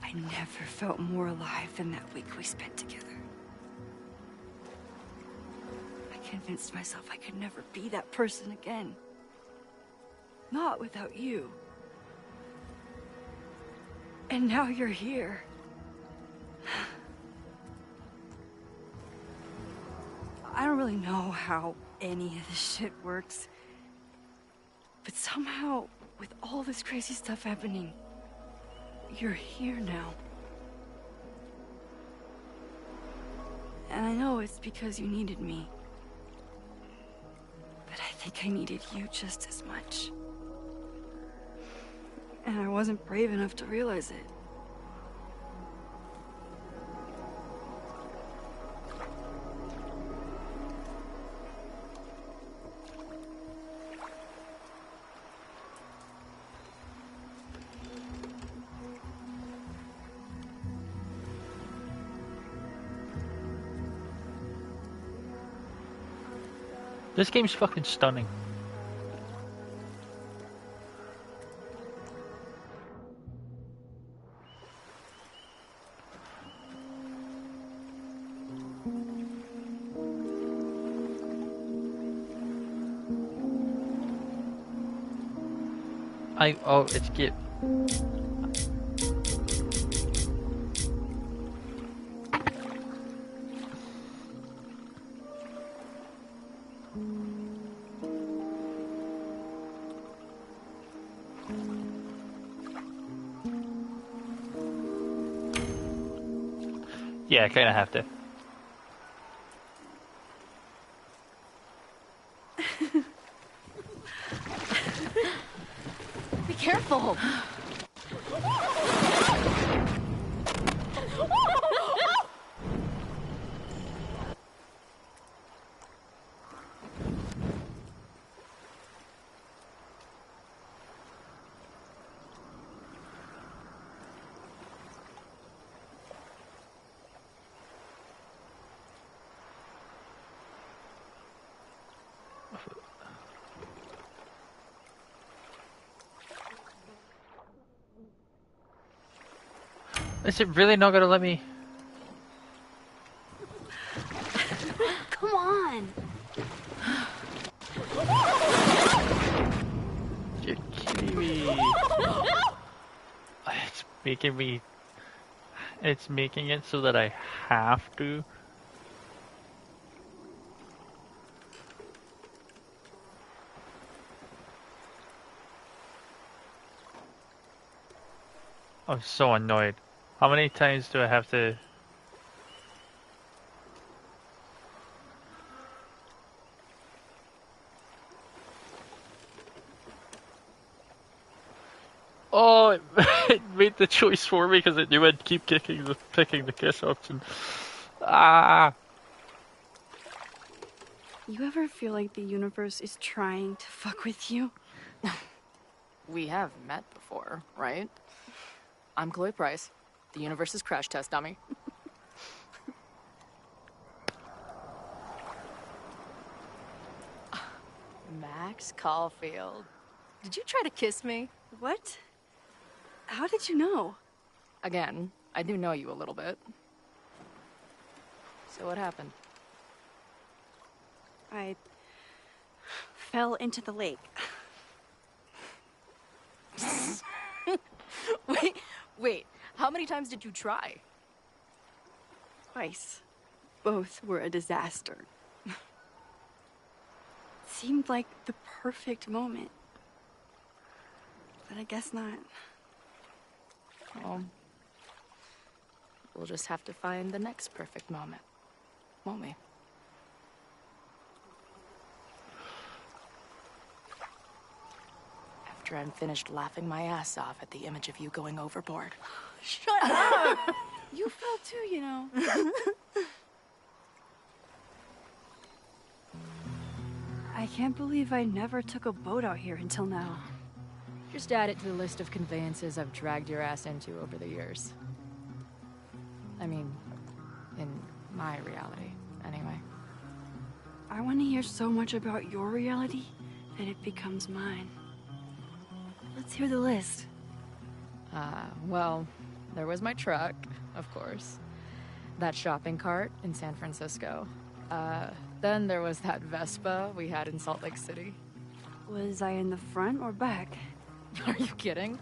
[SPEAKER 2] I never felt more alive than that week we spent together. I convinced myself I could never be that person again. Not without you. And now you're here. I don't really know how any of this shit works. But somehow, with all this crazy stuff happening, you're here now. And I know it's because you needed me. But I think I needed you just as much. And I wasn't brave enough to realize it.
[SPEAKER 1] This game's fucking stunning. Oh, it's cute. Yeah, I kind of have to.
[SPEAKER 4] Be careful!
[SPEAKER 1] Is it really not gonna let me?
[SPEAKER 2] Come on!
[SPEAKER 1] You're kidding me. It's making me... It's making it so that I have to. I'm so annoyed. How many times do I have to... Oh, it made the choice for me because it knew I'd keep picking the kiss option. Ah!
[SPEAKER 2] You ever feel like the universe is trying to fuck with you?
[SPEAKER 4] We have met before, right? I'm Chloe Price, the universe's crash test dummy. Max Caulfield. Did you try to kiss me?
[SPEAKER 2] What? How did you know?
[SPEAKER 4] Again, I do know you a little bit. So what happened?
[SPEAKER 2] I fell into the lake.
[SPEAKER 4] Wait, how many times did you try?
[SPEAKER 2] Twice. Both were a disaster. Seemed like the perfect moment. But I guess not.
[SPEAKER 4] Well, we'll just have to find the next perfect moment, won't we? After I'm finished laughing my ass off at the image of you going overboard.
[SPEAKER 2] Shut up! You fell too, you know. I can't believe I never took a boat out here until now.
[SPEAKER 4] Just add it to the list of conveyances I've dragged your ass into over the years. I mean, in my reality, anyway.
[SPEAKER 2] I want to hear so much about your reality that it becomes mine. Let's hear the list.
[SPEAKER 4] Well, there was my truck, of course. That shopping cart in San Francisco. Then there was that Vespa we had in Salt Lake City.
[SPEAKER 2] Was I in the front or back?
[SPEAKER 4] Are you kidding?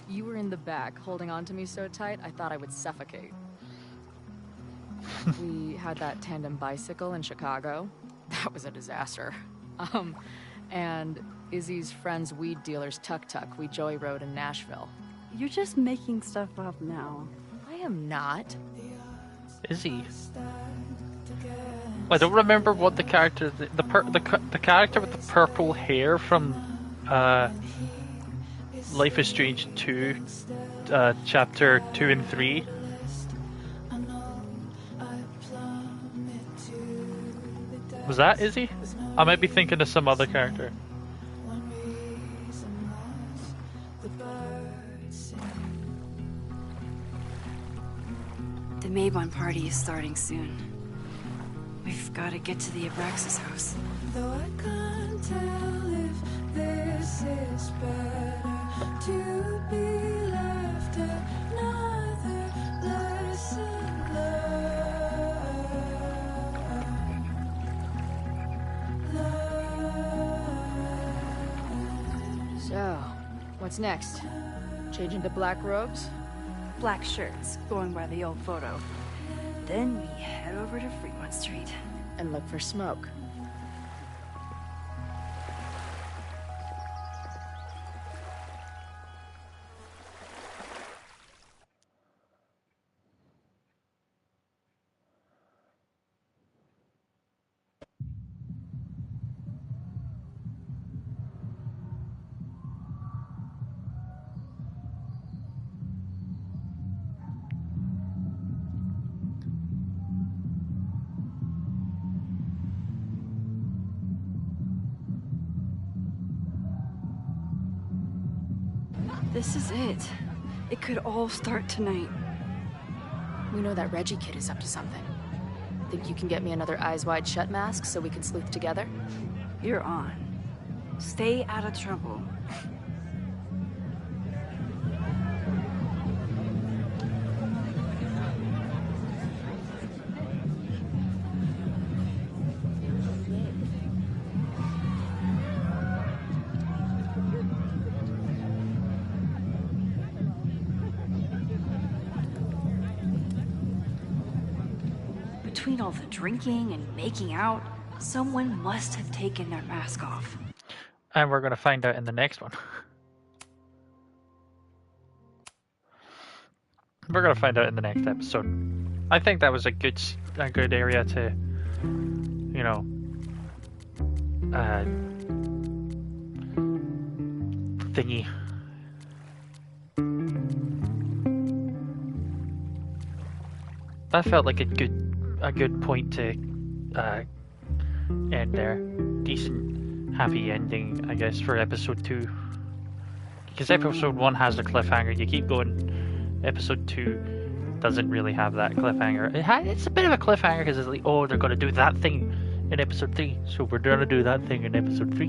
[SPEAKER 4] You were in the back, holding on to me so tight, I thought I would suffocate. We had that tandem bicycle in Chicago. That was a disaster. And Izzy's friend's weed dealer's tuk-tuk we joyrode in Nashville.
[SPEAKER 2] You're just making stuff up now.
[SPEAKER 4] I am not.
[SPEAKER 1] Izzy. I don't remember what the character, the character with the purple hair from Life is Strange 2, chapter 2 and 3. Was that Izzy? I might be thinking of some other character.
[SPEAKER 2] The Maybon party is starting soon. We've got to get to the Abraxas house.
[SPEAKER 3] Though I can't tell if this is better to be left another lesson learned.
[SPEAKER 4] So, what's next? Change into black robes?
[SPEAKER 2] Black shirts, going by the old photo. Then we head over to Fremont Street.
[SPEAKER 4] And look for smoke.
[SPEAKER 2] This is it. It could all start tonight.
[SPEAKER 4] We know that Reggie kid is up to something. Think you can get me another Eyes Wide Shut mask so we can sleuth together?
[SPEAKER 2] You're on. Stay out of trouble. Between all the drinking and making out, someone must have taken their mask off.
[SPEAKER 1] And we're going to find out in the next one. We're going to find out in the next episode. I think that was a good area to, you know, thingy. That felt like a good point to end there. Decent, happy ending, I guess, for episode 2. Because episode 1 has the cliffhanger, you keep going. Episode 2 doesn't really have that cliffhanger. It's a bit of a cliffhanger because it's like, oh, they're going to do that thing in episode 3, so we're going to do that thing in episode 3.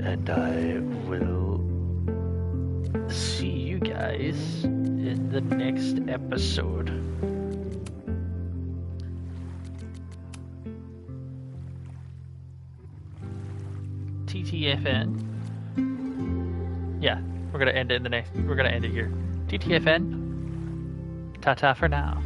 [SPEAKER 1] And I will see you guys in the next episode. TTFN. Yeah, we're gonna end it in the next. We're gonna end it here. TTFN. Ta-ta for now.